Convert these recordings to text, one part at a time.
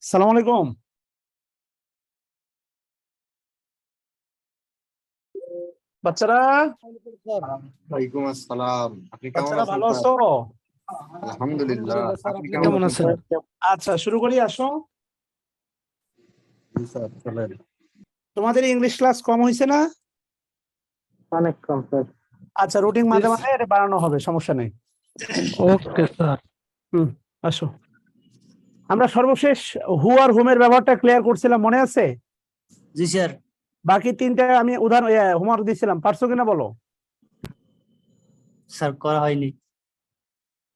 সালাম আলাইকুম। বাচ্চারা ওয়ালাইকুম আসসালাম। আপনি কেমন বাচ্চারা আছেন ভালো স্যার? আছো? আলহামদুলিল্লাহ। স্যার, আপনি আপনি কেমন কেমন আছেন আছেন? স্যার? আচ্ছা, শুরু করি, আসো। জি স্যার, চলেন। তোমাদের ইংলিশ ক্লাস কম হয়েছে না? অনেক কম স্যার। আচ্ছা, রুটিন মাঝে মাঝে এটা বাড়ানো হবে, সমস্যা নেই। Okay sir. আসো। আমরা সর্বশেষ হু আর হুমের ব্যবহারটা ক্লিয়ার করছিলাম, মনে আছে? জি স্যার। বাকি তিনটা আমি উদাহরণ হোমওয়ার্ক দিয়েছিলাম, পারছো কিনা বলো? স্যার করা হয়নি।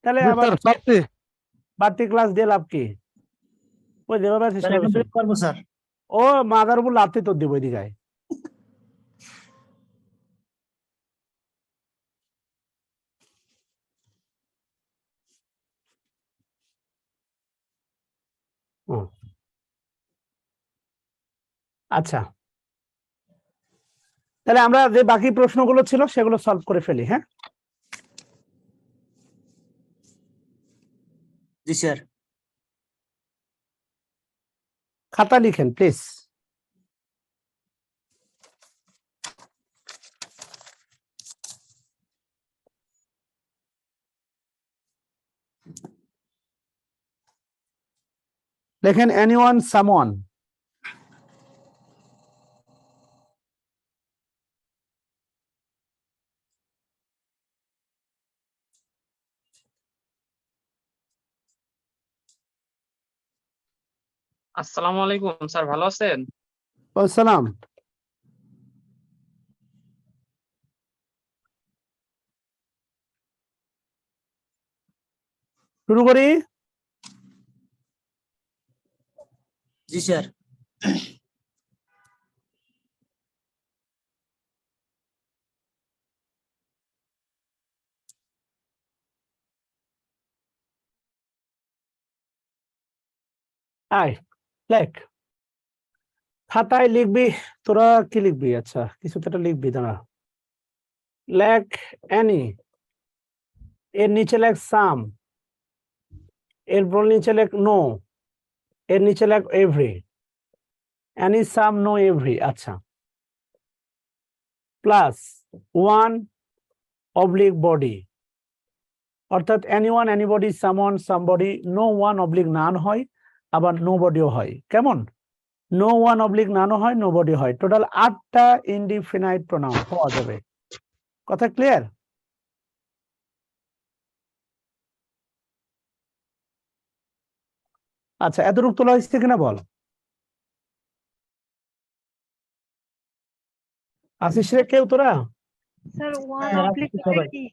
তাহলে জি আবার স্যার, পারছি। বাড়তি ক্লাস দিয়ে লাভ কি? ওই যেভাবে আছে স্যার এখন সেভাবে থেকে পারবো স্যার। ও মাদার উপর লাভতে তোর দিব ওইদিকে। আচ্ছা, তাহলে আমরা যে বাকি প্রশ্নগুলো ছিল সেগুলো সলভ করে ফেলি। হ্যাঁ, জি স্যার। খাতা লিখেন প্লিজ। লেখেন এনিওয়ান, সামওয়ান। আসসালামু আলাইকুম স্যার, ভালো আছেন? আসসালাম। শুরু করি। জি স্যার। আয়, লেখ। খাতায় লিখবি। তোরা কি লিখবি? আচ্ছা, কিছু তো একটা লিখবি, দাঁড়া। লেখ এনি, এর নিচে লেখ সাম, এরপর নিচে লেখ নো, এর নিচে লেখ every. Any, some, no, every. আচ্ছা, প্লাস ওয়ান অবলিক বডি, অর্থাৎ anyone, anybody, someone, somebody, no one oblique none হয়, আবার নো বডিও হয়। কেমন? নো ওয়ান অবলিক নানও হয়, নো বডি হয়। টোটাল 8টা ইনডিফিনাইট প্রোনাউন পাওয়া যাবে। কথা ক্লিয়ার? আচ্ছা, এতটুকু তোলা হয়েছে কিনা বল। আসিস রে কেউ তোরা? স্যার ওয়ান স্যার, অবলিক আপনি সবাই। কি?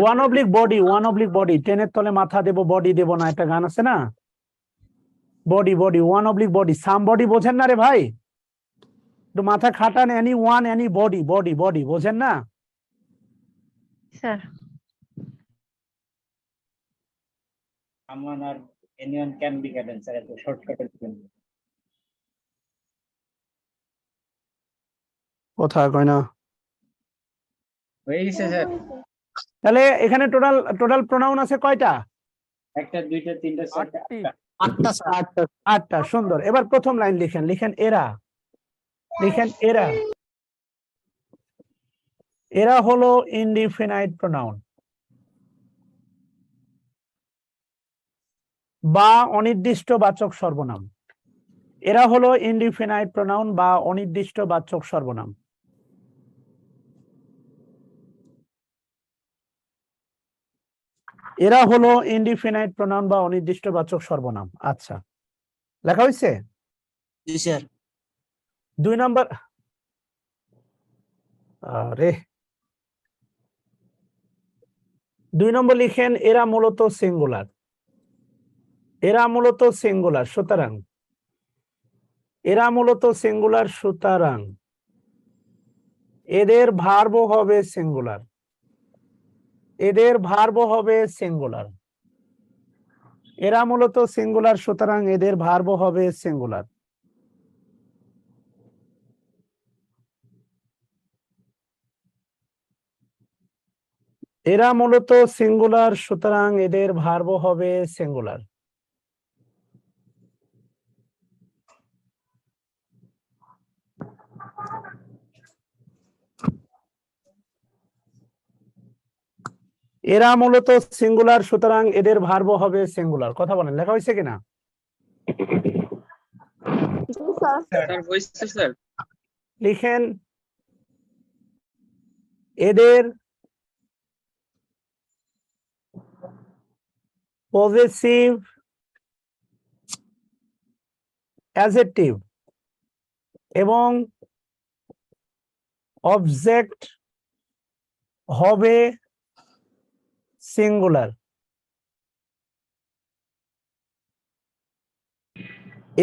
One oblique body, one oblique body, টেনের তলে মাথা দেব, বডি দেব না, একটা গান আছে না? Body body, one oblique body. Some body বোঝেন না রে ভাই? একটু মাথা খাটান। Any one, any body, body body বোঝেন না? Sir Someone or anyone can be given sir, এত শর্টকাটের জন্য। কোথায় কয় না? হয়ে গেছে স্যার। তাহলে এখানে টোটাল টোটাল প্রোনাউন আছে কয়টা? একটা, দুইটা, তিনটা, চারটা, 8টি। আটটা স্যার। 8টা। সুন্দর। এবার প্রথম লাইন লিখেন, লিখেন এরা, লিখেন এরা। এরা হলো ইনডিফিনাইট প্রোনাউন বা অনির্দিষ্ট বাচক সর্বনাম। এরা হলো ইনডিফিনাইট প্রোনাউন বা অনির্দিষ্ট বাচক সর্বনাম। এরা হলো ইনডিফিনাইট প্রোনাউন বা অনির্দিষ্ট বাচক সর্বনাম। আচ্ছা, লেখা হয়েছে? জি স্যার। 2 নম্বর। আরে, 2 নম্বর লিখেন এরা মূলত সিঙ্গুলার। এরা মূলত সিঙ্গুলার, সুতরাং এরা মূলত সিঙ্গুলার, সুতরাং এদের ভার্ব হবে সিঙ্গুলার। এদের ভার্ব হবে সিঙ্গুলার। এরা মূলত সিঙ্গুলার, সুতরাং এদের ভার্ব হবে সিঙ্গুলার। এরা মূলত সিঙ্গুলার, সুতরাং এদের ভার্ব হবে সিঙ্গুলার। এরা মূলত সিঙ্গুলার, সুতরাং এদের ভার্ব হবে সিঙ্গুলার। কথা বলেন, লেখা হয়েছে কিনা? স্যার হয়েছে স্যার। লিখেন এদের পজেসিভ অ্যাডজেক্টিভ এবং অবজেক্ট হবে সিঙ্গুলার।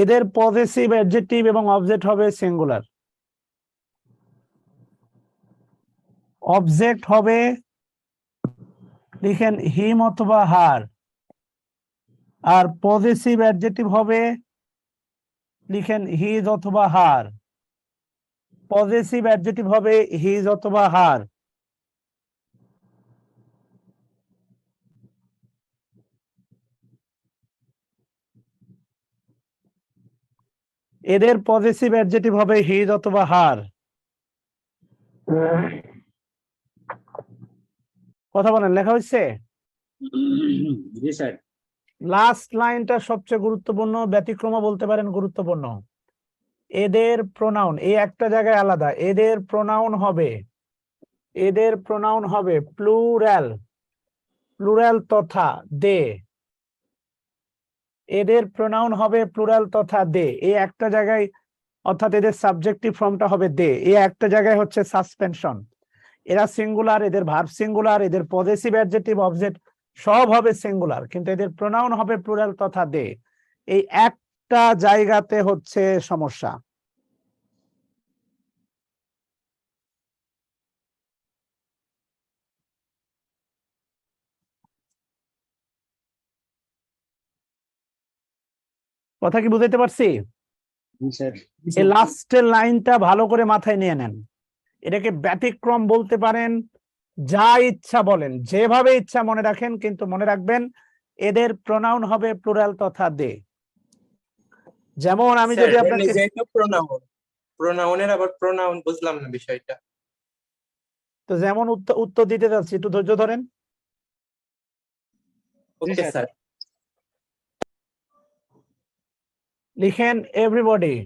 এদের পজেসিভ অ্যাডজেক্টিভ এবং অবজেক্ট হবে সিঙ্গুলার। অবজেক্ট হবে, লিখেন হিম অথবা হার, আর পজেসিভ অ্যাডজেক্টিভ হবে, লিখেন হিজ অথবা হার। পজেসিভ অ্যাডজেক্টিভ হবে হিজ অথবা হার। এদের পজেসিভ অ্যাডজেক্টিভ হবে হিজ অথবা হার। কথা বলেন, লেখা হচ্ছে? জি স্যার। লাস্ট লাইনটা সবচেয়ে গুরুত্বপূর্ণ, ব্যতিক্রম বলতে পারেন গুরুত্বপূর্ণ। এদের প্রোনাউন, এই একটা জায়গায় আলাদা, এদের প্রোনাউন হবে, এদের প্রোনাউন হবে প্লুরাল, প্লুরাল তথা দে। এদের প্রোনাউন হবে প্লুরাল তথা দে, এই একটা জায়গায়, অর্থাৎ এদের সাবজেক্টিভ ফর্মটা হবে দে, এই একটা জায়গায় হচ্ছে সাসপেনশন। এরা সিঙ্গুলার, এদের ভার্ব সিঙ্গুলার, এদের পজেসিভ অ্যাডজেক্টিভ অবজেক্ট সব হবে সিঙ্গুলার, কিন্তু এদের প্রোনাউন হবে প্লুরাল তথা দে। এই একটা জায়গাতে হচ্ছে সমস্যা। কথা কি বুঝাইতে পারছি? জি স্যার। এই লাস্টের লাইনটা ভালো করে মাথায় নিয়ে নেন। এটাকে ব্যতিক্রম বলতে পারেন, যা ইচ্ছা বলেন, যেভাবে ইচ্ছা মনে রাখেন, কিন্তু মনে রাখবেন এদের প্রোনাউন হবে প্লুরাল তথা দে। যেমন আমি যদি আপনাকে, যেহেতু প্রোনাউনের আবার প্রোনাউন বুঝলাম না বিষয়টা। তো যেমন উত্তর দিতে যাচ্ছি, একটু ধৈর্য ধরেন। Okay sir. লিখেন এভরিবডি,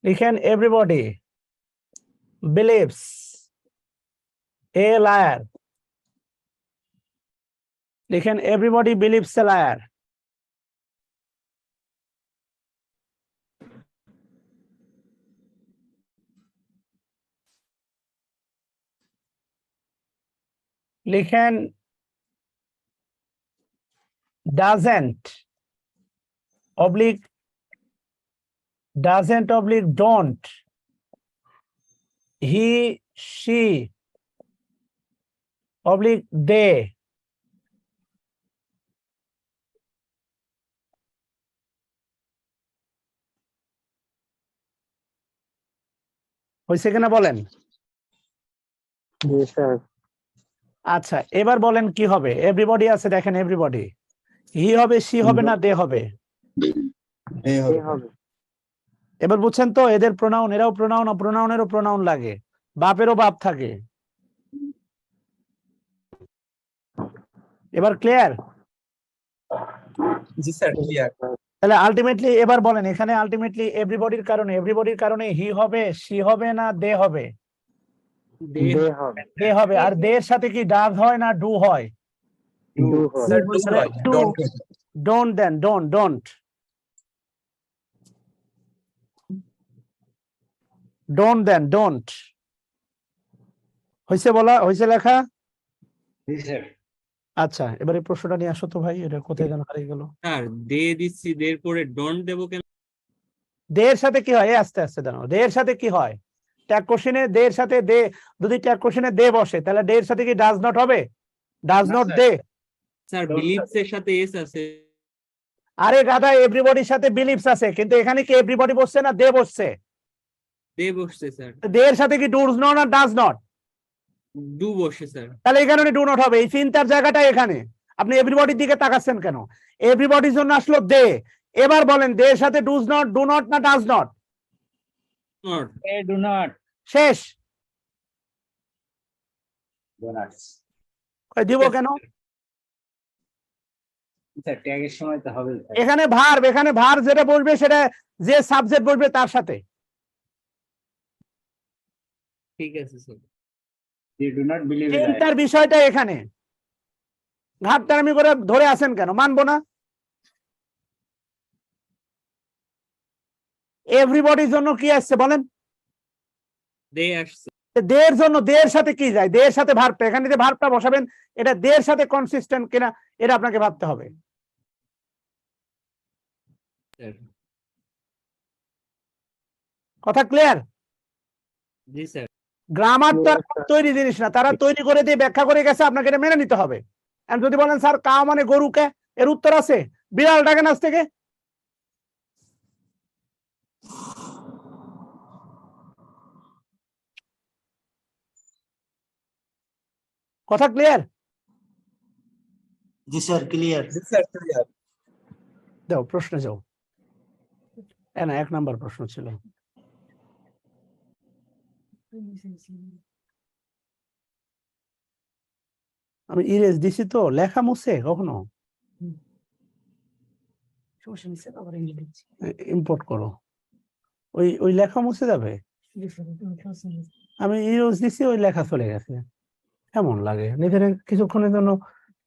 লিখেন এভরিবডি বিলিভস এ লায়ার, লিখেন এভরিবডি বিলিভস এ লায়ার। লিখেন doesn't oblique don't, he she oblique they, হয়েছে কিনা বলেন? জি স্যার। আচ্ছা, এবার বলেন কি হবে? এভরিবডি আছে, দেখেন এভরিবডি, হি হবে, সি হবে না দে হবে? এই হবে। এবার বুঝছেন তো? এদের প্রোনাউন, এরাও প্রোনাউন, প্রোনাউনেরও প্রোনাউন লাগে, বাপেরও বাপ থাকে। এবার ক্লিয়ার? জি স্যার, ক্লিয়ার। তাহলে আলটিমেটলি এবার বলেন, এখানে আলটিমেটলি এভরিবডির কারণে হি হবে, সি হবে না দে হবে? দে হবে। দে হবে। আর দের সাথে কি ডাজ হয় না ডু হয়? ডু হবে। স্যার ডু তাহলে হয়, do, don't হয়। don't then, don't then, don't। হয়েছে বলা, হয়েছে লেখা? জি স্যার। আচ্ছা, এবারে প্রশ্নটা নিয়ে আসো তো ভাই, এটা কোথায় যেন হারিয়ে গেল। স্যার দে দিচ্ছি, দের পরে ডন্ট দেবো কেন? দের সাথে কি হয়? আস্তে আস্তে জানো, দের সাথে কি হয়? ট্যাগ কোশ্চেনে দের সাথে দে, যদি ট্যাগ কোশ্চেনে দে বসে, তাহলে দের সাথে কি ডাজ নট হবে? ডাজ না, not sir. They? Sir believes এর সাথে এস আছে। আরে গাধা, এভরিবডির সাথে বিলিভস আছে, কিন্তু এখানে কি এভরিবডি বসছে না দে বসছে? দে বসছে স্যার। দের সাথে কি ডুজ নট না ডাজ নট? ডু বসে স্যার। তাহলে এই কারণে ডু নট হবে। এই চিন্তার জায়গাটা এখানে। আপনি এভরিবডির দিকে তাকাচ্ছেন কেন? এভরিবডির জন্য আসলো দে। এবার বলেন, দের সাথে ডুজ নট, ডু নট না does not? Not. A do not. শেষ। ডোনাটস কই দিব কেন? স্যার ট্যাগের সময় তো হবে স্যার। এখানে ভার যেটা বলবে সেটা যে সাবজেক্ট বলবে তার সাথে। ঠিক আছে sir. They do not believe in চিন্তার বিষয়টা এখানে। ঘাটতারামি করে ধরে আছেন কেন? মানবো না। এভরিবডির জন্য কি আসছে বলেন? দে আসছে। দের জন্য দের সাথে কি যায়? দের সাথে ভার্বটা, এখানে যে ভার্বটা বসাবেন এটা দের সাথে কনসিস্টেন্ট কিনা এটা আপনাকে ভাবতে হবে। স্যার কথা ক্লিয়ার? জি স্যার। গ্রামার তো আর তৈরি জিনিস না, তারা তৈরি করে দিয়ে ব্যাখ্যা করে গেছে, আপনাকে এটা মেনে নিতে হবে। আর যদি বলেন স্যার কাউ মানে গরুকে, এর উত্তর আছে বিড়াল ডাকেন আজ থেকে। কথা ক্লিয়ার? জি স্যার ক্লিয়ার। দাও প্রশ্ন যাও। না 1 নাম্বার প্রশ্ন ছিল। আমি ইরেজ দিছি তো, লেখা মুছে কখনো? ইম্পোর্ট করো, ওই লেখা মুছে যাবে। আমি ইরেজ দিছি, ওই লেখা চলে গেছে। কেমন লাগে নিজের কিছুক্ষণের জন্য,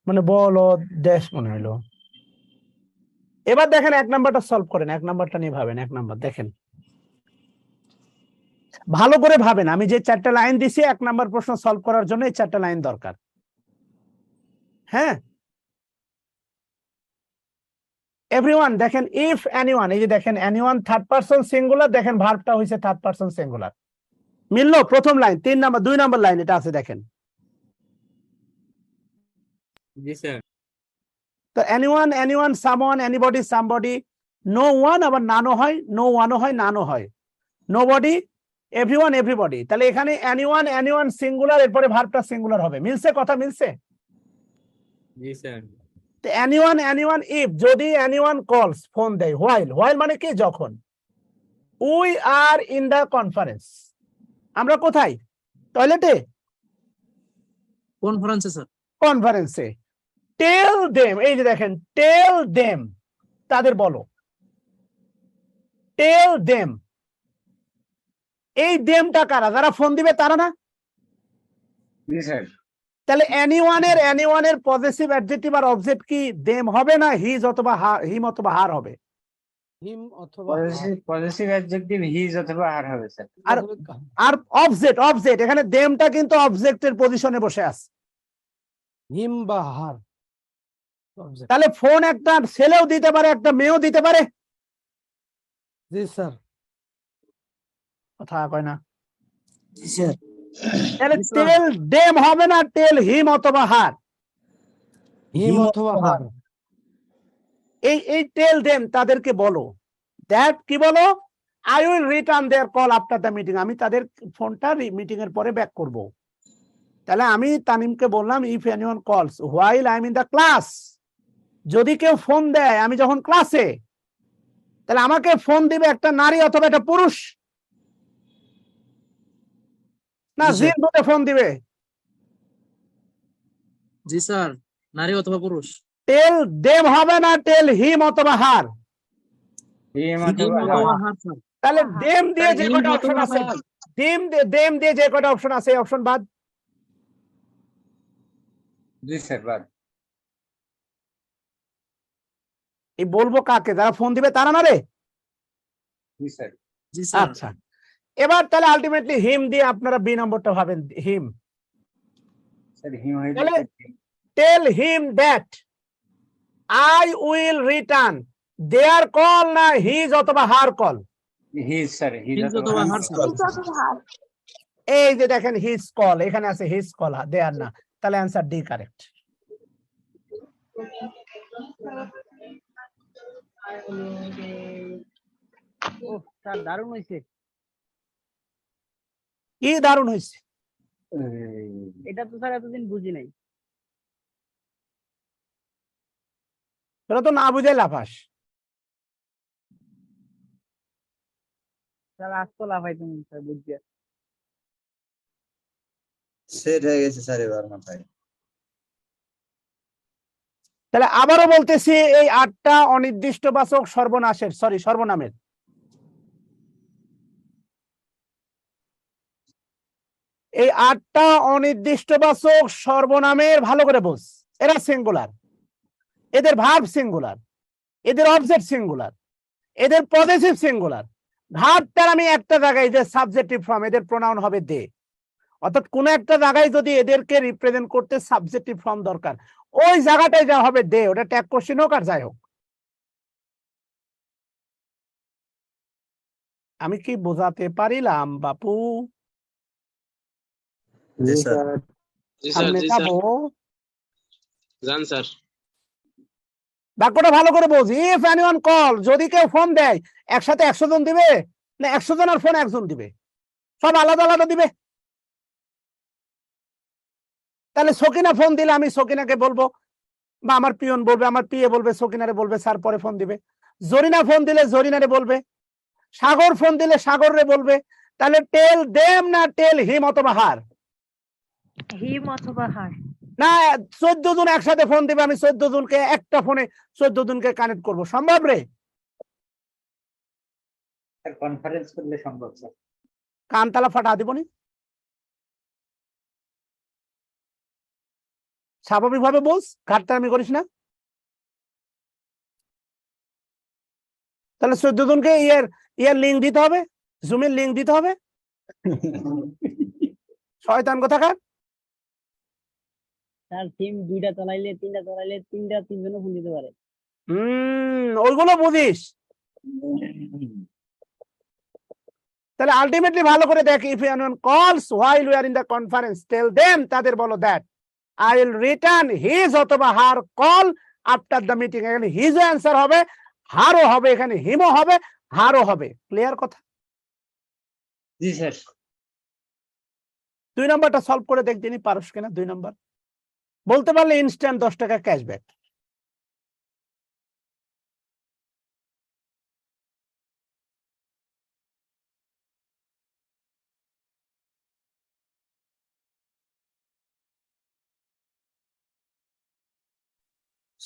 মানে বল ও ড্যাশ মনে হইলো। এবার দেখেন 1 নাম্বারটা সলভ করেন, 1 নাম্বারটা নিয়ে ভাবেন। 1 নাম্বার দেখেন, ভালো করে ভাবেন। আমি যে 4টা লাইন দিছি 1 নাম্বার প্রশ্ন সলভ করার জন্য এই 4টা লাইন দরকার। হ্যাঁ, এভরিওয়ান দেখেন, ইফ এনিওয়ান, এই যে দেখেন এনিওয়ান থার্ড পারসন সিঙ্গুলার, দেখেন ভার্বটা হইছে থার্ড পারসন সিঙ্গুলার। মিললো? প্রথম লাইন 3 নাম্বার 2 নাম্বার লাইন এটা আছে দেখেন। জি স্যার। তো anyone someone anybody somebody, no one আবার নানো হয়, নো ওয়ানও হয়, নানো হয়, নোবডি এভরিওয়ান এভরিবডি। তাহলে এখানে এনিওয়ান সিঙ্গুলার, এরপরে ভার্বটা সিঙ্গুলার হবে। মিলছে? কথা মিলছে? জি স্যার। তো এনিওয়ান ইফ, যদি এনিওয়ান কলস, ফোন দেয়। হোয়াইল মানে কি? যখন। We are in the conference, আমরা কোথায়? টয়লেটে? কনফারেন্সে স্যার। কনফারেন্সে। টেল দেম, এই যে দেখেন টেল দেম, তাদের বলো। টেল দেম, এই দেমটা কারা? যারা ফোন দিবে তারা না? জি স্যার। তাহলে এনিওয়ানের পজেসিভ অ্যাডজেক্টিভ আর অবজেক্ট কি দেম হবে না হিজ অথবা হিম অথবা হার হবে? হিম অথবা পজিটিভ অ্যাডজেক্টিভ হিজ অথবা আর হবে স্যার। আর অবজেক্ট এখানে দেমটা কিন্তু অবজেক্টের পজিশনে বসে আছে। হিম বা হার। তাহলে ফোন একটা ছেলেও দিতে পারে, একটা মেয়েও দিতে পারে। জি স্যার। কথা কয় না। জি স্যার। তাহলে টেল দেম হবে না টেল হিম অথবা হার? হিম অথবা হার। এই টেল দেম তাদেরকে বলো, দ্যাট কি বলো? I will return their call after the meeting, আমি তাদের ফোনটা মিটিং এর পরে ব্যাক করব। তাহলে আমি তানিমকে বললাম ইফ এনিওয়ান কলস while I am in the class, যদি কেউ ফোন দেয় আমি যখন ক্লাসে, তাহলে আমাকে ফোন দিবে একটা নারী অথবা একটা পুরুষ? না জিন বলে ফোন দিবে? জি স্যার, নারী অথবা পুরুষ। টেল দেম হবে না টেল হিম অথবা হার? হিম অথবা হার স্যার। তাহলে দেম দিয়ে যে কয়টা অপশন আছে, দেম দিয়ে যে কয়টা অপশন আছে এই অপশন বাদ। জি স্যার বাদ। এই বলবো কাকে? যারা ফোন দিবে তারা না রে? জি স্যার। জি স্যার। আচ্ছা, এবার তাহলে আলটিমেটলি হিম দিয়ে আপনারা বি নম্বরটা ভাবেন। হিম, স্যার হিম হইলে তাহলে tell him that I will return their call, না হিজ অথবা her call? His sir, his his অথবা হার স্যার। এই যে দেখেন হিজ কল, এখানে আছে হিজ কল, দেয়ার না। তাহলে অ্যান্সার ডি কারেক্ট। স্যার দারুণ হইছে। কি দারুণ হয়েছে! এটা তো স্যার এতদিন বুঝি নাই। তোরা তো না বুঝে লাফাস। স্যার আজ তো লাফাই তুমি স্যার বুঝিয়া। সেট হয়ে গেছে স্যার এবার মাথায়। তাহলে আবারও বলতেছি, এই 8টা অনির্দিষ্টবাচক সর্বনাশের, সরি সর্বনামের, এই 8টা অনির্দিষ্টবাচক সর্বনামের ভালো করে বোঝ। এরা সিঙ্গুলার, এদের ভার্ব সিঙ্গুলার, এদের অবজেক্ট সিঙ্গুলার, এদের পজেসিভ সিঙ্গুলার। ভার্বটার আমি একটা জায়গায়, যে সাবজেক্টিভ ফর্ম, এদের প্রোনাউন হবে দে। অর্থাৎ কোন একটা জায়গায় যদি এদেরকে রিপ্রেজেন্ট করতে সাবজেক্টিভ ফর্ম দরকার, ওই জায়গাটায় যা হবে দে, ওটা ট্যাগ কোশ্চেন হোক আর যাই হোক। আমি কি বোঝাতে পারিলাম বাপু? জি স্যার। জি স্যার সামনে জি স্যার যাবো, জান স্যার বাক্যটা ভালো করে বোঝ। ইফ এনিওয়ান কল, যদি কেউ ফোন দেয়, একসাথে 100 জন দিবে না 100 জনের ফোন একজন দিবে? সব আলাদা আলাদা দিবে। তাহলে সকিনা ফোন দিলে আমি সকিনাকে বলবো, বা আমার পিয়ন বলবে, আমার পিএ বলবে, সকিনারে বলবে, স্যার পরে ফোন দিবে। জরিনা ফোন দিলে জরিনারে বলবে, সাগর ফোন দিলে সাগররে বলবে। তাহলে টেল দেম না টেল হিম অথবা হার? হিম অথবা হার। না 14 জন একসাথে ফোন দিবে, আমি 14 জনকে একটা ফোনে 14 জনকে কানেক্ট করব, সম্ভব রে? স্যার কনফারেন্স করলে সম্ভব স্যার। কানতালা ফাটা দিবনি? স্বাভাবিকভাবে বস, ঘাটটা আমি করিস না। তাহলে 14 জনকে ইয়ার লিঙ্ক দিতে হবে, জুমের লিঙ্ক দিতে হবে। শয়তান কোথাকার। স্যার টিম 2টা চালাইলে 3টা চালাইলে 3জনও ফোন দিতে পারে। ওইগুলো বুঝিস। তাহলে আলটিমেটলি ভালো করে দেখ, ইফ এনিওয়ান কলস while we are in the conference, tell them, তাদের বলো that I will return his অথবা her call after the meeting। এখানে his অ্যান্সার হবে, হারও হবে, এখানে হিমও হবে, হারও হবে। ক্লিয়ার কথা? জি স্যার। 2 নম্বরটা সলভ করে দেখ দিনই পারস কিনা। 2 নম্বর বলতে পারলে ইনস্ট্যান্ট 10 টাকা ক্যাশব্যাক।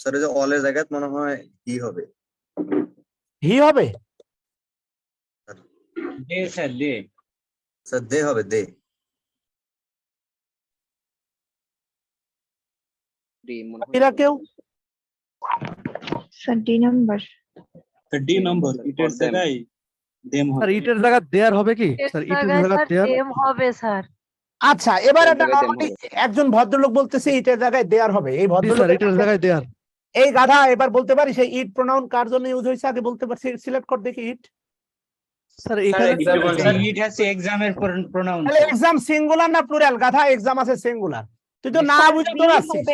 স্যার এই যে অলের জায়গায় মনে হয় হি হবে। হি হবে? দে স্যার দে। স্যার দে হবে, দে। এরা কেউ স্যার ডি নাম্বার। ডি নম্বর ইটের জায়গায় দেম হবে। স্যার ইটের জায়গা দেয়ার হবে কি? স্যার ইটের জায়গা দেয়ার হবে স্যার। আচ্ছা, এবার একটা নরমালি একজন ভদ্রলোক বলতেছে ইটের জায়গায় দেয়ার হবে। এই স্যার ভদ্রলোক ইটের জায়গায় দেয়ার। এই গাধা এবার বলতে পারি সেই ইট প্রোনাউন কার জন্য ইউজ হয়েছে আগে বলতে পারছি? সিলেক্ট কর দেখি ইট। স্যার এখানে স্যার ইট আছে এক্সামের প্রোনাউন। তাহলে এক্সাম সিঙ্গুলার না প্লুরাল? গাধা এক্সাম আছে সিঙ্গুলার, তুই তো না বুঝে তো আসছিস।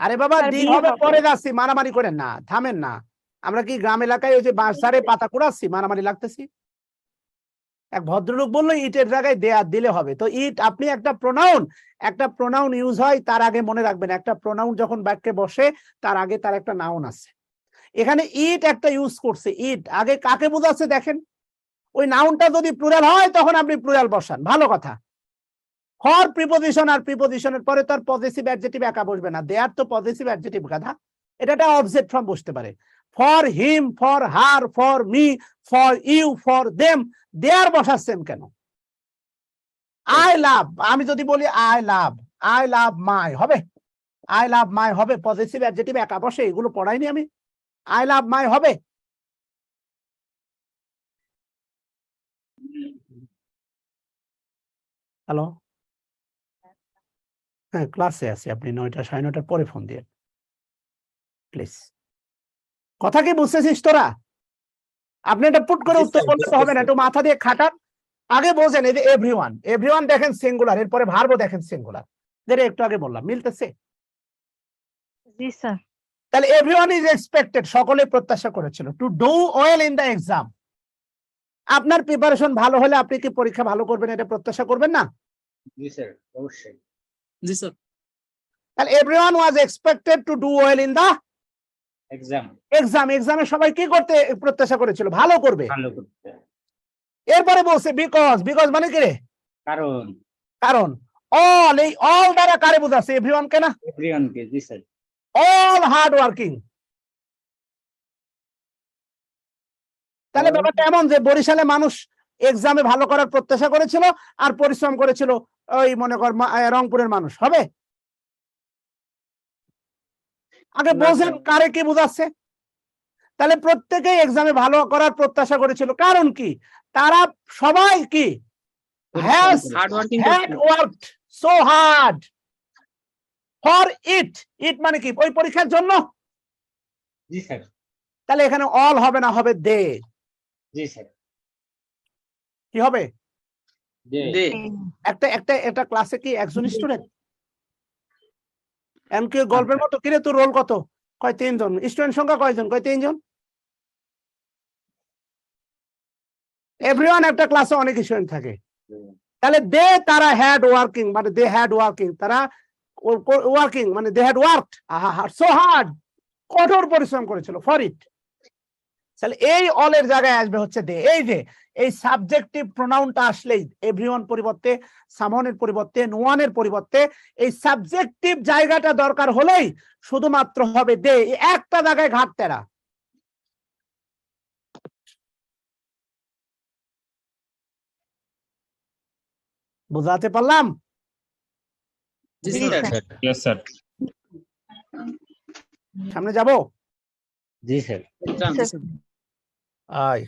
আরে বাবা দি হবে পরে যাচ্ছি, মারামারি করেন না, থামেন না। আমরা কি গ্রাম এলাকায় ওই যে বাঁশঝাড়ে পাতা কুড়াচ্ছি, মারামারি লাগতেছি? এক ভদ্রলোক বললো ইটের জায়গায় দেয়ার দিলে হবে। তো ইট, আপনি একটা প্রোনাউন ইউজ হয় তার আগে মনে রাখবেন, একটা প্রোনাউন যখন বাক্যে বসে তার আগে তার একটা নাউন আছে। এখানে ইট একটা ইউজ করছে, ইট আগে কাকে বোঝাচ্ছে দেখেন। ওই নাউনটা যদি প্লুরাল হয় তখন আপনি প্লুরাল বসান, ভালো কথা। ফর প্রিপোজিশন, আর প্রিপোজিশনের পরে তার পজেসিভ অ্যাডজেক্টিভ একা বসবে না, দেয়ার তো পজেসিভ অ্যাডজেক্টিভ গাধা। এটা একটা অবজেক্ট ফর্ম বসতে পারে। For him, for her, for me, for you, for them, their বসাচ্ছেন কেন? আই লাভ, আমি যদি বলি আই লাভ মাই হবে? আই লাভ মাই হবে, পজেসিভ অ্যাডজেক্টিভ একা বসে? এগুলো পড়াইনি আমি। আই লাভ মাই হবে? হ্যালো, হ্যাঁ ক্লাসে আছি, আপনি 9টা 9:30 পরে ফোন দিয়ে প্লিজ। কথা কি বুঝতেছিস তোরা? আপনি এটা পুট করে উত্তর বলতে হবে না, একটু মাথা দিয়ে খাটান। আগে বোঝেন, এই যে এভরিওয়ান দেখেন সিঙ্গুলার, এরপরে ভার্বও দেখেন সিঙ্গুলার, যেটা একটু আগে বললাম, মিলতেছে? জি স্যার। তাহলে এভরিওয়ান ইজ এক্সপেক্টেড, সকলে প্রত্যাশা করেছিল, to do well in the exam. আপনার প্রিপারেশন ভালো হলে আপনি কি পরীক্ষা ভালো করবেন, এটা প্রত্যাশা করবেন না? জি স্যার অবশ্যই। জি স্যার। তাহলে everyone was expected to do well in the এক্সামে সবাই কি করতে প্রত্যাশা করেছিল? ভালো করবে। করতে। এরপরে বলছে বিকজ মানে কি রে? কারণ অল, এই অল দ্বারা কারে বোঝাচ্ছে? এভরিওয়ান কে না? everyone কে, জি স্যার। All hard working. তাহলে ব্যাপারটা এমন যে বরিশালে মানুষ এক্সামে ভালো করার প্রত্যাশা করেছিল আর পরিশ্রম করেছিল ওই মনে কর রংপুরের মানুষ, হবে? আগে না, বোঝেন স্যার। কারে কি বোঝাচ্ছে। তাহলে প্রত্যেকেই এক্সামে ভালো করার প্রত্যাশা করেছিল, কারণ কি? তারা সবাই কি has hard working had worked so hard for it. It মানে কি? ওই পরীক্ষার জন্য। জি স্যার, তাহলে এখানে অল হবে না, হবে দে। জি স্যার। কি হবে? দে। একটা ক্লাসে কি একজন স্টুডেন্ট? এমনকি গল্পের মতো, কিরে তোর রোল কত? কয় 3 জন। স্টুডেন্ট সংখ্যা কয়জন? কয় 3 জন। এভরিওয়ান একটা ক্লাসে অনেক স্টুডেন্ট থাকে। তাহলে দে, তারা হ্যাড ওয়ার্কিং মানে দে হ্যাড ওয়ার্কিং, তারা ওয়ার্কিং মানে they had worked so hard, কঠোর পরিশ্রম করেছিল ফর ইট। তাহলে এই অলের জায়গায় আসবে হচ্ছে দে। এই যে এই সাবজেক্টিভ প্রোনাউনটা আসলেই এভরিওয়ান পরিবর্তে, সামনের পরিবর্তে, নো ওয়ানের পরিবর্তে এই সাবজেক্টিভ জায়গাটা দরকার হলেই শুধুমাত্র হবে দে। একটা জায়গায় ঘাটতেরা। বুঝাতে পারলাম? জি স্যার। Yes, sir. সামনে যাব? জি স্যার। আয়,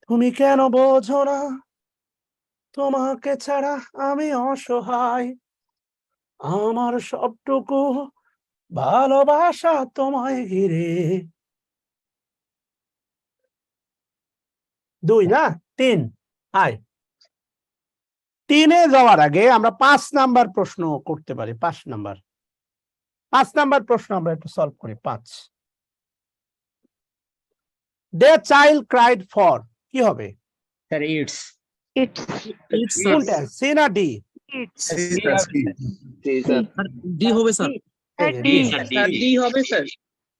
তুমি কেন বোঝো না তোমাকে ছাড়া আমি অসহায়, আমার সবটুকু ভালোবাসা তোমায় ঘিরে। 2 না 3। আয়, 3-এ যাওয়ার আগে আমরা 5 নাম্বার প্রশ্ন করতে পারি। 5 নাম্বার প্রশ্ন আমরা একটু সলভ করি। 5, দ্য চাইল্ড ক্রাইড ফর, কি হবে? Sir it's. It's কোনটা, সি না ডি? it's ডি হবে স্যার। D. ডি হবে স্যার।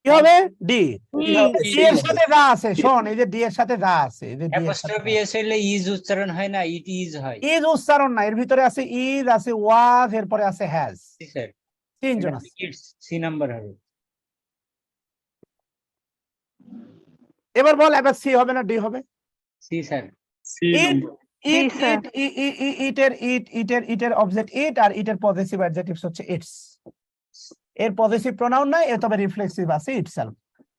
কি হবে? ডি। D. ডি এর সাথে যা আছে, শোন, এই যে ডি এর সাথে যা আছে, এই যে ডি এর সাথে অ্যাপোস্ট্রফি এস হলে ইজ উচ্চারণ হয় না, ইট ইজ হয়। ইজ উচ্চারণ না, এর ভিতরে আছে ইজ, আছে ওয়াজ, এরপরে আছে হ্যাজ। G sir. 3 জন আছে। ইটস সি নাম্বার হবে। এবার বল, এবার সি হবে না ডি হবে? C sir. It, it, sir. ইটের অবজেক্ট ইট, আর ইটের পজেসিভ অ্যাডজেক্টিভস হচ্ছে ইটস। এর পজেসিভ প্রোনাউন নাই, এর তবে রিফ্লেক্সিভ আছে ইটসেলফ।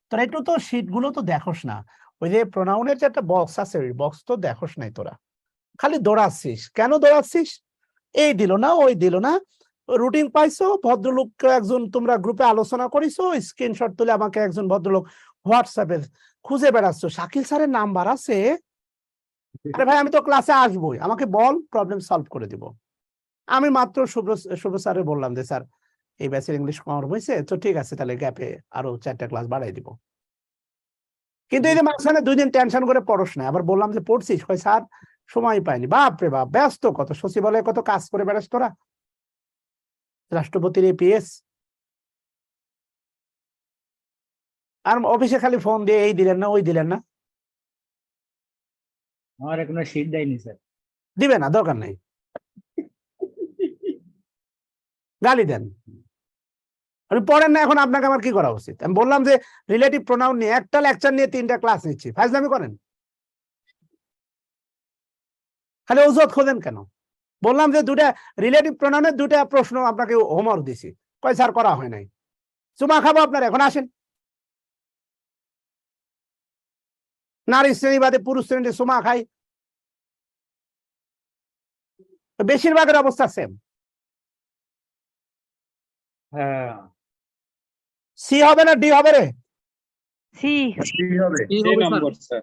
তোরা একটু তো শীট গুলো তো দেখোস না, ওই যে প্রোনাউনের যে একটা বক্স আছে, ওই বক্স তো দেখোস নাই তোরা, খালি দৌড়াচ্ছিস। কেন দৌড়াচ্ছিস? এই দিল না, ওই দিল না, রুটিন পাইছো, ভদ্রলোক একজন তোমরা গ্রুপে আলোচনা করিছো, স্ক্রিনশট তুলে আমাকে একজন ভদ্রলোক হোয়াটসঅ্যাপে খুঁজে বেড়াচ্ছ, শাকিল স্যারের নাম্বার আছে। আরে ভাই, আমি তো ক্লাসে আসবোই, আমাকে বল, প্রবলেম সলভ করে দিব। আমি মাত্র শুভ্র স্যারে বললাম যে স্যার এই ব্যাচের ইংলিশ কম হয়েছে, তো ঠিক আছে, তাহলে গ্যাপে আরো 4টা ক্লাস বাড়াই দিব। কিন্তু এই যে মাঝখানে 2 দিন টেনশন করে পড়স না, আবার বললাম যে পড়ছিস, কই স্যার সময় পাইনি। বাপ রে বাপ, ব্যস্ত কত, সচিবালয়ে কত কাজ করে বেড়াস তোরা, রাষ্ট্রপতির এপিএস, আর অফিসে খালি ফোন দিয়ে এই দিলেন না, ওই দিলেন না। আমার এখনো শীট দেয়নি স্যার। দিবে না, দরকার নাই, গালি দেন। আপনি পড়েন না, এখন আপনাকে আমার কি করা উচিত? আমি বললাম যে রিলেটিভ প্রোনাউন নিয়ে একটা লেকচার নিয়ে 3টা ক্লাস নিচ্ছি, ফাজলামি করেন, খালি অজুহাত খোঁজেন কেন? বললাম যে 2টা রিলেটিভ প্রোনাউনের 2টা প্রশ্ন আপনাকে হোমওয়ার্ক দিছি, কয় স্যার করা হয় নাই। চুমা খাবো আপনার, এখন আসেন। নারী শ্রেণী বাদে পুরুষ শ্রেণীতে চুমা খাই, বেশিরভাগের অবস্থা সেম। হ্যাঁ। সি হবে না ডি হবে রে? C. number, sir.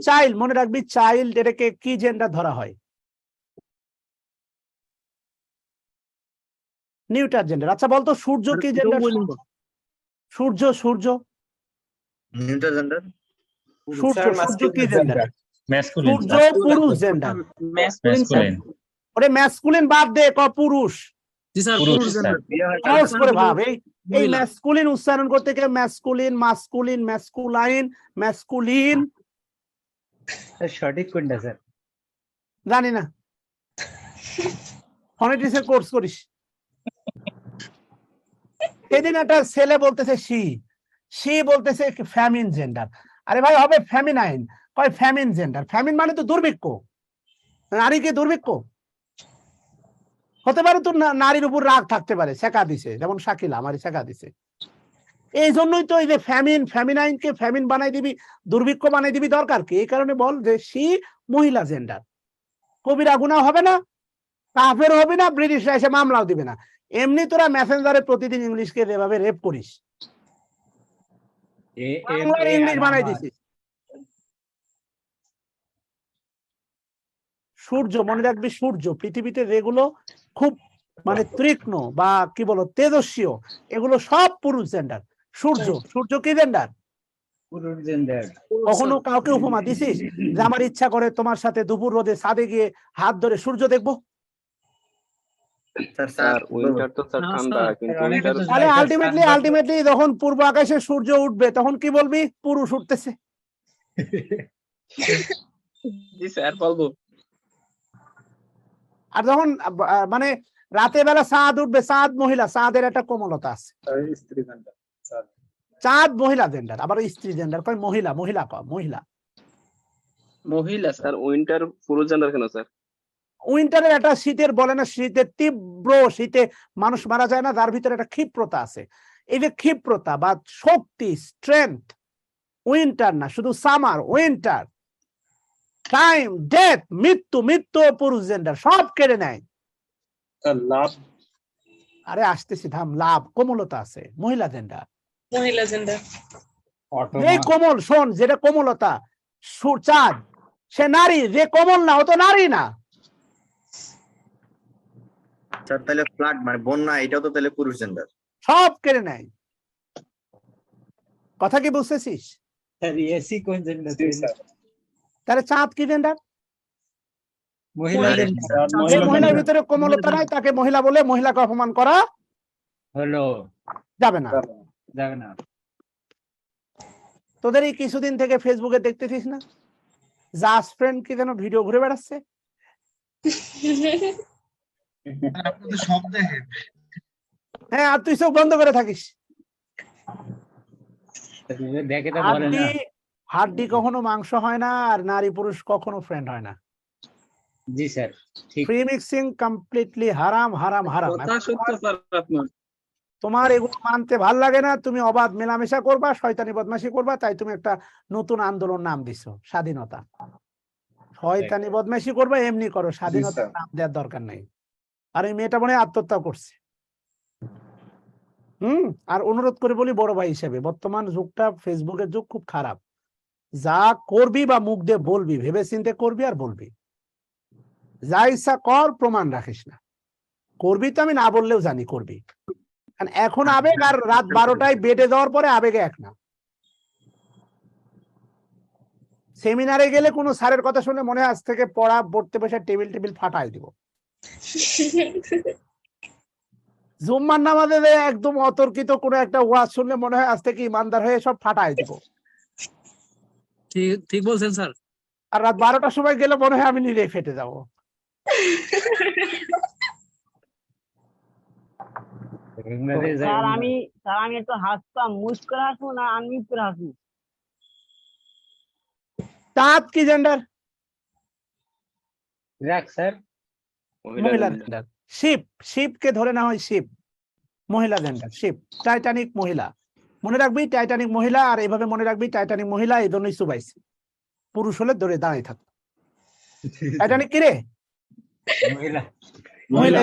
চাইল্ড, মনে রাখবি, চাইল্ড এটাকে কি জেন্ডার ধরা হয়? Neuter gender. আচ্ছা বলতো, সূর্য কি জেন্ডার? সূর্য নিউটার জেন্ডার, সূর্য কি জেন্ডার? Masculine. সূর্য পুরুষ জেন্ডার। Masculine. ওরে ম্যাসকুলিন বাদ দে, ক পুরুষ। জি স্যার। পুরুষ, sir. সহজ করে ভাব, এই ম্যাসকুলিন উচ্চারণ করতে গিয়ে ম্যাসকুলিন, মাস্কুলিন, ম্যাসকুলাইন, ম্যাসকুলিন, সঠিক কোনটা স্যার? জানি না, ফনেটিক্সের কোর্স করিস। সেদিন একটা ছেলে বলতেছে সি বলতেছে ফ্যামিন জেন্ডার। আরে ভাই হবে ফেমিনাইন, কয় ফ্যামিন জেন্ডার। ফ্যামিন মানে তো দুর্ভিক্ষ, নারী কি দুর্ভিক্ষ হতে পারে? তো নারীর উপর রাগ থাকতে পারে, শেখা দিছে, যেমন শাকিলা আমার শেখা দিছে। এই জন্যই তো এই যে ফেমিনাইনকে ফ্যামিন বানাই দিবি, দুর্ভিক্ষ বানাই দিবি, দরকার কি? এই কারণে বল যে সি মহিলা জেন্ডার। কবিরা গুনাহ হবে না, কাফের হবে না, ব্রিটিশরা এসে মামলাও দিবে না। এমনি তোরা মেসেঞ্জারে প্রতিদিন ইংলিশকে যেভাবে রেপ করিস, বাংলার ইংলিশ বানাই দিছিস। সূর্য, মনে রাখবি সূর্য, পৃথিবীতে যেগুলো খুব মানে তীক্ষ্ণ বা কি বলো তেজস্বী, এগুলো সব পুরুষ জেন্ডার। সূর্য কি জেন্ডার? পুরুষ জেন্ডার। কখনো কাউকে উপমা দিছিস যে আমার ইচ্ছা করে তোমার সাথে দুপুর রোদে ছাদে গিয়ে হাত ধরে সূর্য দেখবো? স্যার উইন্টার তো স্যার ঠান্ডা, কিন্তু উইন্টার তাহলে আলটিমেটলি যখন পূর্ব আকাশে সূর্য উঠবে তখন কি বলবি? পুরুষ উঠতেছে। জি স্যার বলবো। আর যখন মানে রাতে বেলা চাঁদ উঠবে, চাঁদ মহিলা, চাঁদের একটা কোমলতা আছে। স্ত্রী জেন্ডার। চাঁদ মহিলা জেন্ডার, আবার স্ত্রী জেন্ডার কয় মহিলা মহিলা স্যার। উইন্টার পুরুষ জেন্ডার কেন স্যার? উইন্টারের একটা শীতের বলে না, শীতের তীব্র শীতে মানুষ মারা যায় না, যার ভিতরে একটা ক্ষিপ্রতা আছে। এই যে ক্ষিপ্রতা বা শক্তি, স্ট্রেংথ, উইন্টার না শুধু সামার, উইন্টার, টাইম, ডেথ, মৃত্যু পুরুষ জেন্ডার সব কেড়ে নেয়। লাভ আরে আসতেছি থাম, লাভ কোমলতা আছে মহিলা জেন্ডার। মহিলা জেন্ডার। এই কোমল, শোন, যেটা কোমলতা, চাঁদ সে নারী, যে কোমল না ও তো নারী না। স্যার তাহলে ফ্লাড মানে বন্যা, এটাও তো তাহলে পুরুষ জেন্ডার। সব কেড়ে নেয়। কথা কি বুঝতেছিস? স্যার এসি কোন জেন্ডার? তাহলে চাঁদ কি জেন্ডার? মহিলা জেন্ডার। যে মহিলার ভিতরে কোমলতা নাই তাকে মহিলা বলে মহিলাকে অপমান করা হলো যাবে না। যাবে না। তোদের এই কিছুদিন থেকে ফেসবুকে দেখতেছিস না, জাস্ট ফ্রেন্ড কি যেন ভিডিও ঘুরে বেড়াচ্ছে? সব দেখেন। হ্যাঁ, আর তুই চোখ বন্ধ করে থাকিস। দেখে তো বলে না। হাড্ডি কখনো মাংস হয় না, আর নারী পুরুষ কখনো ফ্রেন্ড হয় না। জি স্যার ঠিক। ফ্রি মিক্সিং কমপ্লিটলি হারাম। কথা সত্য স্যার আপনার। তোমার এগুলো মানতে ভাল লাগে না, তুমি অবাধ মেলামেশা করবা, শয়তানি বদমাশি করবা, তাই তুমি একটা নতুন আন্দোলন নাম দিছো স্বাধীনতা। শয়তানি বদমাশি করবা, এমনি করো, স্বাধীনতার নাম দেওয়ার দরকার নাই। আর এই মেয়েটা মনে হয় আত্মহত্যা করছে। আর অনুরোধ করে বলি বড় ভাই হিসেবে, বর্তমান যুগটা, ফেসবুকের যুগ খুব খারাপ। যা করবি বা মুখ দিয়ে বলবি ভেবে চিন্তে করবি আর বলবি। যা ইচ্ছা কর, প্রমাণ রাখিস না। করবি তো আমি না বললেও জানি করবি। কারণ এখন আবেগ আর রাত 12টায় বেডে যাওয়ার পরে আবেগে এক না। সেমিনারে গেলে কোনো স্যারের কথা শুনে মনে হয় আজ থেকে পড়া পড়তে বসে টেবিল ফাটাই দিব। জুম্মার নামাজে একদম অতর্কিত কোনো একটা ওয়াজ শুনলে মনে হয় আজ থেকে ইমানদার হয়ে সব ফাটাই দিব। ঠিক বলছেন স্যার। আর রাত 12টার সময় গেলে মনে হয় আমি নিজেই ফেটে যাব। স্যার আমি একটু হাসতাম, মুখ করে হাসবো না আনমিউট করে হাসবো? চাঁদ কি জেন্ডার? রাখ স্যার। মহিলা জেন্ডার। শিপকে ধরে না হয় শিপ, মহিলা জেন্ডার। শিপ টাইটানিক মহিলা, মনে রাখবি টাইটানিক মহিলা। আর এইভাবে মনে রাখবি টাইটানিক মহিলা এই জন্যই চুবাইছে, পুরুষ হলে ধরে দাঁড়িয়ে থাকতো। টাইটানিক কি রে? মহিলা।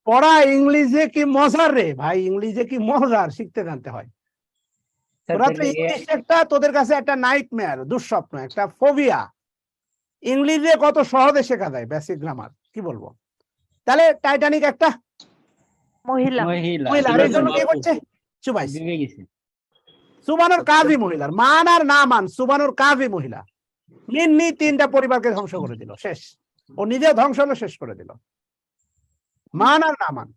পড়া ইংলিশে কি মজার রে ভাই, ইংলিশে কি মজার, শিখতে জানতে হয়। ইংলিশ একটা তোদের কাছে একটা নাইটমেয়ার, দুঃস্বপ্ন, একটা ফোবিয়া। ইংলিশে কত সহজে শেখা যায় বেসিক গ্রামার, কি বলবো। তাহলে টাইটানিক একটা মহিলা। এই জন্য কি করছে? চুবাইছে। চুবানোর কাজই মহিলার, মান আর না মান, চুবানোর কাজই মহিলা। মিন্নি 3টা পরিবারকে ধ্বংস করে দিল, শেষ। ও নিজেও ধ্বংস হলো, শেষ করে দিল। মান আর না মান।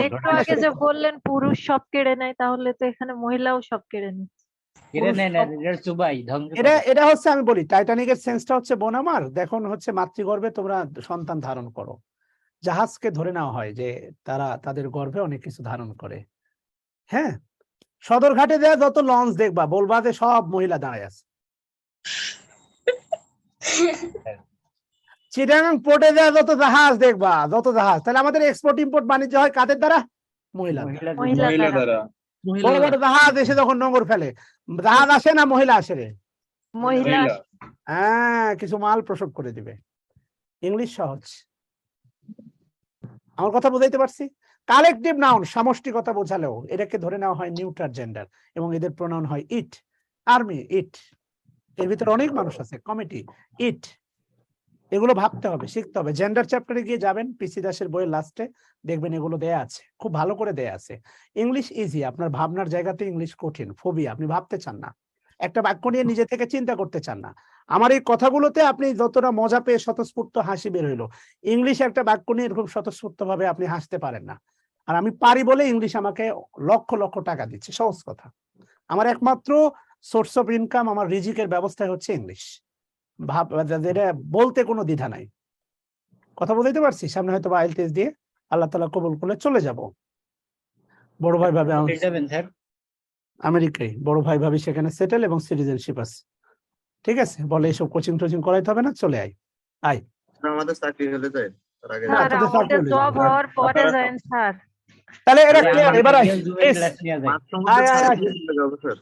একটু আগে যে বললেন পুরুষ সব কেড়ে নেয়, তাহলে তো এখানে মহিলাও সব কেড়ে নিচ্ছে। এটা নেই না, এটা চুবাই ধ্বংস করে। এটা হচ্ছে, আমি বলি টাইটানিকের সেন্সটা হচ্ছে বোন আমার, দেখুন হচ্ছে মাতৃগর্ভে তোমরা সন্তান ধারণ করো, জাহাজকে ধরে নেওয়া হয় যে তারা তাদের গর্ভে অনেক কিছু ধারণ করে। হ্যাঁ, সদরঘাটে দেয়া যত লঞ্চ দেখবা বলবা যে সব মহিলা দাঁড়ায় আছে। চিটাগাং পোর্টে দেয়া যত জাহাজ দেখবা, যত জাহাজ, তাহলে আমাদের এক্সপোর্ট ইম্পোর্ট বাণিজ্য হয় কাদের দ্বারা? মহিলা। মহিলা দ্বারা। বড় বড় জাহাজ এসে যখন নোঙর ফেলে, জাহাজ আসে না মহিলা আসে রে? মহিলা। হ্যাঁ, কিছু মাল প্রসব করে দিবে। ইংলিশ সহজ, আমার কথা বুঝাইতে পারছি? কালেকটিভ নাউন সমষ্টিগত বোঝালেও এটাকে ধরে নেওয়া হয় নিউট্রাল জেন্ডার, এবং এদের প্রোনাউন হয় ইট, আর্মি ইট, এর ভিতরে অনেক মানুষ আছে, কমিটি ইট। এগুলো ভাবতে হবে, শিখতে হবে। জেন্ডার চ্যাপ্টারে গিয়ে যাবেন, পিসি দাসের বইয়ের লাস্টে দেখবেন এগুলো দেয়া আছে, খুব ভালো করে দেয়া আছে। ইংলিশ ইজি, আপনার ভাবনার জায়গাতে ইংলিশ কঠিন, ফোবিয়া, আপনি ভাবতে চান না, একটা বাক্য নিয়ে নিজে থেকে চিন্তা করতে চান না। আমার এই কথাগুলোতে আপনি যতটা মজা পেয়ে স্বতঃস্ফূর্ত হাসি বের হইলো, ইংলিশ একটা বাক্য নিয়ে এরকম স্বতঃস্ফূর্ত ভাবে আপনি হাসতে পারেন না। আর আমি পারি বলে ইংলিশ আমাকে লক্ষ লক্ষ টাকা দিচ্ছে, সহজ কথা। আমার একমাত্র সোর্স অফ ইনকাম, আমার রিজিকের ব্যবস্থা হচ্ছে ইংলিশ। ভাব, যেটা বলতে কোনো দ্বিধা নাই। কথা বলতে পারছি? সামনে হয়তো বা আইএলটিএস দিয়ে আল্লাহ তাআলা কবুল করলে চলে যাব। বড় ভাই ভাবে যাবেন স্যার? আমেরিকায় বড় ভাই ভাবি সেখানে সেটেল এবং সিটিজেনশিপ আছে। ঠিক আছে, বলে এইসব কোচিং টোচিং করাইতে হবে না, চলে আয়। আয়, আমাদের চাকরি হলে যায় তার আগে স্যার তোদের চাকরি আমাদের হলে জব যাবে। হওয়ার পরে যাবেন স্যার। তাহলে এটা আরে ক্লিয়ার, আমার এবার আয়। Real Jubel Please. ক্লাস নিয়ে যায়। মাত্র মধ্যে আয়, আয়, আয়। চাকরি হলে যাবো স্যার।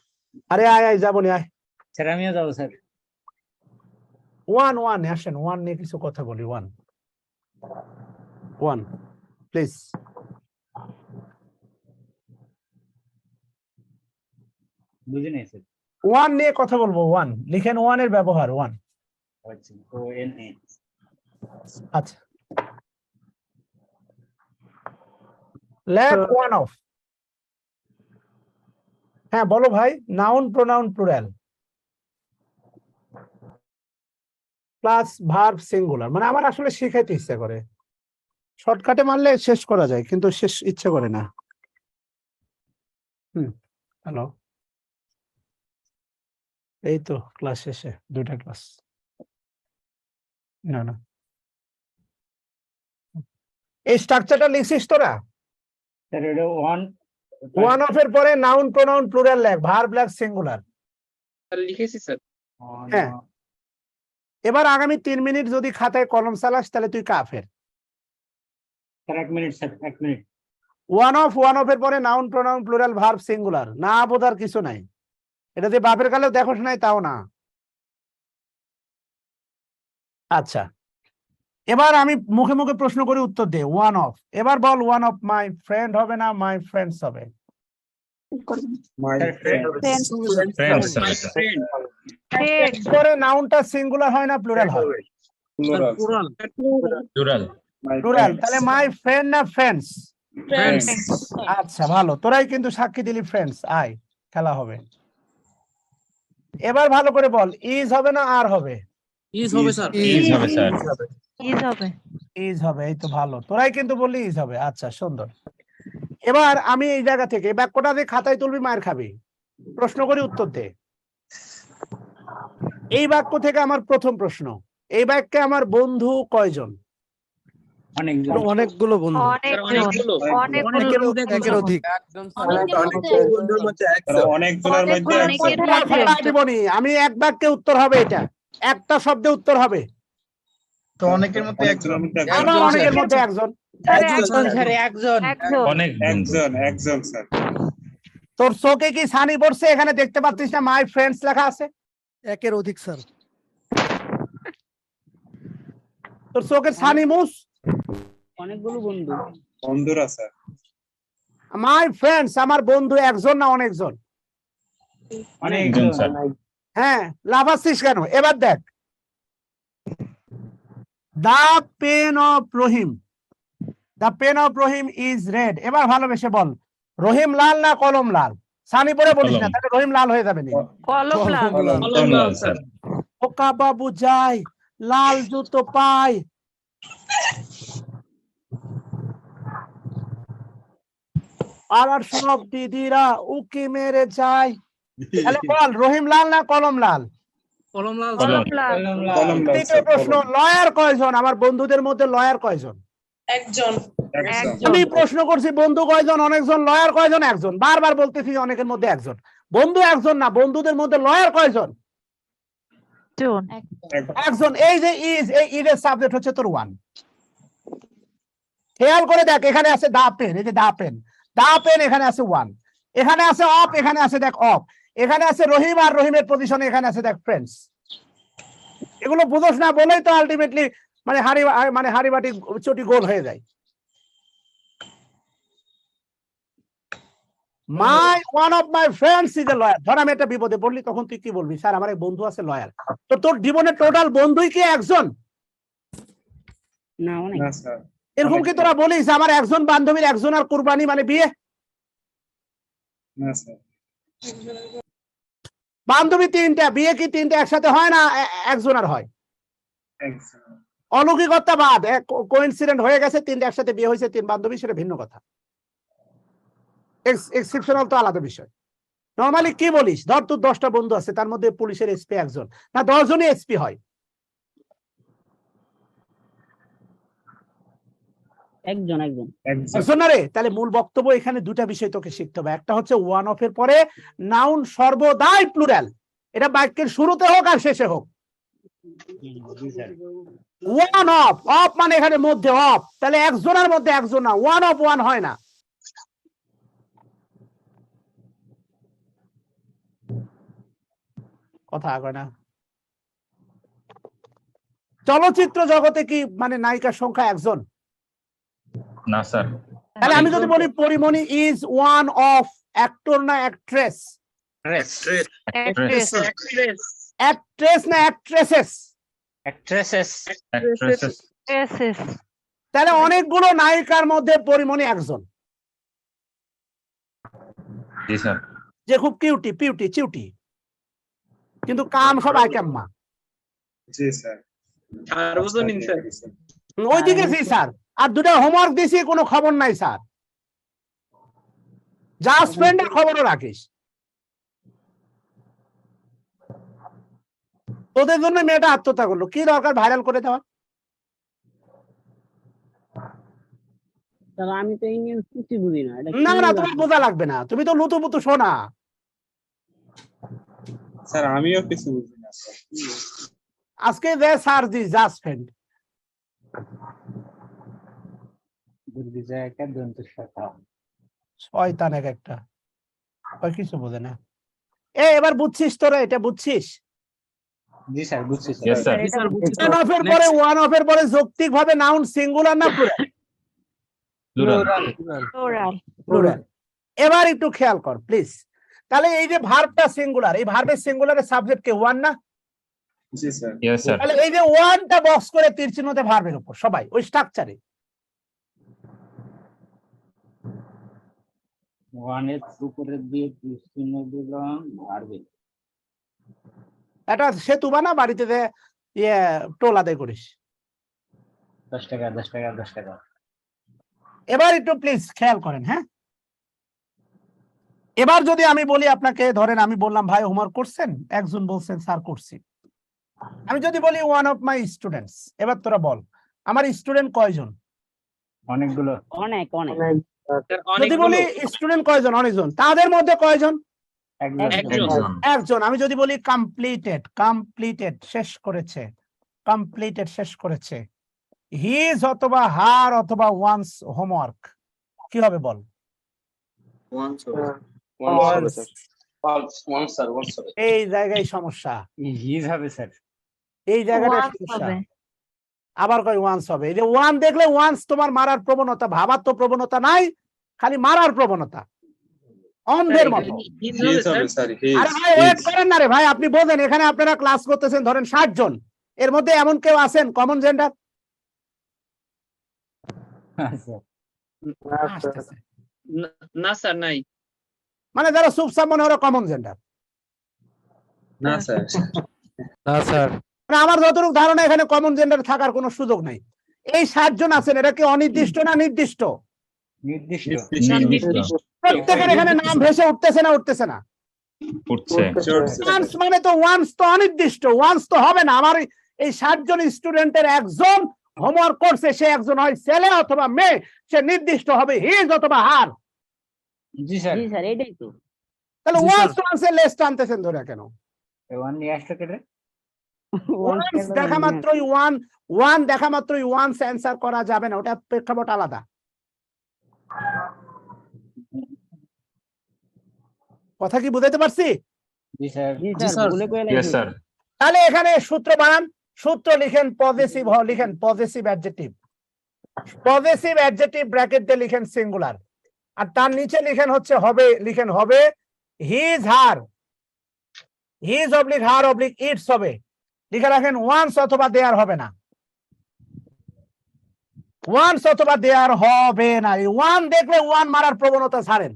আরে আয় আয়, যাবো নি, আয়। স্যার আমিও যাবো স্যার। ওয়ান আসেন, ওয়ান নিয়ে কিছু কথা বলি। One please. বুঝি নাই স্যার। ওয়ান নিয়ে কথা বলবো। ওয়ান লিখেন, ওয়ানের ব্যবহার। ওয়ান, আচ্ছা, ONA। আচ্ছা, লেফট ওয়ান অফ। হ্যাঁ বলো ভাই। Noun, pronoun, plural plus verb singular. মানে আমার আসলে শিখাইতে ইচ্ছা করে, শর্টকাটে মারলে শেষ করা যায়, কিন্তু শেষ ইচ্ছে করে না। হ্যালো, এই তো ক্লাস শেষে, 2টা ক্লাস। না এই স্ট্রাকচারটা লিখছিস তোরা? স্যার এটা ওয়ান অফ এর পরে নাউন, প্রোনাউন, প্লুরাল লেখ, ভার্ব লেখ, সিঙ্গুলার। স্যার লিখেছি স্যার। হ্যাঁ, এবার আগামী 3 মিনিট যদি খাতায় কলম চালাস তাহলে তুই কাফের। Sir 1 minute sir, 1 minute. One of এর পরে noun, pronoun, plural, verb, singular. না বোঝার কিছু নাই, এটা যে বাপের কালেও দেখোস নাই তাও না। আচ্ছা, এবার আমি মুখে মুখে প্রশ্ন করে উত্তর দে। ওয়ান অফ, এবার বল ওয়ান অফ মাই ফ্রেন্ড হবে না মাই ফ্রেন্ডস হবে? পরে নাউনটা সিঙ্গুলার হয় না প্লুরাল হয়? প্লুরাল। তাহলে মাই ফ্রেন্ড না ফ্রেন্ডস? আচ্ছা ভালো, তোরাই কিন্তু সাক্ষী দিলি ফ্রেন্ডস। আয়, খেলা হবে। এবার ভালো করে বল, ইজ হবে না আর হবে? ইজ হবে স্যার। ইজ হবে। ইজ হবে, এই তো ভালো, তোরাই কিন্তু বললি ইজ হবে। আচ্ছা সুন্দর। এবার আমি এই জায়গা থেকে এই বাক্যটা দিয়ে খাতায় তুলবি, মায়ের খাবি। প্রশ্ন করে উত্তর দে। এই বাক্য থেকে আমার প্রথম প্রশ্ন, এই বাক্যে আমার বন্ধু কয়জন? অনেকজন। অনেকগুলো বন্ধু, অনেকগুলো। অনেকগুলো একের অধিক। বন্ধুর মধ্যে একজন। অনেকজনের মধ্যে একজন। দিবনি, আমি এক বাক্যে উত্তর হবে, এটা একটা শব্দে উত্তর হবে। তো অনেকের মধ্যে একজন। আবার অনেকের মধ্যে একজন। একজন স্যার, একজন। একজন স্যার। তোর চোখে কি ছানি পড়ছে? এখানে দেখতে পাচ্ছিস না মাই ফ্রেন্ডস লেখা আছে? একের অধিক স্যার। তোর চোখের ছানি মুস। অনেকগুলো বন্ধু। বন্ধুরা স্যার। মাই ফ্রেন্ডস, আমার বন্ধু একজন না অনেকজন? অনেকজন স্যার। হ্যাঁ, লাফাচ্ছিস কেন? এবার দেখ, the pen of Rahim, the pen of Rahim is red. এবার ভালোবেসে বল, রহিম লাল না কলম লাল? সানি পরে বলিস না, তাহলে রহিম লাল হয়ে যাবে না। কলম লাল। ওকা বাবু যাই, লাল জুতো পাই। আর সব দিদিরা উকি মেরে যায়। তাহলে বল রহিম লাল না কলম লাল? কলম লাল কলম লাল। দ্বিতীয় প্রশ্ন, লয়ার কয়জন? আমার বন্ধুদের মধ্যে লয়ার কয়জন? একজন। আমি প্রশ্ন করছি বন্ধু কয়জন, অনেকজন, লয়ার কয়জন? একজন। বারবার বলতেছি অনেকের মধ্যে একজন। বন্ধু একজন না, বন্ধুদের মধ্যে লয়ার কয়জন? জন। একজন। এই যে ইজ, এই ইজের সাবজেক্ট হচ্ছে তোর ওয়ান। খেয়াল করে দেখ, এখানে আছে দা পেন, এই যে দা পেন, দা পেন, এখানে আছে ওয়ান, এখানে আছে অফ, এখানে আছে দেখ অফ, এখানে আছে রহিম, আর রহিমের পজিশনে এখানে আছে দেখ ফ্রেন্ডস। এগুলো বুঝোস না বলেই তো আলটিমেটলি মানে হাড়ি বাটি চটি গোল হয়ে যায়। One of my friends is a lawyer. ধর আমি একটা বিপদে পড়লি, তখন তুই কি বলবি? স্যার আমার এক বন্ধু আছে লয়ার। তো তোর জীবনের টোটাল বন্ধুই কি একজন? না অনেক। এরকম কি তোরা বলিস আমার একজন বান্ধবীর একজন আর কুরবানি মানে বিয়ে? বান্ধবী তিনটা, বিয়ে কি তিনটা একসাথে হয় না একজন আর হয়? অলৌকিকতা বাদ, কোইন্সিডেন্ট হয়ে গেছে, তিনটা একসাথে বিয়ে হয়েছে, তিন বান্ধবী, সেটা ভিন্ন কথা। এক্সেপশনাল তো আলাদা বিষয়। নরমালি কি বলিস? ধর তোর 10টা বন্ধু আছে, তার মধ্যে পুলিশের এসপি একজন, না 10 জনই এসপি হয়? একজন একজন একজন না রে। তাহলে মূল বক্তব্য এখানে দুটা বিষয় তোকে শিখতে হবে। একটা হচ্ছে ওয়ান অফ এর পরে নাউন সর্বদাই প্লুরাল, এটা বাক্যের শুরুতে হোক আর শেষে হোক। ওয়ান অফ, অফ মানে এখানে মধ্যে অফ, তাহলে একজনের মধ্যে একজন না, ওয়ান অফ ওয়ান হয় না। কথা আগে না। চলচ্চিত্র জগতে কি মানে নায়িকার সংখ্যা একজন? না স্যার। তাহলে আমি যদি বলি Pori Moni is one of actor না অ্যাক্ট্রেস? অ্যাক্ট্রেস না অ্যাক্ট্রেসেস? তাহলে অনেকগুলো নায়িকার মধ্যে পরিমণি একজন, জি স্যার। যে খুব কিউটি পিউটি চিউটি, কিন্তু কাম সব আইকাম্মা। জি স্যার। সার্বজনীন স্যার। ওইদিকে জি স্যার। আর দুটা হোমওয়ার্ক দিছি, কোনো খবর নাই স্যার। জাস্ট ফ্রেন্ডের খবরও রাখিস। তোদের জন্য মেয়েটা আত্মহত্যা করলো, কি দরকার ভাইরাল করে দেওয়া? তাহলে আমি তো ইংলিশ কিছু বুঝি না। এটা না না, তোমার বোঝা লাগবে না, তুমি তো লুতু পুতু শোনা। স্যার আমিও কিছু বুঝি না স্যার। আজকে যে স্যার জি জাস্ট ফ্রেন্ড, শয়তান এক একটা, ওই কিছু বোঝে না। এবার বুঝছিস তোরা? এটা বুঝছিস? জি স্যার বুঝছি ইয়েস স্যার। ওয়ান অফ এর পরে, ওয়ান অফ এর পরে যৌক্তিক ভাবে নাউন সিঙ্গুলার না প্লুরাল? প্লুরাল। প্লুরাল। এবার একটু খেয়াল কর প্লিজ। তাহলে এই যে ভার্বটা সিঙ্গুলার, এই ভার্বের সিঙ্গুলারের সাবজেক্ট কে? ওয়ান না? জি স্যার। Yes sir. তাহলে এই যে ওয়ানটা বক্স করে তীর চিহ্নতে ভার্বের উপর, সবাই ওই স্ট্রাকচারে। ওয়ানের উপরে দিয়ে চিহ্ন দিলাম ভার্বে। এটা সেতু বানা, বাড়িতে যে ইয়ে টোল আদায় করিস। 10 টাকা 10 টাকা 10 টাকা। এবার একটু প্লিজ খেয়াল করেন। হ্যাঁ, এবার যদি আমি বলি আপনাকে, ধরেন আমি বললাম ভাই হোমওয়ার্ক করছেন, একজন বলছেন স্যার করছি। আমি যদি বলি ওয়ান অফ মাই স্টুডেন্টস, এবার তোরা বল আমার স্টুডেন্ট কয়জন? অনেকগুলো। অনেক অনেক যদি বলি স্টুডেন্ট কয়জন? অনেকজন। তাদের মধ্যে কয়জন? একজন। একজন। আমি যদি বলি কমপ্লিটেড, কমপ্লিটেড শেষ করেছে, কমপ্লিটেড শেষ করেছে, হিজ অথবা হার অথবা ওয়ান্স হোমওয়ার্ক, কি হবে বল? এই জায়গায় সমস্যা, হিজ হবে স্যার। এই জায়গাটা Once সমস্যা। হবে। আবার কয় ওয়ান্স হবে। এই যে ওয়ান দেখলে ওয়ান্স তোমার মারার প্রবণতা, ভাবার তো প্রবণতা নাই, খালি মারার প্রবণতা, অন্ধের মতো। হিজ হবে স্যার। হিজ। আরে ভাই ওয়েট করেন না রে ভাই, আপনি বোঝেন এখানে আপনারা ক্লাস করতেছেন, ধরেন 60 জন, এর মধ্যে এমন কেউ আছেন কমন জেন্ডার? না স্যার নাই। মানে যারা চুপচাপ মনে ওরা কমন জেন্ডার? না স্যার। না স্যার। মানে আমার যতটুকু ধারণা এখানে কমন জেন্ডার থাকার কোনো সুযোগ নাই। এই 60 জন আছেন, এটা কি অনির্দিষ্ট না নির্দিষ্ট? নির্দিষ্ট। প্রত্যেকের এখানে নাম ভেসে উঠতেছে না উঠতেছে না? উঠছে ওয়ান্স মানে তো ওয়ান্স তো অনির্দিষ্ট, ওয়ান্স তো হবে না। আমার এই 60 জন স্টুডেন্টের একজন হোমওয়ার্ক করছে, সে একজন হয় ছেলে অথবা মেয়ে, সে নির্দিষ্ট হবে হিজ অথবা হার। জি স্যার। জি স্যার, এটাই তো। তাহলে ওয়ান্স ওয়ান্সের লেস টানতেছেন ধরে কেন? ওয়ান নিয়ে আসতো কেটে ওয়ান্স দেখা মাত্রই ওয়ান দেখা মাত্রই ওয়ান্স অ্যান্সার করা যাবে না, ওটা প্রেক্ষাপট আলাদা। কথা কি বুঝাইতে পারছি? জি স্যার। জি স্যার, ভুলে কয়ে ইয়েস স্যার তাহলে এখানে সূত্র বানান, সূত্র লিখেন পজিটিভ লিখেন positive adjective, positive adjective bracket দিয়ে লিখেন সিঙ্গুলার, আর তার নিচে লিখেন হচ্ছে হবে, লিখেন হবে his her, his oblique her oblique it's হবে, লিখে রাখেন ওয়ান্স অথবা দেয়ার হবে না, ওয়ান্স অথবা দেয়ার হবে না। এই ওয়ান দেখলে ওয়ান মারার প্রবণতা ছাড়েন।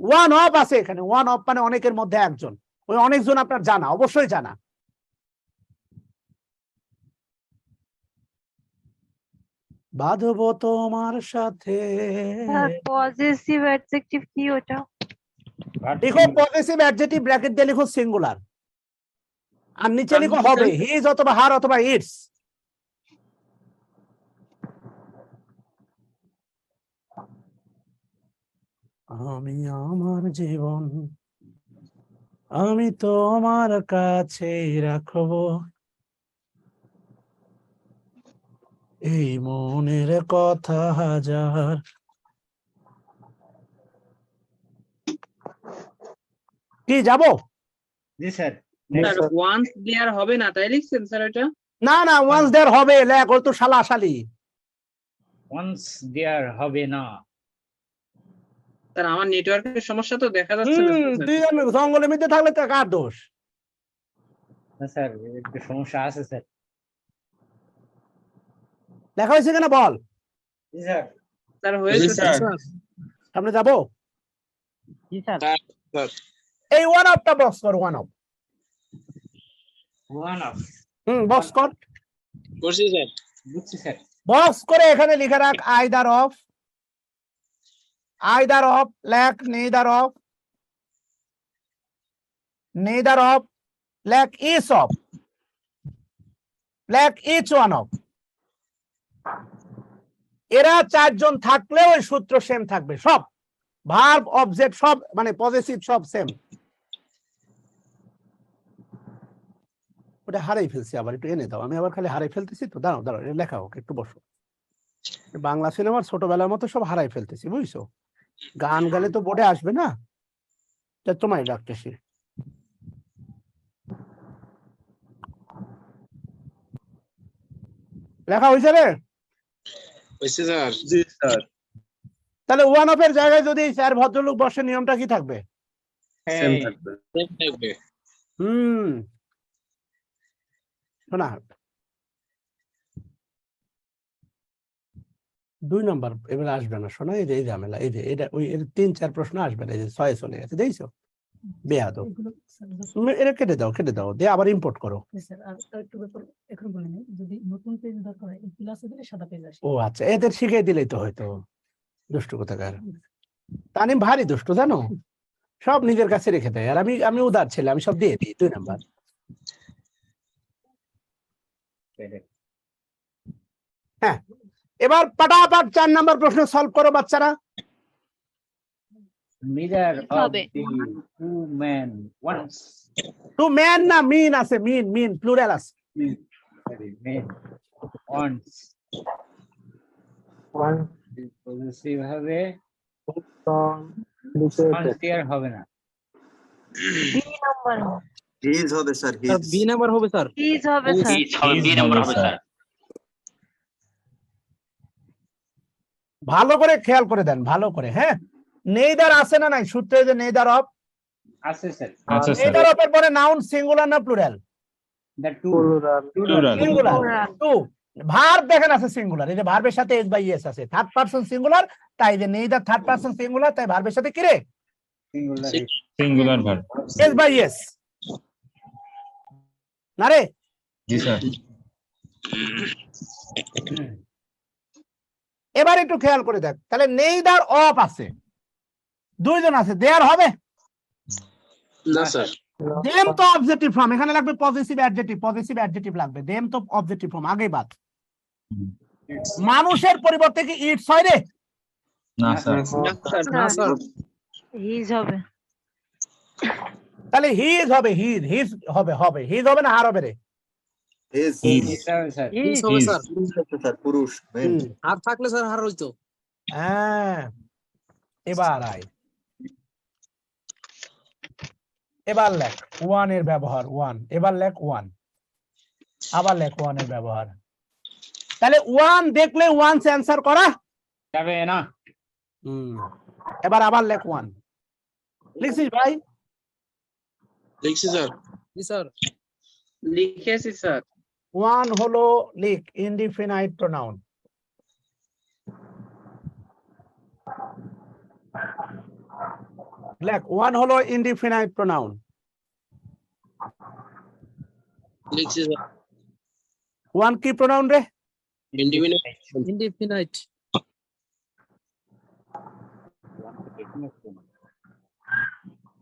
ওয়ান অফ আছে এখানে, ওয়ান অফ মানে অনেকের মধ্যে একজন, ওই অনেকজন আপনার জানা, অবশ্যই জানা। বাঁধবো তোমার সাথে, পজিটিভ অ্যাডজেক্টিভ কি ওটা? লিখো পজিটিভ অ্যাডজেক্টিভ ব্র্যাকেট দিয়ে লিখো সিঙ্গুলার, আর নিচে লিখো হবে হিজ অথবা হার অথবা ইটস। আমি আমার জীবন আমি তোমার কাছেই রাখবো, এই মনের কথা হাজার। কি যাবো? জি স্যার। স্যার ওয়ান্স দেয়ার হবে না তাই লিখছেন স্যার এটা? না না, ওয়ান্স দেয়ার হবে, লেখ, ওর তো শালা শালি। ওয়ান্স দেয়ার হবে না। স্যার আমার নেটওয়ার্কের সমস্যা তো দেখা যাচ্ছে না স্যার। তুই জঙ্গলের মধ্যে থাকলে তো কার দোষ? না স্যার, একটু সমস্যা আছে স্যার। লেখা হয়েছে কিনা বল। জি স্যার। স্যার হয়েছে স্যার। সামনে যাবো। জি স্যার। এই ওয়ান অফটা বক্স কর, one of. One of. Box কর। করছি স্যার। বুঝছি স্যার। বক্স করে এখানে লিখে রাখ আইদার অফ, আইদার অফ, লেখ নেইদার অফ, নেইদার অফ, লেখ ইচ অফ, লেখ ইচ ওয়ান অফ। এরা চারজন থাকলেও ওই সূত্র সেম থাকবে, সব ভার্ব অবজেক্ট সব মানে পজিটিভ সব সেম। ওটা হারাই ফেলছি, আবার একটু এনে দাও, আমি আবার খালি হারাই ফেলতেছি তো, দাঁড়াও দাঁড়াও, লেখা হোক, একটু বসো। বাংলা সিনেমার ছোটবেলার মতো সব হারাই ফেলতেছি, বুঝছো? গান গালে তো বোর্ডে আসবে না, তোমায় ডাকতেছি। লেখা হয়েছে রে? হয়েছে স্যার। জি স্যার। তাহলে ওয়ান অফ এর জায়গায় যদি স্যার ভদ্রলোক বসে, নিয়মটা কি থাকবে? সেম থাকবে। সেম থাকবে। শোনা, 2 নম্বর এবার আসবে না, শোনা, এই যে এই ঝামেলা, এই যে এটা ওই 3-4 প্রশ্ন আসবে না, এই যে 6 চলে গেছে, দেখছো? বেয়াদব। এটা কেটে দাও, কেটে দাও, দিয়ে আবার ইম্পোর্ট করো। ও আচ্ছা, এদের শিখিয়ে দিলেই তো হয়তো। দুষ্টু কোথাকার, তানিম ভারী দুষ্টু জানো, সব নিজের কাছে রেখে দেয়, আর আমি উদার ছেলে, আমি সব দিয়ে দিই 2 নাম্বার। হ্যাঁ, এবার পাটাপাট 4 নাম্বার প্রশ্ন সলভ করো বাচ্চারা। Neither of হবে। the two men once. To man না মিন আছে, মিন প্লুরাল আছে। Sorry, men once. Possessive হবে। Once there হবে না। বি নাম্বার হবে। হিজ হবে স্যার, হিজ। বি নাম্বার হবে স্যার। প্লিজ হবে স্যার। ভালো করে খেয়াল করে দেন, ভালো করে। হ্যাঁ, নেইদার আছে না নাই সূত্রে, যে নেইদার অফ, আছে স্যার। আচ্ছা স্যার নেইদার অফ এর পরে নাউন সিঙ্গুলার না plural? The two. Singular. To verb দেখেন আছে সিঙ্গুলার, এই যে ভার্বের সাথে এস বাই এস আছে, থার্ড পারসন সিঙ্গুলার, তাই যে নেইদার থার্ড পারসন সিঙ্গুলার, তাই ভার্বের সাথে কি রে? Singular. Singular verb. S by S না রে? জি স্যার। এবার একটু খেয়াল করে দেখ, তাহলে নেইদার অফ আছে, 2 জন আছে, দেয়ার হবে? না স্যার দেম তো অবজেক্টিভ ফর্ম, এখানে লাগবে পজিটিভ অ্যাডজেক্টিভ লাগবে, দেম তো অবজেক্টিভ ফর্ম, আগেই বাদ। মানুষের পরিবর্তে কি ইটস হয় রে? না স্যার না হিজ হবে। তাহলে হিজ হবে, হিজ হবে না হার হবে রে? স্যার পুরুষ মেন। আর থাকলে স্যার হার হইতো। হ্যাঁ, এবার আয়, এবার লেখ ওয়ান এর ব্যবহার, ওয়ান, এবার লেখ ওয়ান, আবার লেখ ওয়ান এর ব্যবহার। তাহলে ওয়ান দেখলে ওয়ান্স অ্যান্সার করা যাবে না। এবার আবার লেখ ওয়ান। লিখছিস ভাই? লিখছি স্যার। জি স্যার। লিখেছি স্যার। ওয়ান হলো, লিখ ইনডিফিনাইট প্রোনাউন। লেখ ওয়ান হলো ইনডিফিনাইট প্রোনাউন। লিখছি স্যার। ওয়ান কি প্রোনাউন রে? ইনডিফিনাইট।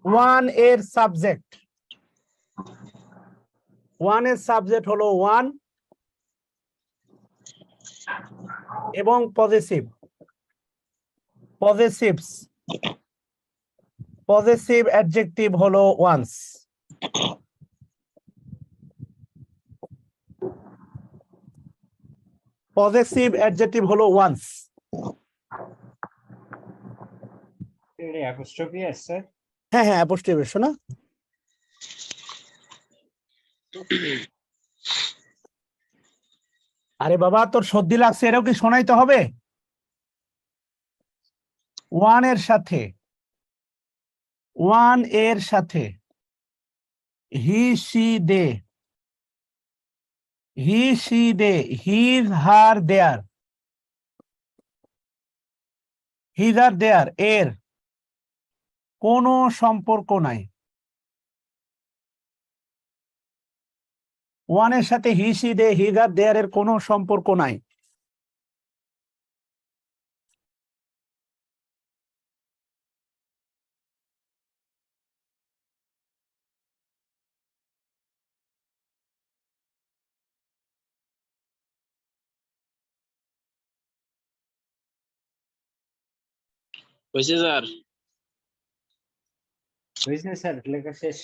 ওয়ান এর সাবজেক্ট, ওয়ান এর সাবজেক্ট হলো ওয়ান এবং পজেসিভ, পজেসিভ অ্যাডজেক্টিভ হলো ওয়ান্স। পজেসিভ অ্যাডজেক্টিভ হলো ওয়ান্স। অ্যাপোস্ট্রফি আছে। হ্যাঁ হ্যাঁ, অ্যাপোস্ট্রফি শোনা। আরে বাবা, তোর সর্দি লাগছে, এটাও কি শোনাইতে হবে? ওয়ান এর সাথে, ওয়ান এর সাথে he she they, he she they, his her their, his আর দেয়ার এর কোনো সম্পর্ক নাই। ওয়ানের সাথে হি সি দে, হিজ আর দেয়ার এর কোনো সম্পর্ক নাই। হয়েছে স্যার। হয়েছে স্যার, লেখা শেষ।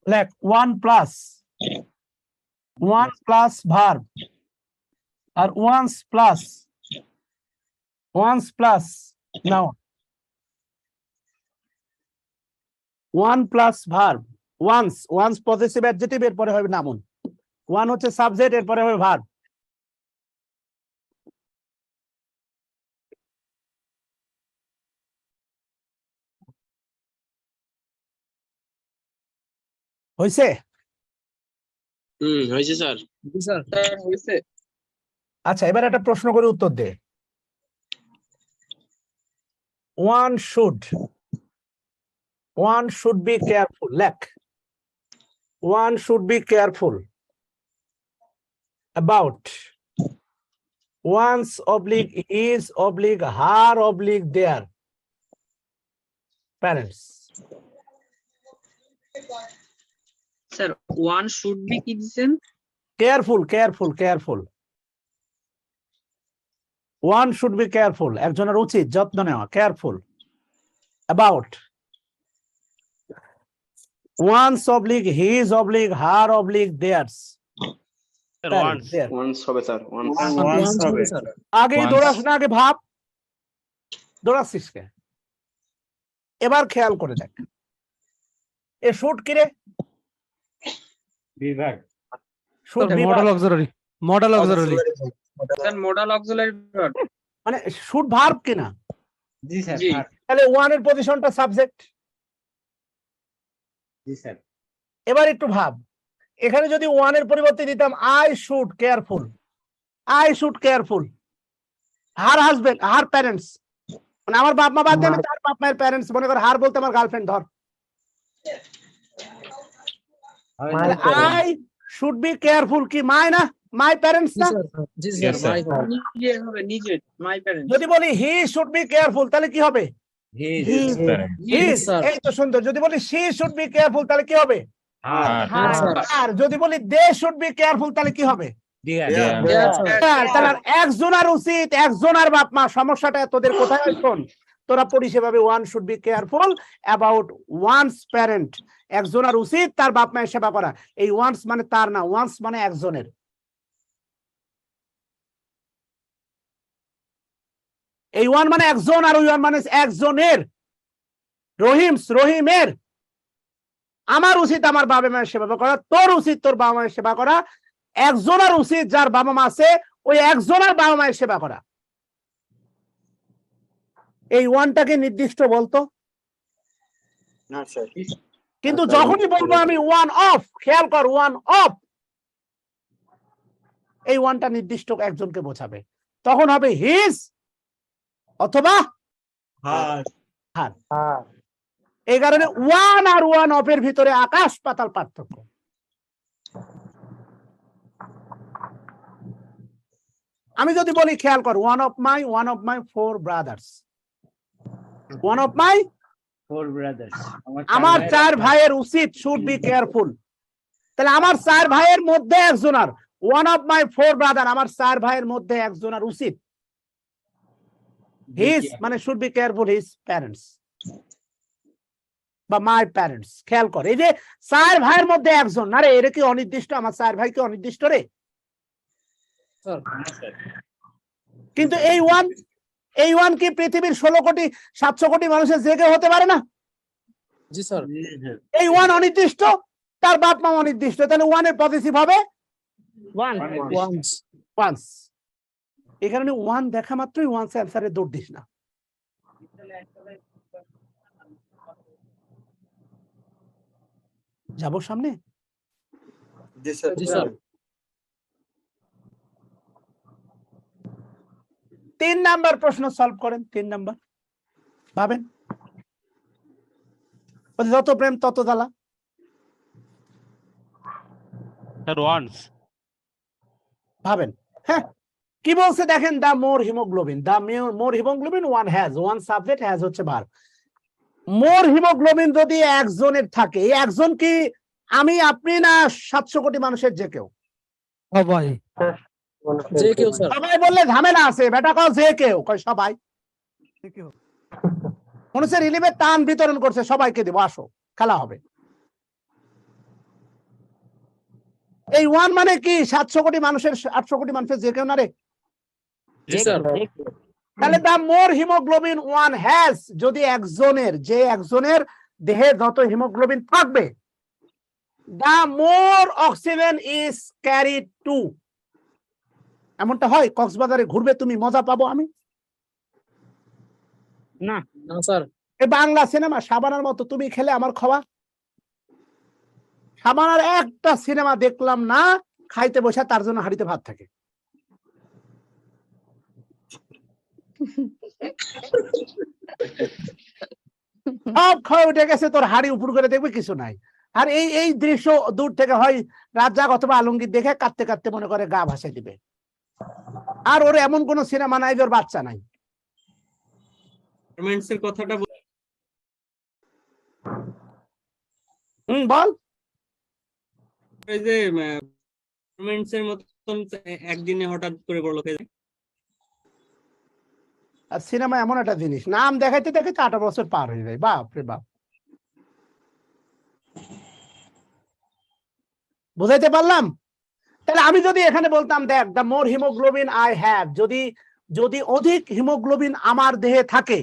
লেখ ওয়ান প্লাস ভার্ব আর one's plus noun. One plus verb, one's possessive adjective, এরপরে হবে নাউন। ওয়ান হচ্ছে সাবজেক্ট, এরপরে হবে ভার্ব। হয়েছে? হয়েছে স্যার। জি স্যার। হয়েছে। আচ্ছা, এবার একটা প্রশ্ন করে উত্তর দে। One should be careful. লেখ one should be careful about one's oblique his oblique her oblique their parents. Sir one should be কি দিবেন? Careful. One should be careful, একজনের উচিত যত্ন নেওয়া, careful. About one's oblique his oblique her oblique theirs. One's হবে sir, one's হবে। আগে দৌড়াস না, আগে ভাব। দৌড়াচ্ছিস কে? এবার খেয়াল করে দেখ, এ শুট কি রে? বিভাগ। Shoot modal auxiliary. Sir modal auxiliary verb. মানে শুট ভার্ব কিনা? জি স্যার। জি। তাহলে ওয়ান এর পজিশনটা সাবজেক্ট। জি স্যার। এবার একটু ভাব, এখানে যদি ওয়ান এর পরিবর্তে দিতাম I should careful, her husband, her parents, মানে আমার বাপ মা বাদ দেন, তার বাপ মায়ের প্যারেন্টস, মনে কর হার বলতে আমার গার্লফ্রেন্ড ধর। আই শুড বি কেয়ারফুল কি মাই না? মাই প্যারেন্টস না? জি স্যার। নিজে হবে, নিজে মাই প্যারেন্টস। যদি বলি হি শুড বি কেয়ারফুল, তাহলে কি হবে? His. His, sir. এই তো সুন্দর। যদি বলি she should be careful তাহলে কি হবে? Her, sir. আর যদি বলি they should be careful তাহলে কি হবে? Dear, sir. তাহলে একজনের উচিত, একজনের বাপ মা। সমস্যাটা তোদের কোথায়? শোন, তোরা পড়ি সেভাবে one should be careful about one's parent. একজনের উচিত তার বাপ মায়ের সেবা করা। এই ওয়ান্স মানে তার না, ওয়ান্স মানে একজনের। এই ওয়ান মানে একজন, আর ওই ওয়ান মানে একজনের। রহিমের। আমার উচিত আমার বাবা মায়ের সেবা করা, তোর উচিত তোর বাবা মায়ের সেবা করা। একজনের উচিত যার বাবা মা আছে ওই একজনের বাবা মায়ের সেবা করা। এই ওয়ানটাকে নির্দিষ্ট বলতো। না স্যার। কিন্তু যখনই বলবো আমি ওয়ান অফ, খেয়াল কর, ওয়ান অফ, এই ওয়ানটা নির্দিষ্ট একজনকে বোঝাবে। তখন হবে হিজ অথবা হার। এই কারণে ওয়ান আর ওয়ান অফ এর ভিতরে আকাশ পাতাল পার্থক্য। আমি যদি বলি, খেয়াল কর, one of my 4 brothers, one of my 4 brothers, আমার 4 ভাইয়ের উচিত, শুড বি কেয়ারফুল। তাহলে আমার 4 ভাইয়ের মধ্যে একজনের, ওয়ান অফ মাই 4 ব্রাদার, আমার 4 ভাইয়ের মধ্যে একজনের উচিত হিজ মানে should be careful his parents বা মাই প্যারেন্টস। খেয়াল কর, এই যে 4 ভাইয়ের মধ্যে একজন, না রে, এটা কি অনির্দিষ্ট? আমার 4 ভাই কি অনির্দিষ্ট রে? কিন্তু এই ওয়ান কি পৃথিবীর 16,700 কোটি মানুষের যে কেউ হতে পারে না? জি স্যার। এই ওয়ান অনির্দিষ্ট, তার বাপ মা অনির্দিষ্ট, তাহলে ওয়ানের পজিটিভ হবে ওয়ান্স। এই কারণে ওয়ান দেখা মাত্রই ওয়ান্স অ্যান্সারে দৌড় দিস না। যাবো সামনে। জি স্যার। জি স্যার। 3 নাম্বার প্রশ্ন সলভ করেন। 3 নাম্বার ভাবেন, যত প্রেম তত জ্বালা। ভাবেন, হ্যাঁ কি বলছে দেখেন, the more haemoglobin, one has, one subject, has হচ্ছে ভার্ব। মোর হিমোগ্লোবিন যদি একজনের থাকে, এই একজন কি আমি, আপনি, না 700 কোটি মানুষের যে কেউ? যে কেউ স্যার। সবাই বললে ঝামেলা আছে, বেটা কও যে কেউ, কয় সবাই। মনে হচ্ছে রিলিভের টান বিতরণ করছে, সবাইকে দেবো, আসো খেলা হবে। এই ওয়ান মানে কি 700 কোটি মানুষের, 800 কোটি মানুষের যে কেউ না রে? জি স্যার। তাহলে দা মোর হিমোগ্লোবিন ওয়ান হ্যাজ, যদি একজনের, যে একজনের দেহে যত হিমোগ্লোবিন থাকবে, দা মোর অক্সিজেন ইজ ক্যারিড টু। এমনটা হয়? কক্সবাজারে ঘুরবে তুমি, মজা পাবো আমি? না না স্যার। এই বাংলা সিনেমা সাবানার মতো তুমি খেলে আমার খাওয়া। সাবানার একটা সিনেমা দেখলাম না খাইতে বসে তার জন্য হাড়িতে ভাত থাকে। সব খাওয়া উঠে গেছে, তোর হাড়ি উপর করে দেখবে কিছু নাই। আর এই দৃশ্য দূর থেকে হয় রাজ্জাক অথবা আলমগীর দেখে কাঁদতে কাঁদতে মনে করে গা ভাসে দিবে। আর ওর এমন কোন সিনেমা নাই যে ওর বাচ্চা নাই। গার্মেন্টসের কথাটা বল। এই যে গার্মেন্টসের মতন একদিনে হঠাৎ করে বড় লোক হয়ে যায়। আর সিনেমা এমন একটা জিনিস, নাম দেখাইতে দেখাইতে 18 বছর পার হয়ে যায়। বাপ রে বাপ, বুঝাইতে পারলাম? তাহলে আমি যদি এখানে বলতাম, দেখ দা মোর হিমোগ্লোবিন আই হ্যাভ, যদি অধিক হিমোগ্লোবিন আমার দেহে থাকে,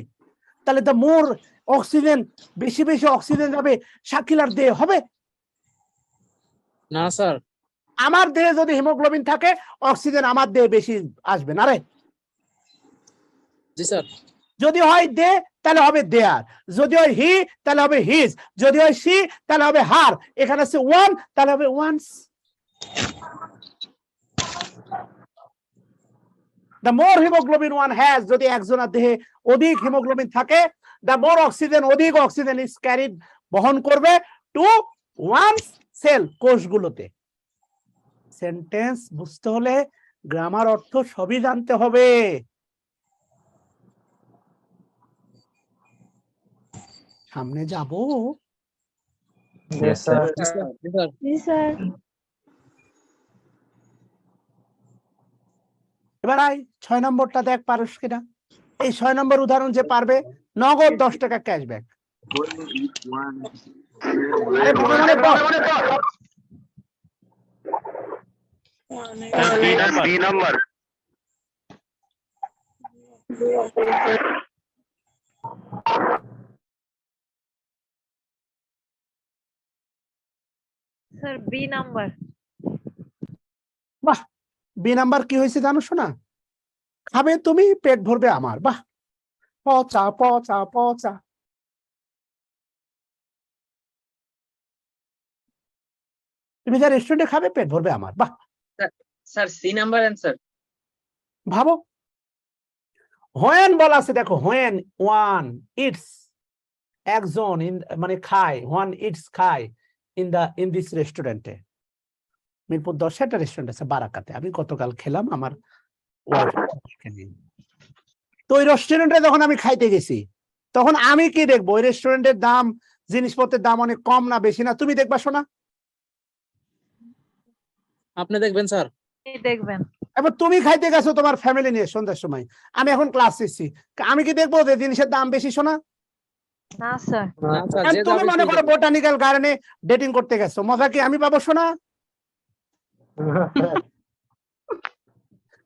তাহলে দা মোর অক্সিজেন, বেশি বেশি অক্সিজেন যাবে শাকিলার দেহে, হবে না স্যার। আমার দেহে যদি হিমোগ্লোবিন থাকে, অক্সিজেন আমার দেহে বেশি আসবে না রে? জি স্যার। যদি হয় দে তাহলে হবে দেয়ার, যদি হয় হি তাহলে হবে হিজ, যদি হয় সি তাহলে হবে হার। এখানে আছে ওয়ান, তাহলে হবে once. The more hemoglobin one has, যদি একজনের দেহে অধিক হিমোগ্লোবিন থাকে, the more oxygen, অধিক অক্সিজেন is carried, বহন করবে টু one's cell, কোষগুলোতে। সেন্টেন্স বুঝতে হলে গ্রামার অর্থ সবই জানতে হবে। সামনে যাব। Yes, sir. জি স্যার এবার আয় 6 নম্বরটা দেখ পারস কিনা। এই 6 নম্বর উদাহরণ যে পারবে নগদ 10 টাকা ক্যাশব্যাক। আরে মনে মনে বল। B number sir B number বাহ, বি নাম্বার কি হয়েছে জানো শোনা? খাবে তুমি, পেট ভরবে আমার। বাহ, পচা পচা পচা। তুমি যা রেস্টুরেন্টে খাবে, পেট ভরবে আমার। বাহ, স্যার সি নাম্বার অ্যান্সার। ভাবো হোয়েন বলা আছে, দেখো হোয়েন ওয়ান ইটস, একজন মানে খায়, ওয়ান ইটস খায় ইন দিস রেস্টুরেন্টে। মিরপুর 10 একটা রেস্টুরেন্ট আছে বারাকাতে, আমি গতকাল খেলাম আমার ওয়াইফকে নিয়ে। তো ওই রেস্টুরেন্টে যখন আমি খাইতে গেছি, তখন আমি কি দেখবো? ওই রেস্টুরেন্টের দাম, জিনিসপত্রের দাম অনেক কম না বেশি না, তুমি দেখবা শোনা? আপনি দেখবেন স্যার। দেখবেন এবার তুমি খাইতে গেছো তোমার ফ্যামিলি নিয়ে সন্ধ্যার সময়, আমি এখন ক্লাস শিখছি, আমি কি দেখবো যে জিনিসের দাম বেশি শোনা? না স্যার না স্যার, আর যে তুমি যাবে মনে সেই করো দেখবে। বোটানিক্যাল গার্ডেনে ডেটিং করতে গেছো, মজা কি আমি পাবো শোনা?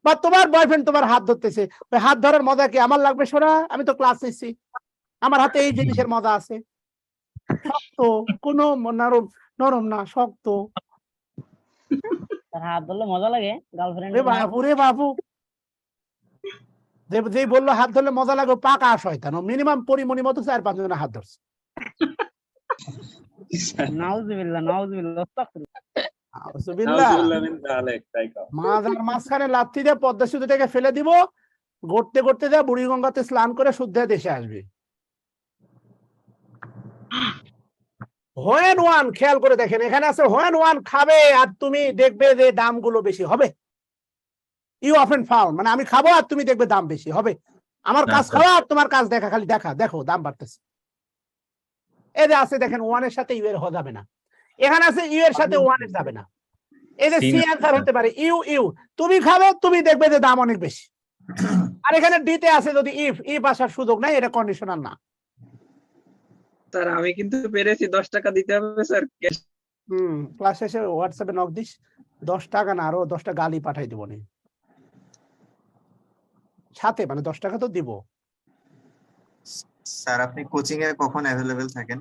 বা তোমার বয়ফ্রেন্ড তোমার হাত ধরতেছে, ওই হাত ধরার মজা কি আমার লাগবে শোনা? আমি তো ক্লাস নিচ্ছি, আমার হাতে এই জিনিসের মজা আছে। শক্ত, কোনো নরম নরম না, শক্ত। তার হাত ধরলে মজা লাগে গার্লফ্রেন্ড। রে বাবু রে বাবু, যে বললো হাত ধরলে মজা লাগে, ও পাকা শয়তান। ও মিনিমাম পরিমণি মতো 4-5 জনের হাত ধরছে। নাউজুবিল্লাহ নাউজুবিল্লাহ আস্তাগফিরুল্লাহ। আউযুবিল্লাহ। মাজার মাঝখানে লাথি দিয়ে পদ্মা সেতু থেকে ফেলে দিব, গড়তে গড়তে যা বুড়িগঙ্গাতে স্নান করে শুদ্ধ হয়ে দেশে আসবে। হোয়েন ওয়ান, খেয়াল করে দেখেন, এখানে আছে হোয়েন ওয়ান খাবে আর তুমি দেখবে যে দামগুলো বেশি হবে। ইউ অফেন ফাউন্ড, মানে আমি খাবো আর তুমি দেখবে দাম বেশি হবে। আমার কাজ খাওয়া আর তোমার কাজ দেখা, খালি দেখা, দেখো দাম বাড়তেছে। এই যে আছে দেখেন, ওয়ানের সাথে ইউ এর যাবে না, এখানে আছে ইউ এর সাথে ওয়ান এর যাবে না। এই যে সি অ্যান্সার হতে পারে ইউ ইউ, তুমি খাবে তুমি দেখবে যে দাম অনেক বেশি। আর এখানে ডি তে আছে যদি ইফ আসার সুযোগ নাই, এটা কন্ডিশনাল না। স্যার আমি কিন্তু পেরেছি, 10 টাকা দিতে হবে স্যার। ক্লাস শেষে হোয়াটসঅ্যাপে নক দিস, 10 টাকা না আরো 10টা গালি পাঠাই দিব নি সাথে, মানে 10 টাকা তো দিব। স্যার আপনি কোচিং এ কখন অ্যাভেলেবেল থাকেন?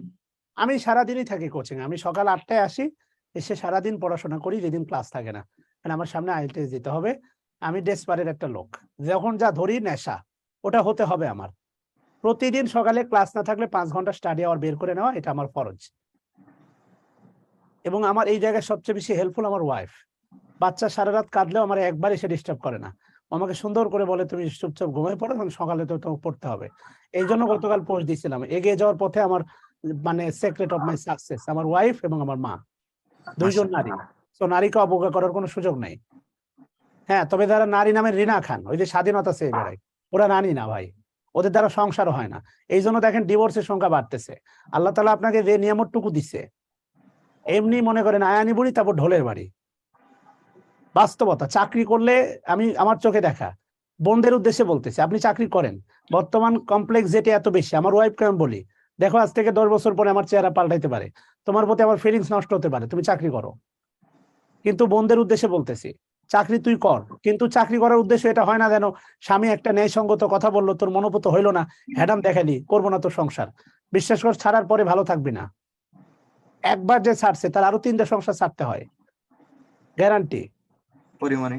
আমি সারাদিনই থাকি কোচিং, আমি সকাল 8টায় আসি, এসে সারাদিন পড়াশোনা করি যেদিন ক্লাস থাকে না, কারণ আমার সামনে আইএলটিএস দিতে হবে। আমি ডেসপারেট একটা লোক, যখন যা ধরি নেশা, ওটা হতে হবে আমার। প্রতিদিন সকালে ক্লাস না থাকলে 5 ঘন্টা স্টাডি আওয়ার বের করে নেওয়া, এটা আমার ফরজ। এবং আমার এই জায়গায় সবচেয়ে বেশি হেল্পফুল আমার ওয়াইফ। বাচ্চা সারা রাত কাঁদলেও আমার একবার এসে ডিস্টার্ব করে না, আমাকে সুন্দর করে বলে তুমি চুপচাপ ঘুমিয়ে পড়ো, কারণ সকালে তো তোমাকে পড়তে হবে। এই জন্য গতকাল পোস্ট দিয়েছিলাম, এগিয়ে যাওয়ার পথে আমার মানে সিক্রেট অফ মাই সাকসেস আমার ওয়াইফ এবং আমার মা, দুইজন নারী। তো নারীকে অবজ্ঞা করার কোনো সুযোগ নেই। হ্যাঁ, তবে যারা নারী নামে রিনা খান, ওই যে স্বাধীনতা চেয়ে বেড়ায়, ওরা রানী না ভাই, ওদের দ্বারা সংসারও হয় না। এই জন্য দেখেন ডিভোর্সের সংখ্যা বাড়তেছে। আল্লাহ তাআলা আপনাকে যে নিয়ামতটুকু দিচ্ছে, এমনি মনে করেন আয়ানি বুড়ি তারপর ঢোলের বাড়ি। বাস্তবতা, চাকরি করলে আমি আমার চোখে দেখা, বোনদের উদ্দেশ্যে বলতেছি, আপনি চাকরি করেন, বর্তমান কমপ্লেক্স যেটা এত বেশি, আমার ওয়াইফকে আমি বলি, দেখো আজ থেকে 10 বছর পরে আমার চেহারা পাল্টাইতে পারে, তোমার প্রতি আমার ফিলিংস নষ্ট হতে পারে, তুমি চাকরি করো। কিন্তু বোনদের উদ্দেশ্যে বলতেছি, চাকরি তুই কর, কিন্তু চাকরি করার উদ্দেশ্য এটা হয় না যেন স্বামী একটা ন্যায়সঙ্গত কথা বললো, তোর মনোপুত হইলো না, হ্যাডাম দেখালি, করবো না তোর সংসার। বিশ্বাস কর, ছাড়ার পরে ভালো থাকবি না। একবার যে ছাড়ছে তার আরো 3টা সংসার ছাড়তে হয়, গ্যারান্টি। পরিমাণে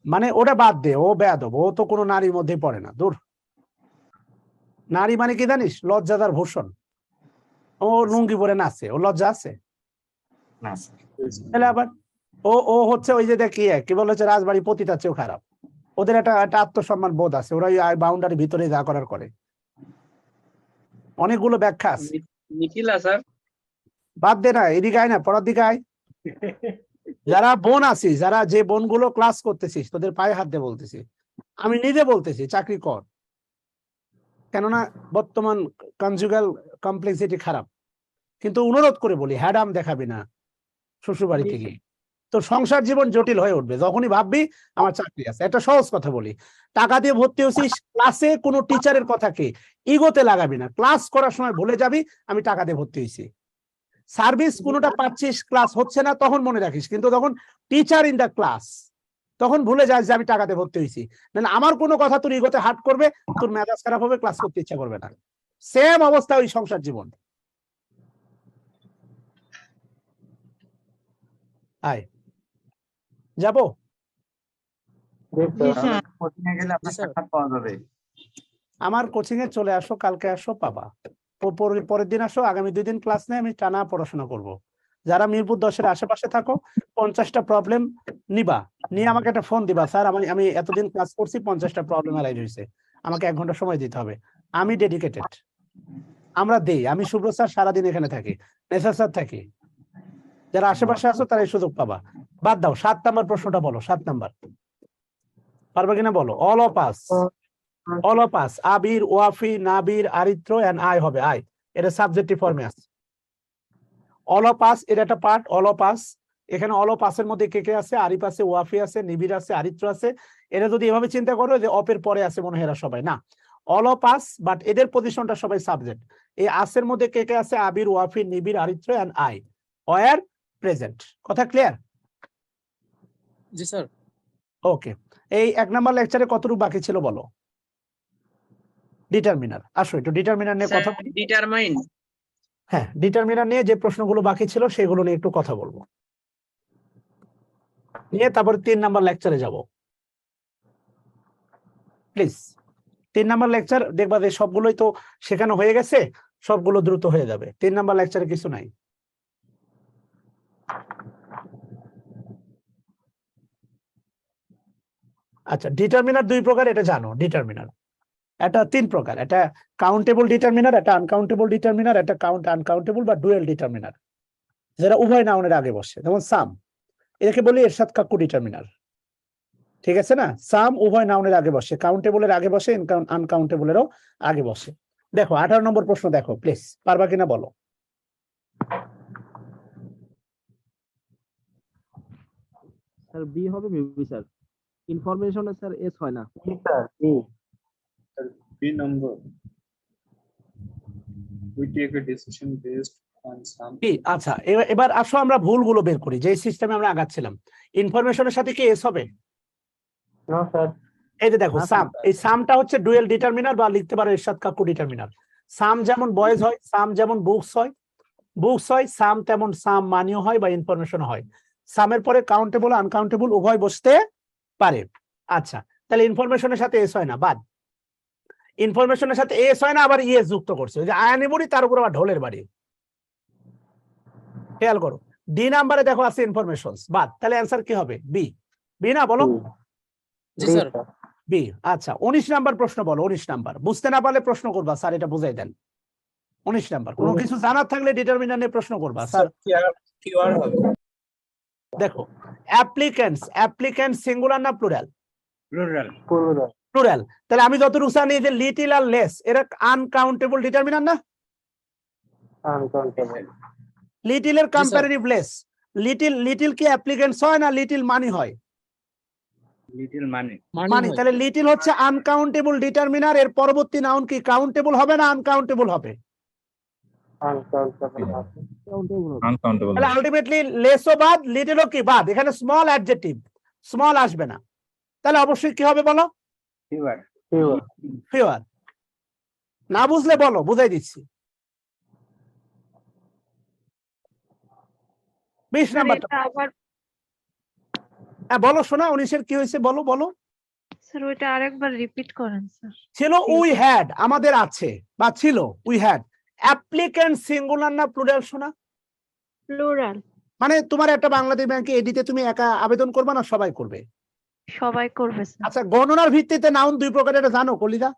মানে ওটা বাদ দে, ও বেয়াদব, ও তো কোনো নারীর মধ্যে পড়ে না, দূর। নারী মানে কি জানিস? লজ্জাদার ভূষণ। ও লুঙ্গি পরে নাচে, ও লজ্জা আছে? না তাহলে আবার ও হচ্ছে ওই যে দেখি কি বলে হচ্ছে রাজবাড়ি পতিতার চেয়েও খারাপ। ওদের একটা আত্মসম্মান বোধ আছে, ওরা ওই বাউন্ডারির ভিতরে যা করার করে। অনেকগুলো ব্যাখ্যা আছে। নিখিলা স্যার বাদ দে না, এদিকে আয় না, পড়ার দিকে আয়। যারা বোন আছিস, যারা যে বোনগুলো ক্লাস করতেছিস, তোদের পায়ে হাত দিয়ে বলতেছি, আমি নিজে বলতেছি, চাকরি কর। কেননা বর্তমান কনজুগাল কমপ্লেক্সিটি খারাপ। কিন্তু অনুরোধ করে বলি, হ্যাডাম দেখাবি না শ্বশুর বাড়ি থেকে, তোর সংসার জীবন জটিল হয়ে উঠবে যখনই ভাববি আমার চাকরি আছে। একটা সহজ কথা বলি, টাকা দিয়ে ভর্তি হচ্ছিস, ক্লাসে কোনো টিচারের কথাকে ইগোতে লাগাবি না। ক্লাস করার সময় ভুলে যাবি আমি টাকা দিয়ে ভর্তি হয়েছি। সার্ভিস কোনোটা পাচ্ছিস, ক্লাস হচ্ছে না, তখন মনে রাখিস। কিন্তু তখন টিচার ইন দা ক্লাস, তখন ভুলে যাস যে আমি টাকাতে ভর্তি হয়েছি। নাহলে আমার কোনো কথা তোর ইগোতে হার্ট করবে, তোর মেজাজ খারাপ হবে, ক্লাস করতে ইচ্ছা করবে না। সেম অবস্থা ওই সংসার জীবন। আয় যাবো। আমার কোচিং এ চলে আসো, কালকে আসো, পাবা। পরের দিন আসো, আগামী 2 দিন ক্লাস নেই, আমি টানা পড়াশোনা করব। যারা মিরপুর 10-এর আশেপাশে থাকো 50টা প্রবলেম নিবা, নিয়ে আমাকে একটা ফোন দিবা, স্যার আমি এতদিন ক্লাস করছি, 50টা প্রবলেম অ্যারাইজ হয়েছে, আমাকে 1 ঘন্টা সময় দিতে হবে। আমি ডেডিকেটেড, আমরা দেই। আমি শুভ্র স্যার সারাদিন এখানে থাকি, নেসার স্যার থাকি। যারা আশেপাশে আছো তারা এই সুযোগ পাবা। বাদ দাও, 7 নাম্বার প্রশ্নটা বলো। 7 নাম্বার পারবে কিনা বলো। অল অফ আস, আবির, ওয়াফি, নাবির, আরিত্র এন্ড আই হবে। আই এটা সাবজেক্টিভ ফর্মে আছে। অল অফ আস এর একটা পার্ট। অল অফ আস, এখানে অল অফ আসের মধ্যে কে কে আছে? আরিফ আছে, ওয়াফি আছে, নিবির আছে, আরিত্র আছে। এটা যদি এভাবে চিন্তা করো যে অপের পরে আছে মনে হয় এরা সবাই, না, অল অফ আস, বাট এদের পজিশনটা সবাই সাবজেক্ট। এই আসের মধ্যে কে কে আছে? Abir, Wafi, Nibir, Aritra and I. Were present. কথা ক্লিয়ার? জি স্যার। ওকে, এই 1 নাম্বার লেকচারে কতটুকু বাকি ছিল বলো? ডিটারমিনার। আসো একটু ডিটারমিনার নিয়ে কথা বলি। ডিটারমাইন। হ্যাঁ, ডিটারমিনার নিয়ে যে প্রশ্নগুলো বাকি ছিল সেগুলো নিয়ে একটু কথা বলবো, নিয়ে তারপরে 3 নাম্বার লেকচারে যাব। প্লিজ 3 নাম্বার লেকচার দেখবা যে সবগুলোই তো শেখানো হয়ে গেছে, সবগুলো দ্রুত হয়ে যাবে। 3 নাম্বার লেকচারে কিছু নাই। আচ্ছা, ডিটারমিনার 2 প্রকার, এটা জানো। ডিটারমিনার এটা 3 প্রকার। এটা কাউন্টেবল ডিটারমিনার, এটা আনকাউন্টেবল ডিটারমিনার, এটা আনকাউন্টেবল বা ডুয়েল ডিটারমিনার, যেটা উভয় নাউনের আগে বসে। যেমন সাম, এটাকে বলি এরশাদ কাকু ডিটারমিনার। ঠিক আছে না? সাম উভয় নাউনের আগে বসে, কাউন্টেবলের আগে বসে, আনকাউন্টেবলেরও আগে বসে। দেখো 18 নম্বর প্রশ্ন দেখো প্লিজ, পারবা কিনা বলো। স্যার বি হবে মেবি স্যার। ইনফরমেশনে স্যার এস হয় না। B number. We take a decision based on some. কি আচ্ছা, এবার আসো আমরা ভুলগুলো বের করি, যে সিস্টেমে আমরা আগাচ্ছিলাম। ইনফরমেশনের সাথে কি এস হবে? না স্যার। এই যে দেখো সাম, এই সামটা হচ্ছে ডুয়েল ডিটারমিনার, বা লিখতে পারো এরশাদ কাকু ডিটারমিনার। সাম যেমন বয়েজ হয়, সাম যেমন বুকস হয়, সাম তেমন সাম মানিও হয় বা ইনফরমেশন হয়। সামের পরে কাউন্টেবল আনকাউন্টেবল উভয় বসতে পারে। আচ্ছা, তাহলে ইনফরমেশনের সাথে এস হয় না, বাদ। ইনফরমেশনের সাথে এস হয় না, আবার ইএস যুক্ত করছে, যে আয়ানি বুড়ি, তার উপর আবার ঢোলের বাড়ি। খেয়াল করো, ডি নাম্বারে দেখো আছে ইনফরমেশনস, বাদ। তাহলে অ্যান্সার কি হবে? বি। বি না বলো? জি স্যার। বি। আচ্ছা, 19 নাম্বার প্রশ্ন বলো। 19 নাম্বার বুঝতে না পারলে প্রশ্ন করবা, স্যার এটা বুঝাই দেন। 19 নাম্বার কোনো কিছু জানার থাকলে ডিটারমিনার নিয়ে প্রশ্ন করবা, স্যার। কিওয়ার্ড হবে। দেখো, অ্যাপ্লিক্যান্ট সিঙ্গুলার না প্লুরাল? প্লুরাল। তাহলে আমি যতটুকু জানি যে লিটল আর লেস এরা আনকাউন্টেবল ডিটারমিনার না? লিটল এর কম্পারেটিভ লেস। লিটল কি অ্যাপ্লিক্যান্টস হয় না লিটল মানি হয়? লিটল মানে মানি। তাহলে লিটল হচ্ছে আনকাউন্টেবল ডিটারমিনার, এর পরবর্তী নাউন কি কাউন্টেবল হবে না আনকাউন্টেবল হবে? তাহলে আলটিমেটলি লেসও বাদ, লিটলও কি বাদ। এখানে স্মল অ্যাডজেক্টিভ, স্মল আসবে না। তাহলে অবশ্যই কি হবে বলো? ফিওর। না বুঝলে বলো, বুঝাই দিচ্ছি। 20 নাম্বার আবার হ্যাঁ বলো শোনা, 19-এর কি হয়েছে বলো বলো। স্যার ওইটা আরেকবার রিপিট করেন স্যার। ছিল উই হ্যাড, আমাদের আছে বা ছিল, উই হ্যাড। অ্যাপ্লিক্যান্ট সিঙ্গুলার না প্লুরাল শোনা? প্লুরাল। মানে তোমার একটা বাংলাদেশ ব্যাংকে এডিতে তুমি একা আবেদন করবে না সবাই করবে? সবাই করবে স্যার। আচ্ছা, গণনার ভিত্তিতে নাউন 2 প্রকার, এটা জানো কলিদা?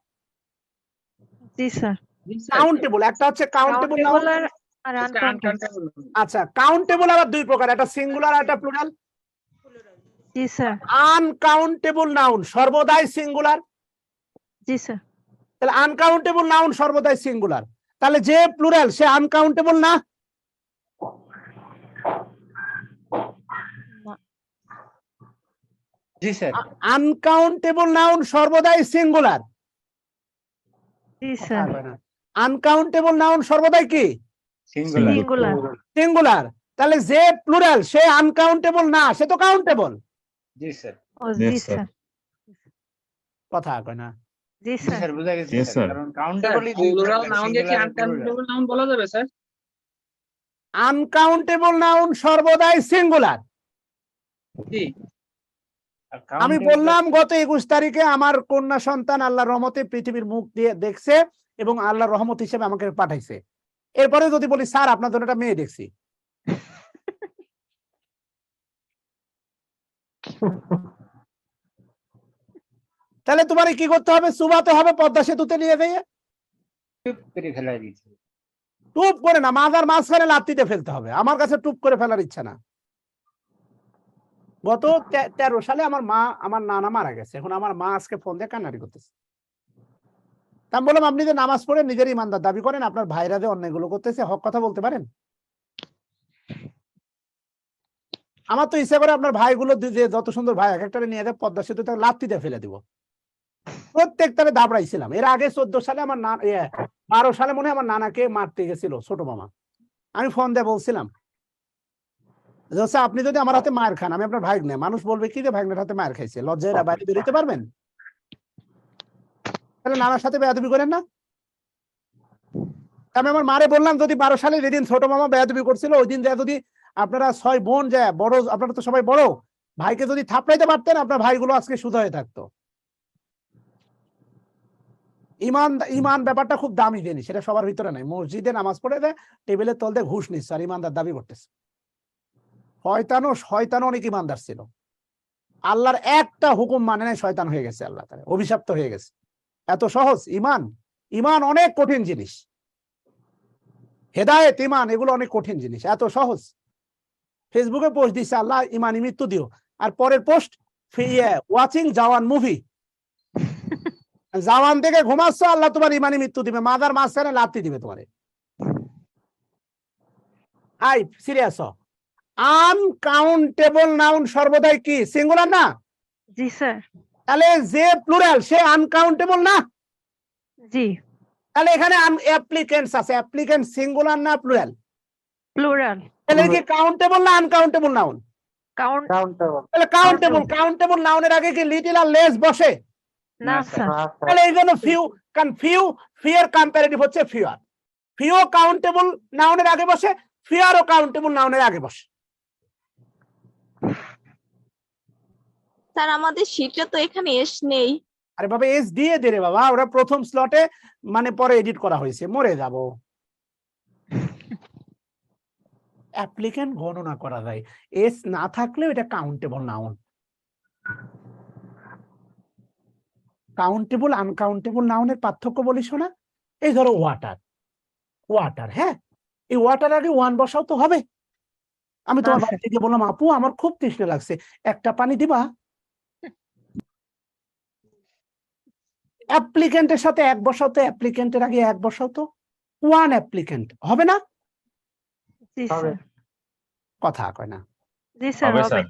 জি স্যার। কাউন্টেবল, একটা হচ্ছে কাউন্টেবল নাউন, আর আনকাউন্টেবল। আচ্ছা কাউন্টেবল আবার 2 প্রকার, একটা সিঙ্গুলার আর একটা প্লুরাল। জি স্যার। আনকাউন্টেবল নাউন সর্বদাই সিঙ্গুলার, জি স্যার। তাহলে আনকাউন্টেবল নাউন সর্বদাই সিঙ্গুলার। তাহলে যে প্লুরাল সে আনকাউন্টেবল না? জি স্যার। আনকাউন্টেবল নাউন সর্বদাই সিঙ্গুলার। জি স্যার। আনকাউন্টেবল নাউন সর্বদাই কি? সিঙ্গুলার। সিঙ্গুলার। সিঙ্গুলার। তাহলে যে প্লুরাল সে আনকাউন্টেবল না, সে তো কাউন্টেবল। জি স্যার। ও জি স্যার। কথা কয় না। জি জি স্যার। স্যার বুঝা গেছে Yes, স্যার, sir. কারণ স্যার কাউন্টেবলই প্লুরাল নাউনকে কি সিঙ্গুলার আনকাউন্টেবল নাউন বলা যাবে স্যার? আনকাউন্টেবল নাউন সর্বদাই সিঙ্গুলার। জি। আমি বললাম গত 21 তারিখে আমার কন্যা সন্তান আল্লাহর রহমতে পৃথিবীর মুখ দিয়ে দেখছে এবং আল্লাহর রহমত হিসেবে আমাকে পাঠাইছে। এরপরে যদি বলি স্যার আপনার জন্য একটা মেয়ে দেখছি, তাহলে তোমার কি করতে হবে? চুবাতে হবে পদ্মা সেতুতে নিয়ে গিয়ে, করে ফেলা দিয়েছে। টুপ করে না, মাজার মাঝখানে লাত্তিতে ফেলতে হবে। আমার কাছে টুপ করে ফেলার ইচ্ছা না। গত 13 সালে আমার নানা মারা গেছে। এখন আমার মা আজকে ফোন দিয়ে কান্নারি করতেছে। তা আমি বললাম আপনি যে নামাজ পড়ে নিজের ইমানদার দাবি করেন, আপনার ভাইরা যে অন্যায়গুলো করতেছে, হক কথা বলতে পারেন? আমার তো ইচ্ছা করে আপনার ভাইগুলো যে যত সুন্দর ভাই এক একটা নিয়ে যায় পদ্মা সেতুতে লাত্তিতে ফেলে দিব। প্রত্যেকটারে দাবড়াইছিলাম। এর আগে 14 সালে আমার 12 সালে মনে হয় আমার নানাকে মারতে গেছিল ছোট মামা। আমি ফোন দিয়ে বলছিলাম যে হচ্ছে আপনি যদি আমার হাতে মার খান, আমি আপনার ভাইগনা, মানুষ বলবে কি যে ভাইগনার হাতে মার খাইছে, লজ্জায় বাইরে বেরোতে পারবেন? তাহলে নানার সাথে বেয়াদবি করেন না। আমি আমার মারে বললাম যদি 12 সালে যেদিন ছোট মামা বেয়াদবি করছিল ওই দিন যদি আপনারা 6 বোন যায় বড়, আপনারা তো সবাই বড়, ভাইকে যদি থাপড়াইতে পারতেন আপনার ভাইগুলো আজকে সুধা হয়ে থাকতো। ইমান ব্যাপারটা খুব দামি জিনিস, সেটা সবার ভিতরে নাই। মসজিদে নামাজ পড়ে দেয়, টেবিলের তল দিয়ে ঘুষ নিচ্ছে আর ইমানদার দাবি করতেছে। শয়তানও অনেক ইমানদার ছিল, আল্লাহর একটা হুকুম মানে নাই, শয়তান হয়ে গেছে, আল্লাহ তাআলা অভিশপ্ত হয়ে গেছে। এত সহজ ইমান অনেক কঠিন জিনিস। হেদায়েত, ইমান এগুলো অনেক কঠিন জিনিস, এত সহজ। ফেসবুকে পোস্ট দিচ্ছে আল্লাহ ইমানি মৃত্যু দিও, আর পরের post watching Jawan movie, Jawan থেকে ঘুমাচ্ছ আল্লাহ তোমার ইমানি মৃত্যু দিবে, মাদার মাঝখানে লাত্তি দিবে তোমারে। I serious. আনকাউন্টেবল নাউন সর্বদাই কি? সিঙ্গুলার না? জি স্যার। তাহলে যে প্লুরাল সে আনকাউন্টেবল না? জি। তাহলে এখানে অ্যাপ্লিকেন্টস আছে, অ্যাপ্লিকেন্ট সিঙ্গুলার না প্লুরাল? প্লুরাল। তাহলে কি কাউন্টেবল না আনকাউন্টেবল নাউন? কাউন্টেবল। তাহলে কাউন্টেবল নাউনের আগে কি লিটল আর লেস বসে? না স্যার। তাহলে এই জন্য ফিয়ার কম্পারেটিভ হচ্ছে ফিউ কাউন্টেবল নাউনের আগে বসে, ফিয়ারও কাউন্টেবল নাউনের আগে বসে। স্যার আমাদের শীটে তো এখানে এস নেই। আরে বাবা এস দিয়ে দে রে বাবা, ওরা প্রথম স্লটে মানে পরে এডিট করা হয়েছে, মরে যাব। অ্যাপ্লিকেন্ট গণনা করা যায়, এস না থাকলেও এটা কাউন্টেবল নাউন। কাউন্টেবল আনকাউন্টেবল নাউনের পার্থক্য বলি শোনা। এই ধরো ওয়াটার, হ্যাঁ, এই ওয়াটার আগে ওয়ান বসাও তো হবে। আমি তোমার বাড়ি থেকে বললাম আপু আমার খুব তৃষ্ণা লাগছে, একটা পানি দিবা? অ্যাপ্লিকেন্টের সাথে এক বসাও তো, অ্যাপ্লিকেন্টের আগে এক বসাও তো, ওয়ান অ্যাপ্লিকেন্ট হবে না? জি স্যার। কথা কয় না। জি স্যার হবে।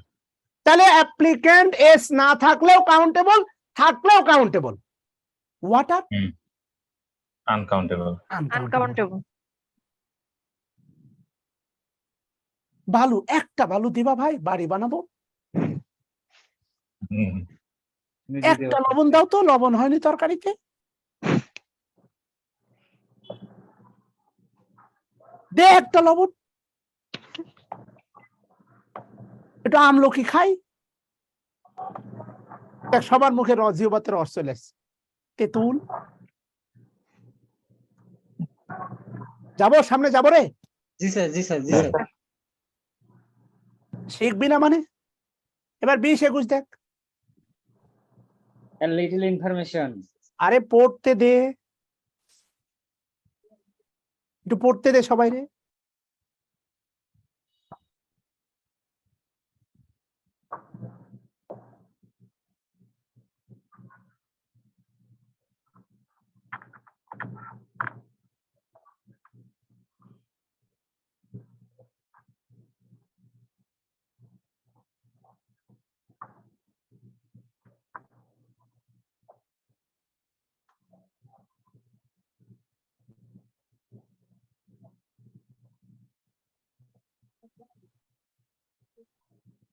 তাহলে অ্যাপ্লিকেন্ট এস না থাকলেও কাউন্টেবল, থাকলেও কাউন্টেবল। Water uncountable. বালু, একটা বালু দিবা ভাই, বাড়ি বানাবো। একটা লবণ দাও তো, লবণ হয়নি তরকারিতে, দে একটা লবণ। এটা আমলকি খাই, সবার মুখে জিহ্বাতে রস চলে আসছে। তেঁতুল, যাবো সামনে যাবো রে। জি স্যার, জি স্যার, জি স্যার। শিখবি না মানে? এবার 20-21 দেখ। Little information. আরে পড়তে দে, একটু পড়তে দে সবাই রে।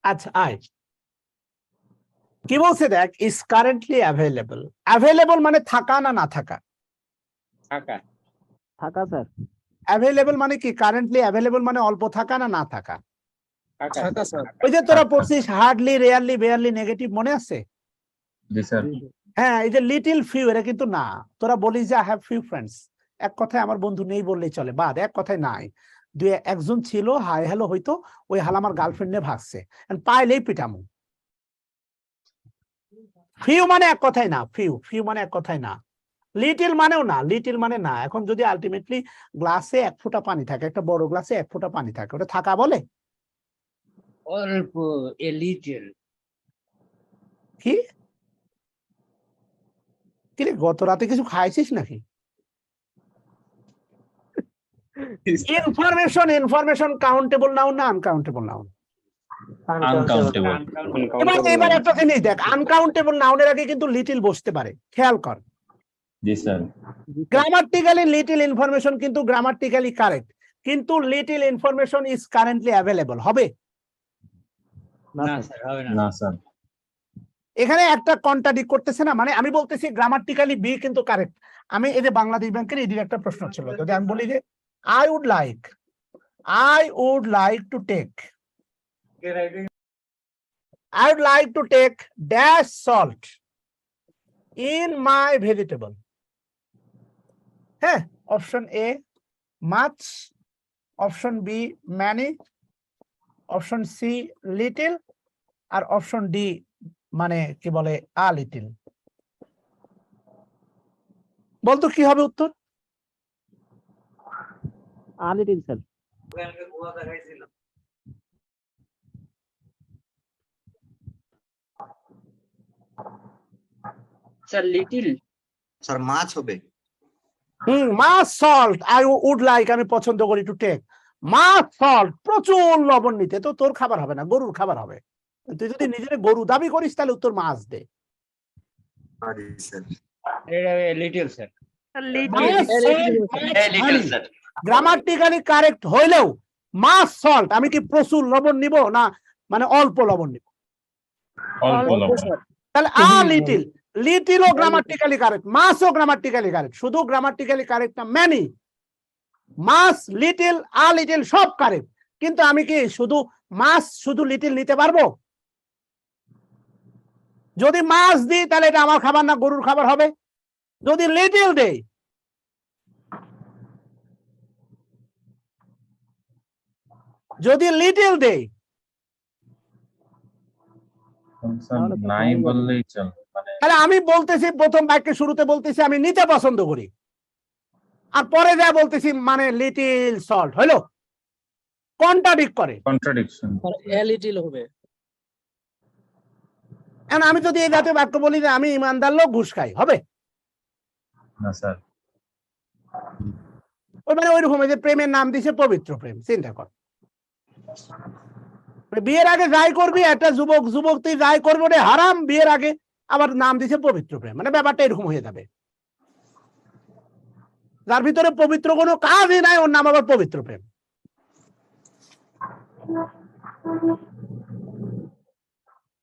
আচ্ছা আয় কি বলছে দেখ, ইজ কারেন্টলি অ্যাভেলেবল। অ্যাভেলেবল মানে থাকা না না থাকা? থাকা। থাকা স্যার। অ্যাভেলেবল মানে কি? কারেন্টলি অ্যাভেলেবল মানে অল্প থাকা না না থাকা? থাকা থাকা স্যার। ওই যে তোরা পড়ছিস হার্ডলি, রেয়ারলি, বেয়ারলি, নেগেটিভ, মনে আছে? জি স্যার। হ্যাঁ, এই যে লিটিল ফিউ, এটা কিন্তু না। তোরা বলিস যে আই হ্যাভ ফিউ ফ্রেন্ডস, এক কথায় আমার বন্ধু নেই বললেই চলে, বাদ, এক কথায় নাই। দুই একজন ছিল, হাই হ্যালো হইতো, ওই হাল আমার গার্লফ্রেন্ড নিয়ে ভাগছে, পাইলেই পিটামু। ফিউ মানে এক কথায় না, ফিউ মানে এক কথায় না। লিটিল মানেও না, লিটিল মানে না। এখন যদি আলটিমেটলি গ্লাসে 1 ফোঁটা পানি থাকে, একটা বড় গ্লাসে 1 ফোঁটা পানি থাকে, ওটা থাকা বলে? অল্প, এ লিটল। কি কিরে, গত রাতে কিছু খাইছিস নাকি? ইনফরমেশন কাউন্টেবল নাউন না আনকাউন্টেবল নাউন? আনকাউন্টেবল। এবার একটা জিনিস দেখ, আনকাউন্টেবল নাউনের আগে কিন্তু লিটিল বসতে পারে, খেয়াল কর। জি স্যার। গ্রামাটিক্যালি লিটিল ইনফরমেশন কিন্তু গ্রামাটিক্যালি কারেক্ট, কিন্তু little information is currently available হবে? না স্যার, হবে না। না স্যার। এখানে একটা কন্ট্রাডিক্ট করতেছে না? মানে আমি বলতেছি গ্রামাটিক্যালি বি কিন্তু কারেক্ট। আমি এই যে বাংলাদেশ ব্যাংকের এদিকে একটা প্রশ্ন ছিল, যদি আমি বলি যে I would like to take dash salt in my vegetable, হ্যাঁ, option A much, option B many, option C little, আর অপশন ডি মানে কি বলে আ লিটিল। বলতো কি হবে উত্তর? Little sir. Sir little. Sir much হবে। Much salt, I would like, আমি পছন্দ করি, টু টেক মাছ সল্ট, প্রচুর লবণ নিতে। তো তোর খাবার হবে না, গরুর খাবার হবে। তুই যদি নিজের গরু দাবি করিস তাহলে উত্তর মাছ দে। Little sir. গ্রামাটিক্যালি কারেক্ট হইলেও মাছ সল্ট, আমি কি প্রচুর লবণ নিব না মানে অল্প লবণ নিব? অল্প লবণ। তাহলে আ লিটিল, লিটিলও গ্রামাটিক্যালি কারেক্ট, মাছও গ্রামাটিক্যালি কারেক্ট। শুধু গ্রামাটিক্যালি কারেক্ট না, ম্যানি, মাছ, লিটিল, আ লিটিল সব কারেক্ট। কিন্তু আমি কি শুধু মাছ শুধু লিটিল নিতে পারবো? যদি মাছ দিই তাহলে এটা আমার খাবার না গরুর খাবার হবে। যদি লিটিল দেই, নাই বললেই চল, মানে তাহলে আমি বলতেছি প্রথম বাক্যের শুরুতে বলতেছি আমি নিতে পছন্দ করি, আর পরে যা বলতেছি মানে লিটিল সল্ট, হলো কন্ট্রাডিক্ট করে। কন্ট্রাডিকশন। এ লিটিল হবে। এখন আমি যদি এই জাতীয় বাক্য বলি যে আমি ইমানদার লোক, ঘুষ খাই, হবে? না স্যার। ওই মানে ওইরকম যে প্রেমের নাম দিছে পবিত্র প্রেম, চিন্তা কর। বিয়ের আগে যাই করবি, একটা যুবক তুই যাই করবি ওটা হারাম, বিয়ের আগে আবার নাম দিছে পবিত্র প্রেম, মানে ব্যাপারটা এরকম হয়ে যাবে। যার ভিতরে পবিত্র কোনো কাজই নাই, ওর নাম আবার পবিত্র প্রেম।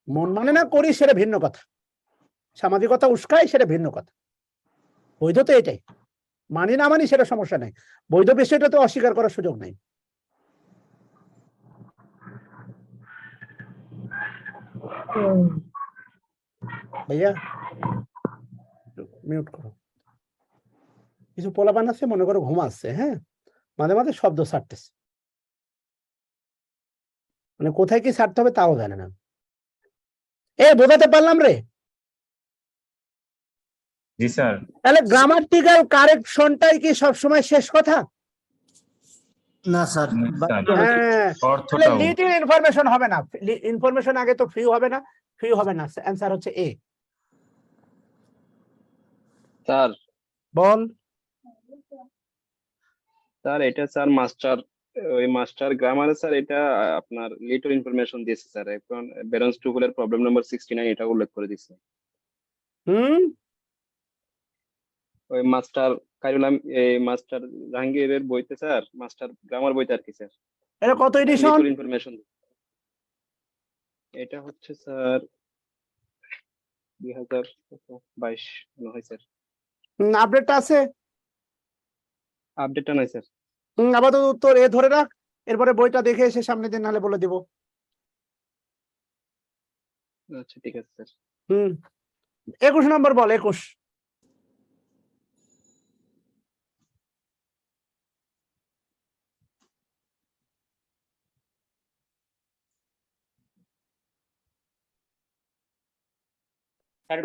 মন মানে না করি সেটা ভিন্ন কথা, সামাজিকতা উস্কাই সেটা ভিন্ন কথা। বৈধ তো এটাই, মানি না মানি সেটা সমস্যা নাই, বৈধ বিষয়টা তো অস্বীকার করার সুযোগ নেই। ভাইয়া মিউট করো। কিছু পোলাপান আছে মনে করো ঘুমাচ্ছে, হ্যাঁ, মাঝে মাঝে শব্দ ছাড়তেছে, মানে কোথায় কি ছাড়তে হবে তাও জানে না। বোঝাতে পারলাম রে? জি স্যার। তাহলে গ্রামাটিক্যাল কারেকশনটাই কি সবসময় শেষ কথা? না স্যার। হ্যাঁ, অর্থটাও লিটিল ইনফরমেশন হবে না, ইনফরমেশন আগে তো ফিউ হবে না, ফিউ হবে না। অ্যান্সার হচ্ছে এ। স্যার বল। স্যার এটা স্যার মাস্টার, ওই মাস্টার গ্রামারে স্যার এটা আপনার লিটল ইনফরমেশন দিয়েছে স্যার। এখন ব্যালেন্স টুকুলের প্রবলেম নাম্বার 69 এটা উল্লেখ করে দিচ্ছে। ওই মাস্টার কাইরুলাম, এই মাস্টার জাহাঙ্গীরের বইতে স্যার, মাস্টার গ্রামার বইতে আর কি স্যার, এটা কত এডিশন? লিটল ইনফরমেশন এটা হচ্ছে স্যার 2022 মনে হয় স্যার। আপডেটটা আছে? আপডেটটা নাই স্যার। আপাতত উত্তর এ ধরে রাখ, এরপরে বইটা দেখে এসে সামনে দিন নাহলে বলে দিব। আচ্ছা ঠিক আছে স্যার। 21 নম্বর বল, 21।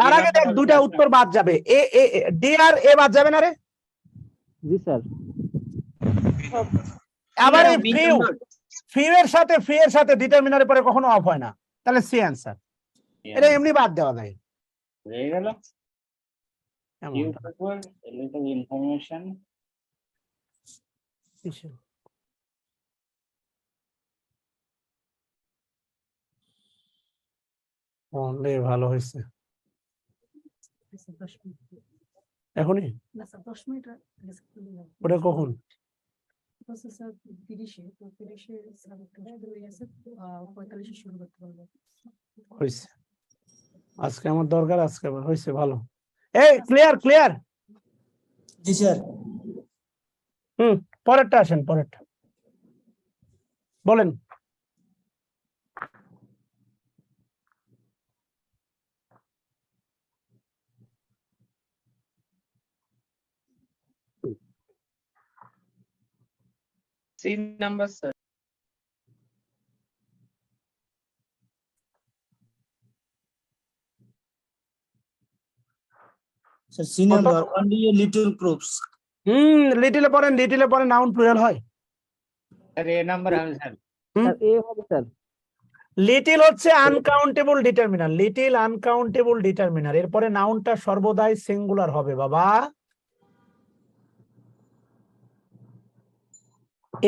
তার আগে দেখ দুটা উত্তর বাদ যাবে, ডি আর এ বাদ যাবে না রে? জি স্যার। আবার এই ফিউ এর সাথে ডিটারমিনারের পরে কখনো অফ হয় না, তাহলে সি অ্যান্সার। এটা এমনি বাদ দেওয়া যায়। হয়ে গেল। এমন ইনফরমেশন ভালো হয়েছে। এখনই ওটা কখন? হয়েছে, আজকে আমার দরকার, আজকে হয়েছে ভালো। এই ক্লিয়ার ক্লিয়ার? জি স্যার। পরেরটা আসেন, পরেরটা বলেন। C number sir. Sir C number only a little crops. লিটলে পরে নাউন প্লুরাল হয়। Sir A number answer. Sir A হবে স্যার। লিটিল হচ্ছে uncountable determiner, little uncountable determiner, এরপরে নাউনটা সর্বদাই সিঙ্গুলার হবে বাবা।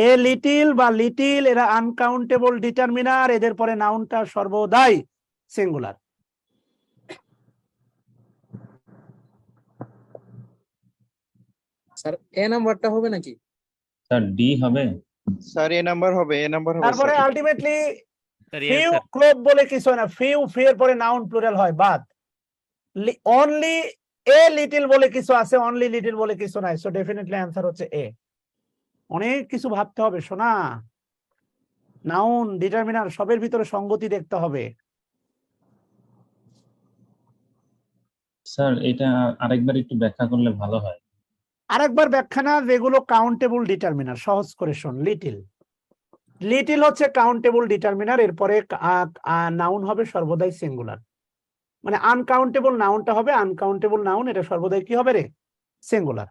এ লিটিল বা লিটিল এরা আনকাউন্টেবল ডিটারমিনার, এদের পরে নাউনটা সর্বদাই সিঙ্গুলার। স্যার এ নাম্বারটা হবে নাকি? স্যার ডি হবে। স্যার এ নাম্বার হবে, এ নাম্বার হবে। তারপরে আলটিমেটলি ফিউ ক্লোব বলে কিছু হয় না, ফিউ এর পরে নাউন প্লুরাল হয় বাদ। অনলি এ লিটিল বলে কিছু আছে, অনলি লিটিল বলে কিছু নাই, সো ডেফিনেটলি অ্যান্সার হচ্ছে এ। অনেক কিছু ভাবতে হবে শোনা, নাউন ডিটারমিনার সবের ভিতরে সঙ্গতি দেখতে হবে। স্যার এটা আরেকবার একটু ব্যাখ্যা করলে ভালো হয়। আরেকবার ব্যাখ্যা না, যেগুলো কাউন্টেবল ডিটারমিনার, সহজ করে শোন। লিটিল হচ্ছে কাউন্টেবল ডিটারমিনার, এরপরে নাউন হবে সর্বদাই সিঙ্গুলার, মানে আনকাউন্টেবল নাউনটা হবে আনকাউন্টেবল নাউন, এটা সর্বদাই কি হবে রে? সিঙ্গুলার।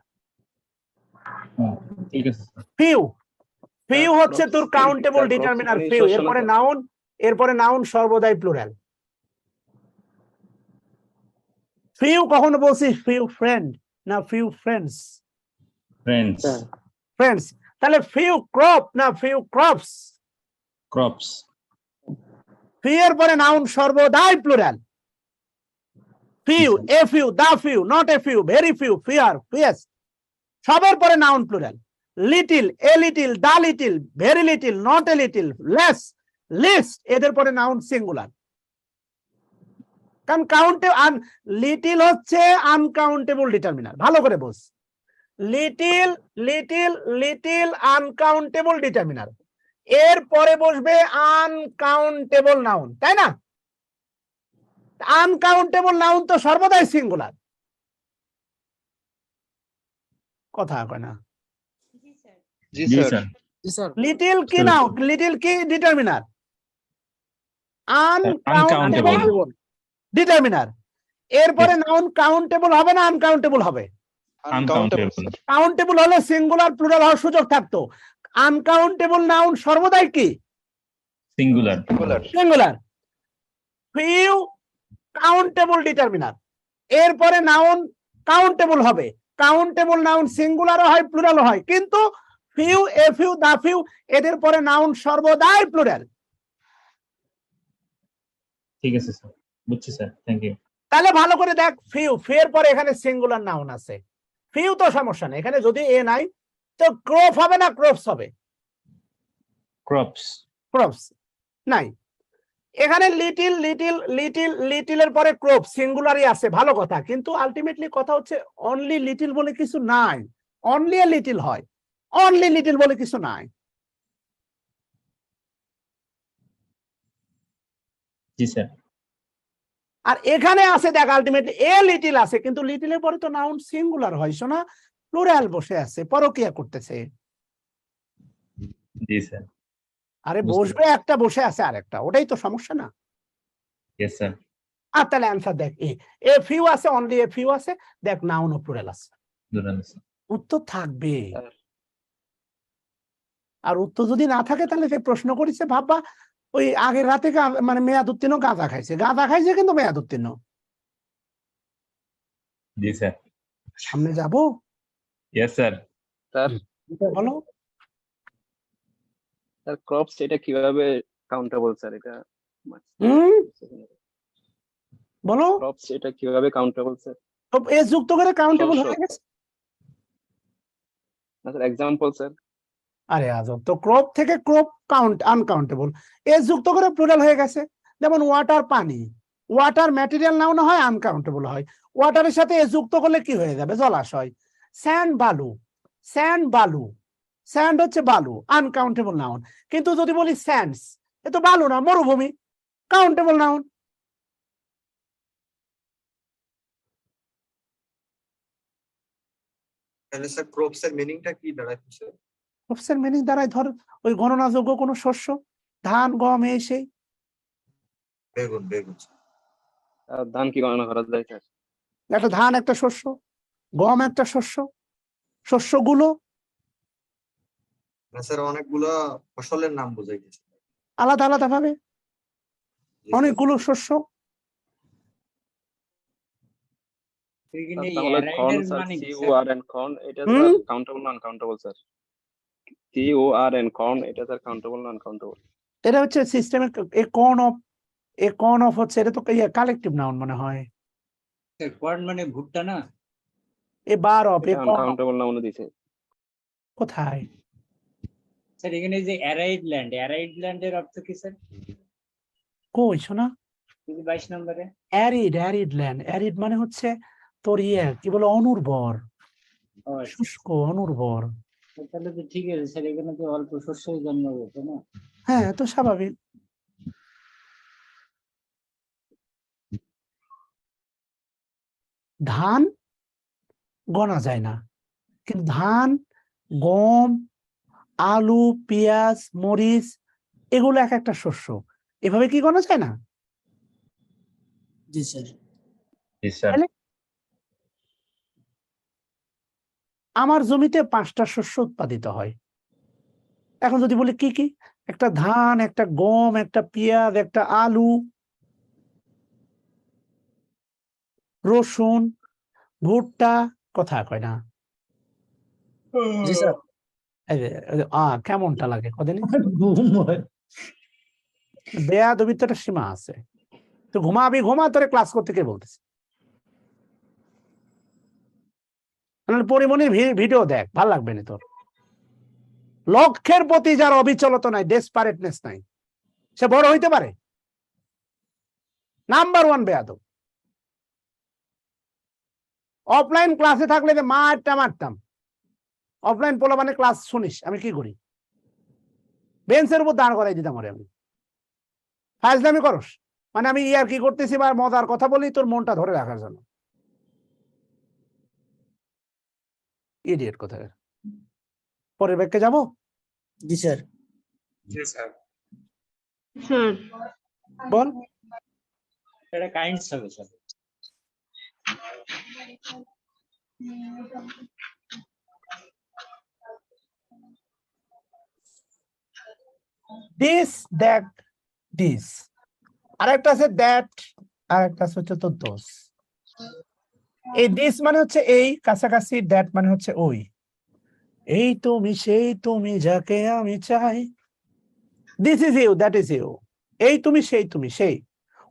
ঠিক আছে। ফিউ হচ্ছে তোর কাউন্টেবল ডিটারমিনার, ফিউ এরপরে নাউন সর্বদাই প্লুরাল। ফিউ কখনো বলছি ফিউ ফ্রেন্ড না ফিউ ফ্রেন্ডস? ফ্রেন্ডস। তাহলে ফিউ ক্রপ না ফিউ ক্রপস? ক্রপস। ফিউ এর পরে নাউন সর্বদাই plural. Few, a few, the few, not a few, very few, fewer, fewest, সবের পরে noun plural. Little, a little, the little, very little, not a little, less, least, এদের পরে noun singular. কারণ little হচ্ছে uncountable determiner, ভালো করে বস। Little uncountable determiner, এর পরে বসবে আনকাউন্টেবল নাউন, তাই না? আনকাউন্টেবল নাউন তো সর্বদাই সিঙ্গুলার, কথা কয় না? জি স্যার। লিটিল কি নাউন, লিটিল কি ডিটারমিনার? Uncountable determiner. এরপরে নাউন কাউন্টেবল হবে না আনকাউন্টেবল হবে? কাউন্টেবল হলে সিঙ্গুলার প্লুরাল হওয়ার সুযোগ থাকতো, আনকাউন্টেবল নাউন সর্বদাই কি? সিঙ্গুলার। ফিউ কাউন্টেবল ডিটারমিনার, এরপরে নাউন কাউন্টেবল হবে, কাউন্টেবল নাউন সিঙ্গুলারও হয় প্লুরালও হয়, কিন্তু few, a few, the few, এদের পরে নাউন সর্বদাই প্লুরাল। ঠিক আছে স্যার, বুঝছি স্যার, থ্যাংক ইউ। তাহলে ভালো করে দেখ, ফিউ এর পরে এখানে সিঙ্গুলার নাউন আছে, ফিউ তো সমস্যা নেই, এখানে যদি এ নাই তো ক্রপ হবে না ক্রপস হবে? ক্রপস ক্রপস নাই। এখানে লিটিল লিটিল লিটিল লিটিলের পরে ক্রপ সিঙ্গুলারই আছে, ভালো কথা, কিন্তু আলটিমেটলি কথা হচ্ছে অনলি লিটিল বলে কিছু নাই, অনলি এ লিটিল হয়, অনলি লিটিল বলে কিছু নাই। জি স্যার। আর এখানে আছে দেখ আলটিমেটলি এ লিটিল আছে, কিন্তু লিটিলের পরে তো নাউন সিঙ্গুলার হয়, শোনা প্লুরাল বসে আছে, পরকিয়া করতেছে। জি স্যার। আরে বুঝতে বসবে একটা, বসে আছে আরেকটা, ওটাই তো সমস্যা না। Yes sir. আর তাহলে অ্যান্সার দেখ, এ ফিউ আছে, অনলি এ ফিউ আছে, দেখ নাউন ও প্লুরাল আছে, উত্তর থাকবে। আর উত্তর যদি না থাকে তাহলে সে প্রশ্ন করেছে ভাববা ওই আগের রাতে মানে মেয়াদ উত্তীর্ণ গাঁজা খাইছে কিন্তু মেয়াদ উত্তীর্ণ। জি স্যার। সামনে যাব। Yes sir. স্যার বলো স্যার ক্রপস এটা কিভাবে কাউন্টেবল স্যার? এটা বলো ক্রপস এটা কিভাবে কাউন্টেবল স্যার? এ যুক্ত করে কাউন্টেবল হয়ে গেছে। না স্যার এক্সাম্পল স্যার। আরে আজব তো, ক্রপ থেকে ক্রপ কাউন্ট আনকাউন্টেবল, এ যুক্ত করে প্লুরাল হয়ে গেছে। যেমন ওয়াটার পানি, ওয়াটার ম্যাটেরিয়াল নাউন হয়, আনকাউন্টেবল হয়। ওয়াটারের সাথে এ যুক্ত করলে কি হয়ে যাবে? জলাশয়। স্যান্ড বালু, স্যান্ড বালু, স্যান্ড হচ্ছে বালু, আনকাউন্টেবল নাউন। কিন্তু যদি বলি স্যান্ডস, এ তো বালু না, মরুভূমি, কাউন্টেবল নাউন। তাহলে স্যার ক্রপস এর মিনিংটা কি দাঁড়াচ্ছে? ক্রপসের মিনিং দাঁড়ায় ধর ওই গণনাযোগ্য কোনো শস্য, ধান গম এই সেই। বেগুন, বেগুন। ধান কি গণনা করা যায় স্যার? একটা ধান একটা শস্য, গম একটা শস্য, শস্যগুলো না স্যার অনেকগুলো ফসলের নাম বোঝাইতেছে আলাদা আলাদা ভাবে, অনেকগুলো শস্য। তাহলে কর্ন স্যার, CORN কর্ন এটা স্যার কাউন্টেবল না আনকাউন্টেবল স্যার? CORN কর্ন এটা স্যার কাউন্টেবল না আনকাউন্টেবল? এটা হচ্ছে সিস্টেমের এ কর্ন অফ হচ্ছে, এটা তো কালেকটিভ নাউন মনে হয়। কর্ন মানে ভুট্টা না? এ বার অফ এ আনকাউন্টেবল নাউন দিছে কোথায়? স্যার এখানে যে অ্যারাইড ল্যান্ডের অর্থ কি স্যার? কই শোনা 22 নম্বরে অ্যারিড ল্যান্ড। অ্যারিড মানে হচ্ছে তোর কি বলে অনুর্বর, শুষ্ক, অনুর্বর। তাহলে তো ঠিক আছে স্যার, এখানে তো অল্প শস্যই জন্মাবে, তাই না? হ্যাঁ তো স্বাভাবিক। ধান গণা যায় না, কিন্তু ধান, গম, আলু, পেঁয়াজ, মরিচ এগুলো এক একটা শস্য, এভাবে কি গণা যায় না? জি স্যার। জি স্যার। আমার জমিতে 5টা শস্য উৎপাদিত হয়। এখন যদি বলি কি কি, একটা ধান, একটা গম, একটা পেঁয়াজ, একটা আলু, রসুন, ভুট্টা, কথা কয় না? জি স্যার। কেমনটা লাগে কদিন? বেয়াদবির তো একটা সীমা আছে। তো ঘুমাবি ঘুমা, তোরে ক্লাস করতে কে বলতেছে? পরিমণির ভিডিও দেখ, ভাল লাগবে না তোর। লক্ষ্যের প্রতি যার অবিচলতা নাই, ডেসপারেটনেস নাই, সে বড় হইতে পারে? নাম্বার 1 বেয়াদব। অফলাইন ক্লাসে থাকলে যে মারতাম, অফলাইন পোলাপানে ক্লাস শুনিস, আমি কি করি? বেঞ্চের উপর দাঁড় করাই দিতাম আমি। ফাজলামি করস মানে আমি ইয়ার কি করতেছি বা মজার কথা বলি তোর মনটা ধরে রাখার জন্য। ইডিয়েট কোথায়। পরের ব্যাগকে যাব। জি স্যার। জি স্যার। স্যার বল। এটা কাইন্ডস হবে স্যার। This, that, this. আরেকটা আছে দ্যাট, আরেকটা হচ্ছে তো দোস। এই দিস মানে হচ্ছে এই কাছাকাছি, দ্যাট মানে হচ্ছে ওই। এই তুমি সেই তুমি যাকে আমি চাই, this is you, that is you. এই তুমি সেই তুমি সেই।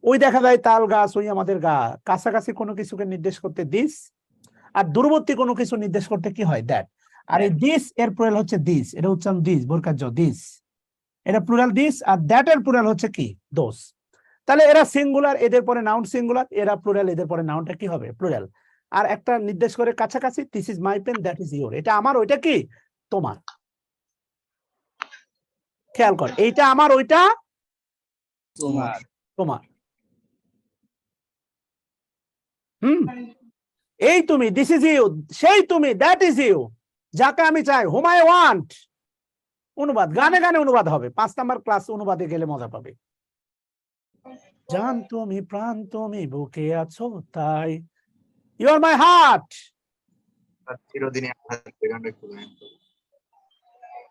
ওই দেখা যায় তাল গাছ, ওই আমাদের গা। কাছাকাছি কোনো কিছুকে নির্দেশ করতে দিস, আর দূরবর্তী কোনো কিছু নির্দেশ করতে কি হয়? দ্যাট। আর এই দিস এর প্লুরাল হচ্ছে দিস, এটা উচ্চারণ দিস, বরকার দিস, এটা প্লুরাল দিস। আর দ্যাট এর প্লুরাল হচ্ছে কি? দোস। তাহলে এরা সিঙ্গুলার, এদের পরে নাউন সিঙ্গুলার, এরা প্লুরাল, এদের পরে নাউনটা কি হবে? প্লুরাল। আর একটা নির্দেশ করে কাছাকাছি, this is my pen, that is your. এটা আমার, ওইটা কি তোমার। খেয়াল কর, এইটা আমার, ওইটা তোমার। তোমার। এই তুমি, দিস ইজ ইউ, সেই তুমি, দ্যাট ইজ ইউ, যাকে আমি চাই, হুম আই ওয়ান্ট। অনুবাদ, গানে গানে অনুবাদ হবে। 5 নাম্বার ক্লাস অনুবাদে গেলে মজা পাবে। জান তুমি, প্রাণ তুমি, বুকে আছো তাই, ইউ আর মাই হার্ট। চিরদিনই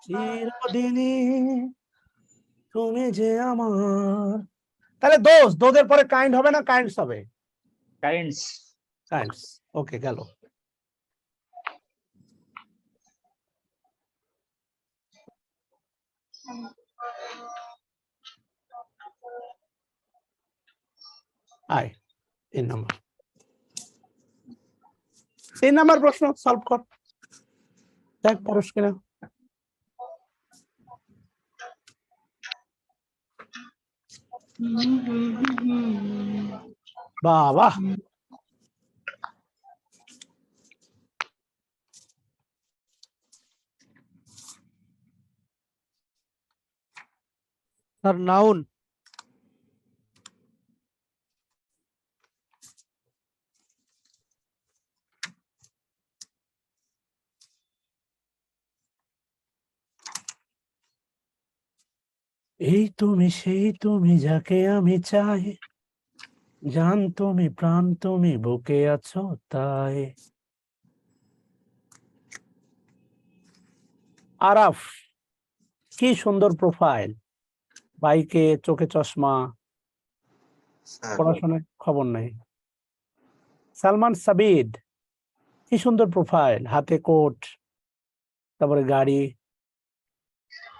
চিরদিনই তুমি যে আমার। তাহলে দোষ, দোষের পরে কাইন্ড হবে না কাইন্ডস হবে? কাইন্ডস। কাইন্ডস। ওকে, গেল। আয় 3 নম্বর। 3 নম্বর প্রশ্ন সলভ কর, দেখ পারস কিনা। বাহ, স্যার নাউন। এই তুমি, সেই তুমি, যাকে আমি চাই, জান তুমি, প্রাণ তুমি, বুকে আছো তাই। আরাফ, কি সুন্দর প্রোফাইল, বাইকে, চোখে চশমা, পড়াশোনায় খবর নেই। সালমান সাবিদ, কি সুন্দর প্রোফাইল, হাতে কোট, তারপরে গাড়ি,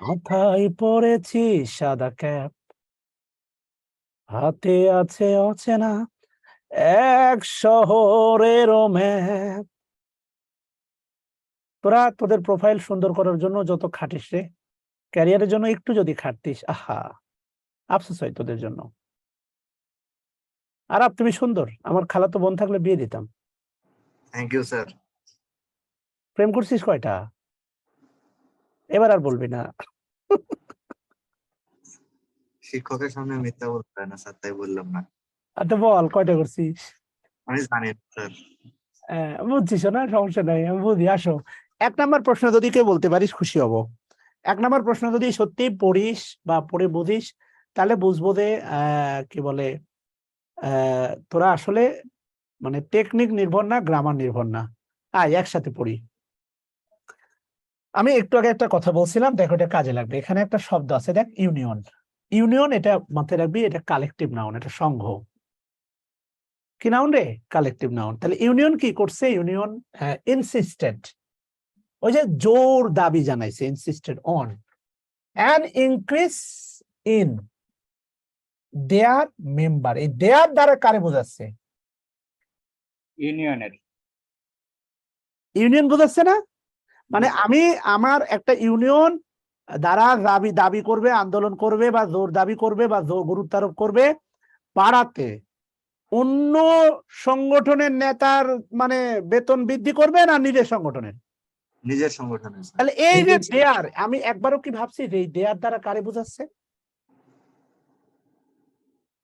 মাথায় পরেছি সাদা ক্যাপ, হাতে আছে অচেনা এক শহরেরও ম্যাপ। তোরা তোদের প্রোফাইল সুন্দর করার জন্য যত খাটিস রে, ক্যারিয়ারের জন্য একটু যদি খাটতিস, আহা, আফসোস হয় তোদের জন্য। আর তুমি সুন্দর, আমার খালাতো বোন থাকলে বিয়ে দিতাম। Thank you sir. প্রেম করছিস কয়টা? এবার আর বলবি না। শিক্ষকের সামনে মিথ্যা বলতে হয় না স্যার, তাই বললাম না। আচ্ছা বল, কয়টা করছিস? আমি জানি স্যার। বুঝছিস না, সমস্যা নাই, আমি বুঝি। আসো, 1 নাম্বার প্রশ্ন যদি কেউ বলতে পারিস খুশি হব। 1 নাম্বার প্রশ্ন যদি সত্যি পড়িস বা পড়ে বুঝিস, তাহলে বুঝবো যে কি বলে, তোরা আসলে মানে টেকনিক নির্ভর না, গ্রামার নির্ভর না। একসাথে পড়ি। আমি একটু আগে একটা কথা বলছিলাম, দেখো এটা কাজে লাগবে। এখানে একটা শব্দ আছে, দেখ, ইউনিয়ন। ইউনিয়ন, এটা মাথায় রাখবি, এটা কালেকটিভ নাউন, এটা সংঘ। কি নাউন রে? Collective noun. তাহলে ইউনিয়ন কি করছে? ইউনিয়ন ইনসিস্টেড, ওই যে জোর দাবি জানাইছে, insisted on an increase in their member. এই দেয়ার দ্বারা কারে বোঝাচ্ছে? ইউনিয়নের। ইউনিয়ন বোঝাচ্ছে না? মানে আমি আমার একটা ইউনিয়ন দ্বারা দাবি করবে, আন্দোলন করবে, বা জোর দাবি করবে, বা জোর গুরুত্ব আরোপ করবে পাড়াতে অন্য সংগঠনের নেতার মানে বেতন বৃদ্ধি করবে, না নিজের সংগঠনের? নিজের সংগঠনের। তাহলে এই যে দেয়ার, আমি একবারও কি ভাবছি যে এই দেয়ার দ্বারা কারে বোঝাচ্ছে?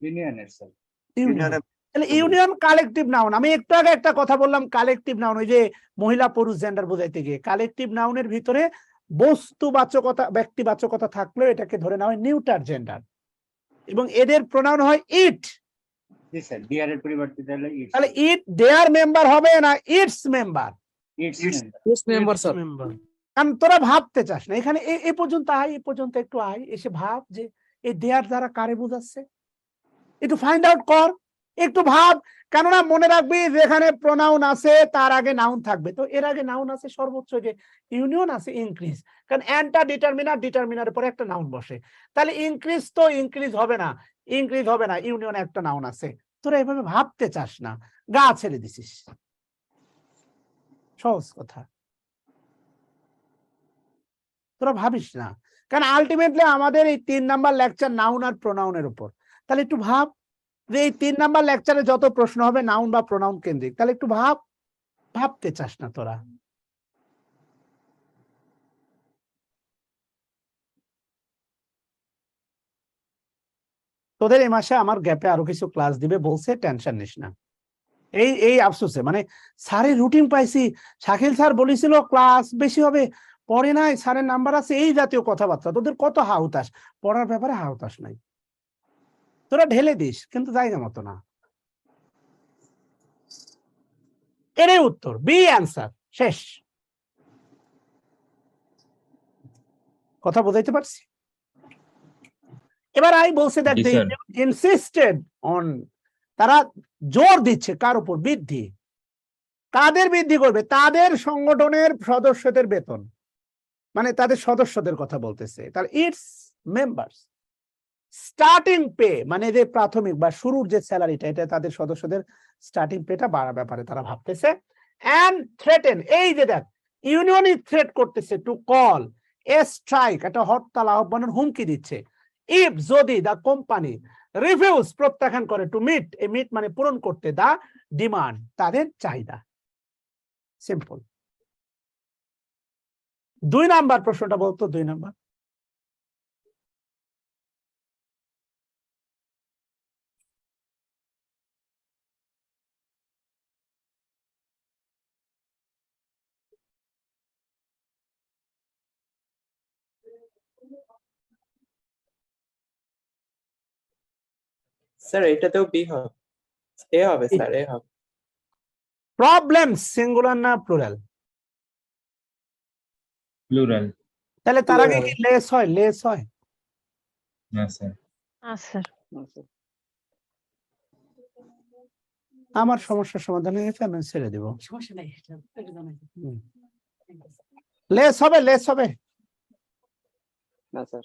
ইউনিয়নের স্যার। ইউনিয়ন। তাহলে ইউনিয়ন কালেকটিভ নাউন। আমি একটু আগে একটা কথা বললাম, কালেকটিভ নাউন, ওই যে মহিলা পুরুষ জেন্ডার বোঝাইতে গিয়ে কালেকটিভ নাউনের ভিতরে বস্তুবাচকতা, ব্যক্তিবাচকতা থাকলেও এটাকে ধরে নেওয়া হয় নিউটার জেন্ডার, এবং এদের প্রোনাউন হয় ইট। জি স্যার, ডিয়ার এর পরিবর্তে তাহলে ইট। তাহলে ইট দেয়ার মেম্বার হবে না it's member? It's member sir. কারণ তোরা ভাবতে চাস না। এখানে এ পর্যন্ত আয়, এ পর্যন্ত একটু আয়, এসে ভাব যে এই দেয়ার দ্বারা কারে বোঝাচ্ছে, একটু ফাইন্ড আউট কর, একটু ভাব। কেননা মনে রাখবি, যেখানে প্রোনাউন আছে তার আগে নাউন থাকবে। তো এর আগে নাউন আছে সর্বোচ্চ, যে ইউনিয়ন আছে ইনক্রিজ, কারণ অ্যান্টা ডিটারমিনার, ডিটারমিনারের পরে একটা নাউন বসে। তাহলে ইনক্রিজ তো ইনক্রিজ হবে না, ইনক্রিজ হবে না, ইউনিয়ন একটা নাউন আছে। তোরা এভাবে ভাবতে চাস না, গা ছেড়ে দিছিস। সহজ কথা, তোরা ভাবিস না। কারণ আলটিমেটলি আমাদের এই 3 নাম্বার লেকচার নাউন আর প্রোনাউনের উপর। তাহলে একটু ভাব, যে এই 3 নাম্বার লেকচারে যত প্রশ্ন হবে নাউন বা প্রোনাউন কেন্দ্রিক, তাহলে একটু ভাবতে চাস না তোরা? তোদের এই মাসে আমার গ্যাপে আরো কিছু ক্লাস দিবে বলছে, টেনশন নিস না। এই আফসোসে মানে স্যারের রুটিন পাইছি, শাকিল স্যার বলেছিল ক্লাস বেশি হবে, পড়ে নাই, স্যারের নাম্বার আছে, এই জাতীয় কথাবার্তা। তোদের কত হাউতাস, পড়ার ব্যাপারে হাউতাস নাই, তোরা ঢেলে দিস কিন্তু জায়গা মতো না। এরই উত্তর, বি অ্যান্সার, শেষ। কথা বোঝাইতে পারছি? এবার আই বলছে দ্যাট দে ইনসিস্টেড অন, তারা জোর দিচ্ছে কার উপর? বৃদ্ধি। কাদের বৃদ্ধি করবে? তাদের সংগঠনের সদস্যদের বেতন, মানে তাদের সদস্যদের কথা বলতেছে। তাহলে ইটস মেম্বার্স স্টার্টিং পে, মানে যে প্রাথমিক বা শুরুর যে স্যালারিটা, এটা তাদের সদস্যদের স্টার্টিং পেটা বাড়ার ব্যাপারে তারা ভাবতেছে। এন্ড থ্রেটেন, এই যে দেখ ইউনিয়নই থ্রেট করতেছে টু কল এ স্ট্রাইক, একটা হরতাল আহ্বানের হুমকি দিচ্ছে। ইফ, যদি দা কোম্পানি রিফিউজ, প্রত্যাখ্যান করে, টু মিট, এ মিট মানে পূরণ করতে, দা ডিমান্ড, তাদের চাহিদা। সিম্পল। 2 নাম্বার প্রশ্নটা বলতো, 2 নাম্বার। স্যার এটাতেও বি হবে, এ হবে স্যার, এ হবে। প্রবলেম সিঙ্গুলার না প্লুরাল? প্লুরাল। তাহলে তার আগে কি লেস হয়? লেস হয় না স্যার। স্যার আমার সমস্যার সমাধান হয়ে গেছে, আমি ছেড়ে দিব। লেস হবে, লেস হবে না স্যার।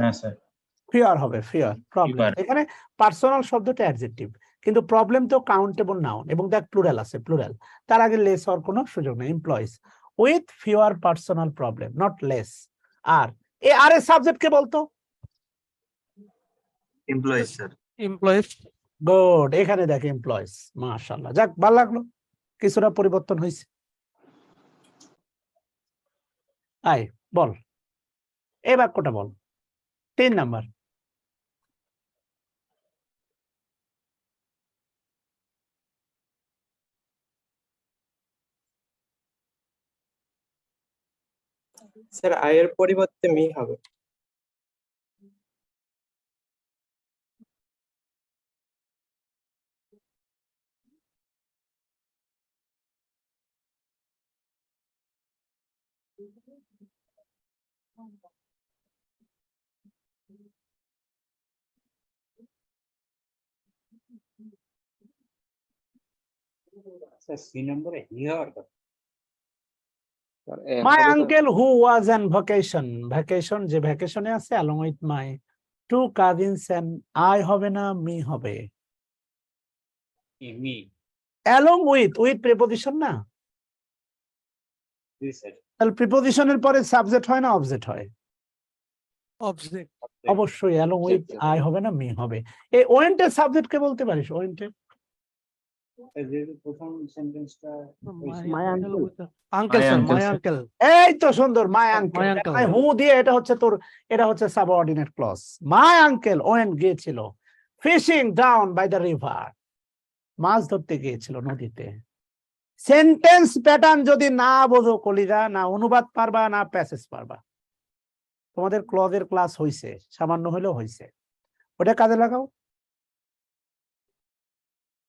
না স্যার। ফিয়ার হবে, ফিয়ার। প্রবলেম, এখানে পার্সোনাল শব্দটা অ্যাডজেক্টিভ, কিন্তু প্রবলেম তো কাউন্টেবল নাউন, এবং দেখ প্লুরাল আছে, প্লুরাল, তার আগে লেস হওয়ার কোনো সুযোগ নেই। Employees with fewer personal problem, not less. আর এ সাবজেক্ট কে বলতো? Employees sir. এমপ্লয়িজ। গুড, এখানে দেখ এমপ্লয়িজ, মাশাআল্লাহ, যাক ভালো লাগলো, কিছুটা পরিবর্তন হয়েছে। আয় বল, এই বাক্যটা বল, 3 নাম্বার। স্যার আয়ের পরিবর্তে মি হবে। স্যার সি নম্বরে ই হওয়ার কথা। My uncle who was on vacation, vacation যে ভ্যাকেশনে আছে, along with my 2 cousins and I হবে না মি হবে? মি। along with প্রিপজিশন না? জি স্যার। তাহলে প্রিপজিশনের পরে সাবজেক্ট হয় না অবজেক্ট হয়? অবজেক্ট। অবশ্যই along with I হবে না মি হবে। এই ওয়েন্ট এর সাবজেক্ট কে বলতে পারিস? ওয়েন্ট এর প্রথম সেন্টেন্সটা my uncle sir, my uncle. এই তো সুন্দর, my uncle. My uncle. Who দিয়ে এটা হচ্ছে তোর, এটা হচ্ছে subordinate clause. My uncle went গিয়েছিল fishing down by the river, মাছ ধরতে গিয়েছিল নদীতে। সেন্টেন্স প্যাটার্ন যদি না বোঝো কলিজা, না অনুবাদ পারবা, না প্যাসেজ পারবা। তোমাদের ক্লজের ক্লাস হইছে, সামান্য হলেও হইছে, ওটা কাজে লাগাও।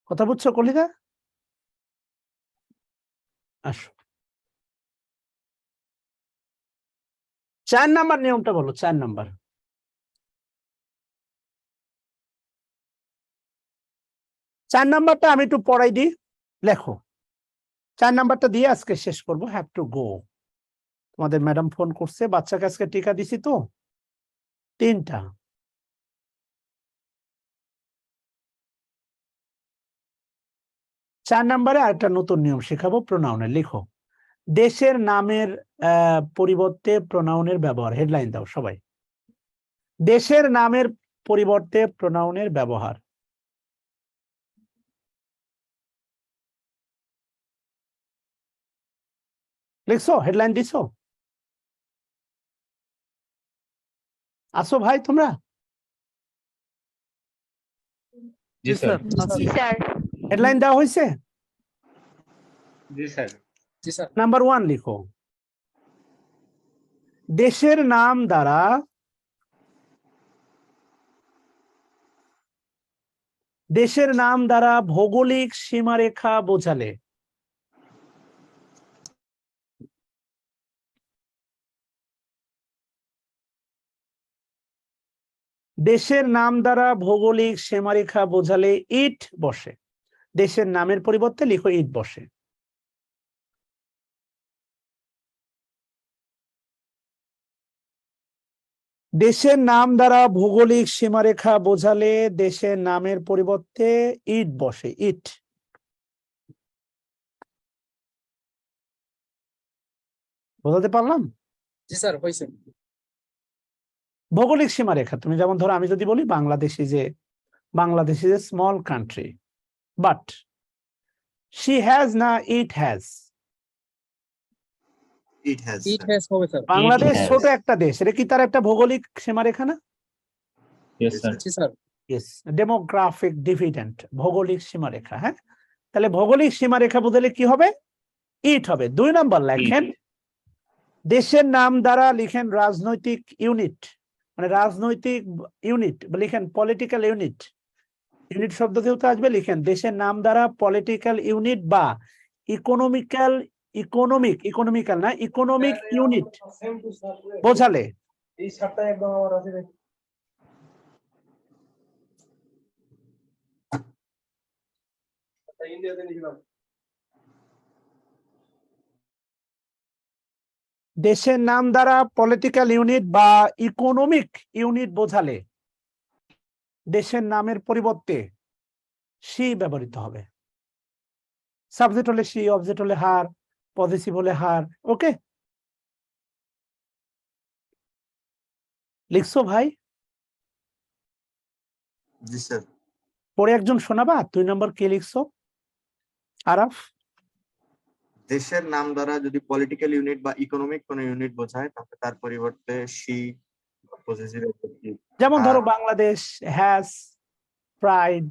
কথা বুঝছো কলিজা? আসো, 4 নাম্বার নিয়মটা বলো, 4 নাম্বার। চার নাম্বারটা আমি একটু পড়াই দিই, লেখো। 4 নাম্বারটা দিয়ে আজকে শেষ করবো। Have to go. তোমাদের ম্যাডাম ফোন করছে, বাচ্চাকে আজকে টিকা দিছি তো 3টা। চার নাম্বারে আরেকটা নতুন নিয়ম শেখাবো, প্রোনাউনে। লিখো, দেশের নামের পরিবর্তে প্রোনাউনের ব্যবহার। হেডলাইন দাও সবাই, দেশের নামের পরিবর্তে প্রোনাউনের ব্যবহার। লিখছো, হেডলাইন দিছো? আসো ভাই তোমরা? জি স্যার। জি স্যার। হেডলাইন দেওয়া হয়েছে? জি স্যার। জি স্যার। নাম্বার 1 লিখো, দেশের নাম দ্বারা ভৌগোলিক সীমারেখা বোঝালে। দেশের নাম দ্বারা ভৌগোলিক সীমারেখা বোঝালে ইট বসে। দেশের নামের পরিবর্তে লিখো ইট বসে। দেশের নাম দ্বারা ভৌগোলিক সীমারেখা বোঝালে দেশের নামের পরিবর্তে ইট বসে, ইট। বোঝাতে পারলাম? জি স্যার, হয়েছে। ভৌগোলিক সীমারেখা, তুমি যেমন ধরো আমি যদি বলি Bangladesh is a small country, but she has না it has? It has. It has হবে স্যার। বাংলাদেশ has. ছোট একটা দেশ, এটা কি তার একটা ভৌগোলিক সীমারেখা না? Yes sir. জি স্যার। ইয়েস, ডেমোগ্রাফিক ডিভিডেন্ট, ভৌগোলিক সীমারেখা। হ্যাঁ, তাহলে ভৌগোলিক সীমারেখা বদলে কি হবে? ইট হবে। 2 নম্বর লেখেন, দেশের নাম দ্বারা লিখেন রাজনৈতিক ইউনিট, মানে রাজনৈতিক ইউনিট, লিখেন পলিটিক্যাল ইউনিট। ইউনিট শব্দ যেহেতু আসবে লিখেন দেশের নাম দ্বারা পলিটিক্যাল ইউনিট বা ইকোনমিক ইউনিট বোঝালে। এই সপ্তাহে একদম আমার আছে। ইন্ডিয়াতে নিলাম। দেশের নাম দ্বারা পলিটিক্যাল ইউনিট বা ইকোনমিক ইউনিট বোঝালে দেশের নামের পরিবর্তে সি ব্যবহৃত হবে। সাবজেক্ট হলে সি, অবজেক্ট হলে হার, পজিটিভ হলে হার। ওকে, লিখছো ভাই? জি স্যার। পরে একজন শোনাবা 2 নম্বর কি লিখছো? আরাফ? দেশের নাম দ্বারা যদি পলিটিক্যাল ইউনিট বা ইকোনমিক কোন ইউনিট বোঝায় তাহলে তার পরিবর্তে সি পজিটিভ। যেমন ধরো Bangladesh has pride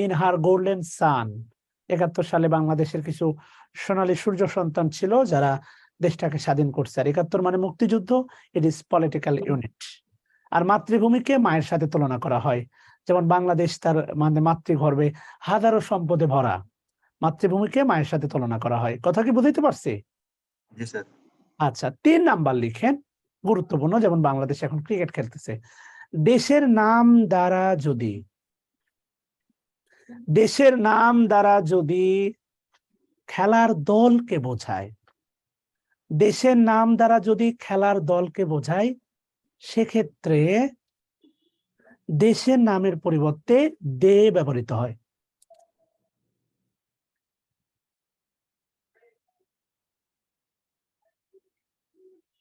in her golden sun. 71 সালে বাংলাদেশের কিছু সোনালী সূর্য সন্তান ছিল যারা দেশটাকে স্বাধীন করছে। আর 71 মানে মুক্তিযুদ্ধ, ইট ইজ পলিটিক্যাল ইউনিট। আর মাতৃভূমিকে মায়ের সাথে তুলনা করা হয়, যেমন বাংলাদেশ তার মানে মাতৃগর্ভে হাজারো সম্পদে ভরা, মাতৃভূমিকে মায়ের সাথে তুলনা করা হয়। কথা কি বুঝতে পারছি? জি স্যার। আচ্ছা, 3 নাম্বার লিখেন, গুরুত্বপূর্ণ, যেমন বাংলাদেশ এখন ক্রিকেট খেলতেছে। দেশের নাম দ্বারা যদি খেলার দলকে বোঝায়, দেশের নাম দ্বারা যদি খেলার দলকে বোঝায়, সেক্ষেত্রে দেশের নামের পরিবর্তে দে ব্যবহৃত হয়।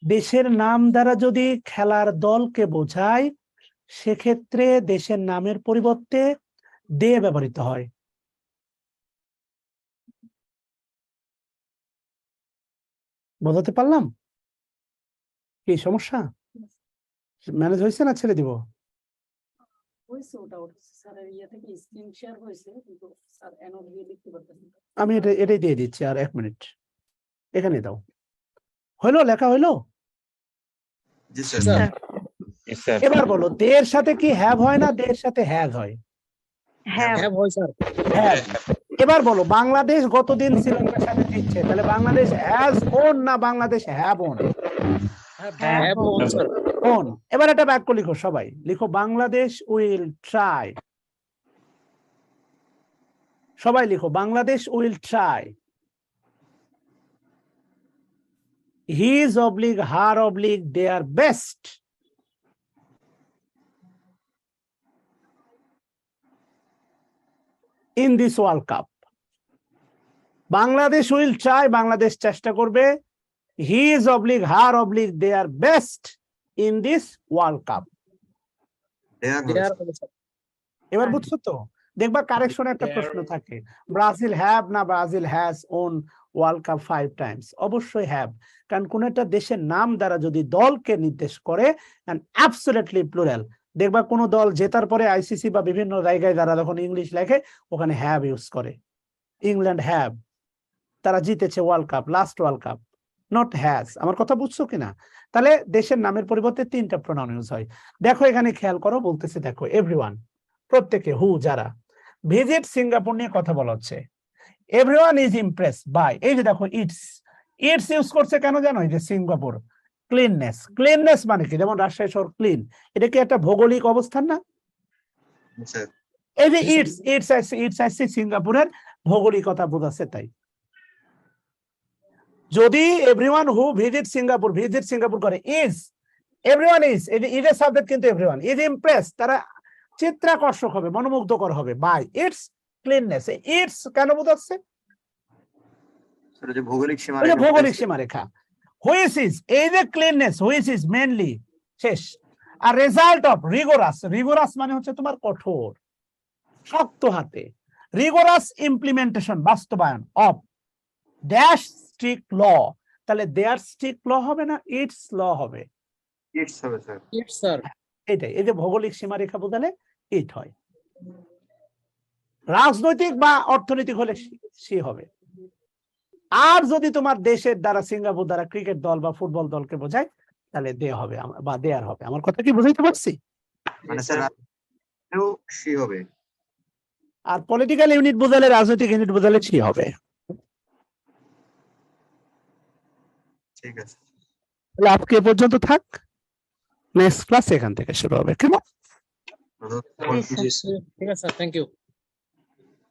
দেশের নাম দ্বারা যদি খেলার দলকে বোঝায়, সেক্ষেত্রে দেশের নামের পরিবর্তে দে ব্যবহৃত হয়। বোঝাতে পারলাম? কি সমস্যা? ম্যানেজ হয়েছে না ছেড়ে দিব? আমি এটাই দিয়ে দিচ্ছি, আর 1 মিনিট এখানে দাও। হইলো, লেখা হইলো? জি স্যার। এবার বলো, দের সাথে কি হ্যাভ হয় না দের সাথে হ্যাজ হয়? হ্যাভ হয় স্যার। হ্যাভ। এবার বলো, বাংলাদেশ গতদিন শ্রীলঙ্কার সাথে জিতছে, তাহলে বাংলাদেশ হ্যাজ ওন না Bangladesh have own? Have own sir. Own. এবার একটা বাক্য লিখো, সবাই লিখো, বাংলাদেশ উইল ট্রাই। সবাই লিখো, Bangladesh will try his oblique her oblique their best in this World Cup. Bangladesh will try, Bangladesh চেষ্টা করবে, his oblique her oblique their best in this World Cup. দেয়ার এবার বুঝছো তো? দেখবা কারেকশন একটা প্রশ্ন থাকে, ব্রাজিল হ্যাভ না Brazil has won world cup 5 Times. অবশ্যই হ্যাভ, কারণ কোন একটা দেশের নাম দ্বারা যদি দলকে নির্দেশ করে এন্ড অ্যাবসলিউটলি প্লুরাল, দেখবা কোন দল জেতার পরে আইসিসি বা বিভিন্ন জায়গায় যারা যখন ইংলিশ লেখে ওখানে হ্যাভ ইউজ করে। ইংল্যান্ড হ্যাভ, তারা জিতেছে world cup, last world cup, not has. আমার কথা বুঝছো কিনা? তাহলে দেশের নামের পরিবর্তে 3টা প্রোনাউন ইউজ হয়। দেখো এখানে খেয়াল করো, বলতেছে দেখো এভরিওয়ান, প্রত্যেকে, হু যারা। ভিজিট সিঙ্গাপুর নিয়ে কথা বলা হচ্ছে, এভরিওয়ান ইজ ইমপ্রেসড বাই, এই যে দেখো ইটস, ইটস ইউজ করছে কেন জানো? এই যে সিঙ্গাপুর, ক্লিননেস। ক্লিননেস মানে কি? যেমন রাজশাহী শহর ক্লিন, এটা কি একটা ভৌগোলিক অবস্থান না? এই যে ইটস, ইটস আসছে সিঙ্গাপুরের ভৌগোলিকতা বোঝাচ্ছে। তাই যদি এভরিওয়ান হু ভিজিট সিঙ্গাপুর, ভিজিট সিঙ্গাপুর করে, ইজ, এভরিওয়ান ইজ, এই যে ইজের সাবজেক্ট কিন্তু এভরিওয়ান ইজ ইমপ্রেসড, তারা চিত্রাকর্ষক হবে, মনোমুগ্ধকর হবে বাই ইটস ক্লিননেস। ইটস কেন বোঝাচ্ছে? ভৌগোলিক সীমারেখা। হুইচ ইজ, এই যে ক্লিননেস, হুইচ ইজ মেইনলি শেষ। আর রেজাল্ট অফ রিগোরাস, রিগোরাস মানে হচ্ছে তোমার কঠোর, শক্ত হাতে, রিগোরাস ইমপ্লিমেন্টেশন, বাস্তবায়ন, অফ ড্যাশ স্ট্রিক্ট ল। তাহলে দেয়ার স্ট্রিক্ট ল হবে না ইটস ল হবে? ইটস হবে স্যার। It's sir. এটাই, এই যে ভৌগোলিক সীমারেখা বোঝালে ইট হয়। রাজনৈতিক বা অর্থনৈতিক হলে সি হবে। আর যদি তোমার দেশের দ্বারা, সিঙ্গাপুর দ্বারা ক্রিকেট দল বা ফুটবল দলকে বোঝায় তাহলে দে হবে বা দেয়ার হবে। আমার কথা কি বুঝাইতে পারছি? মানে স্যার সি হবে। আর পলিটিক্যাল ইউনিট বোঝালে, রাজনৈতিক ইউনিট বোঝালে সি হবে। ঠিক আছে, তাহলে আজকে এ পর্যন্ত থাক, নেক্সট ক্লাস এখান থেকে শুরু হবে। কেমন? জি স্যার। ঠিক আছে স্যার, থ্যাংক ইউ।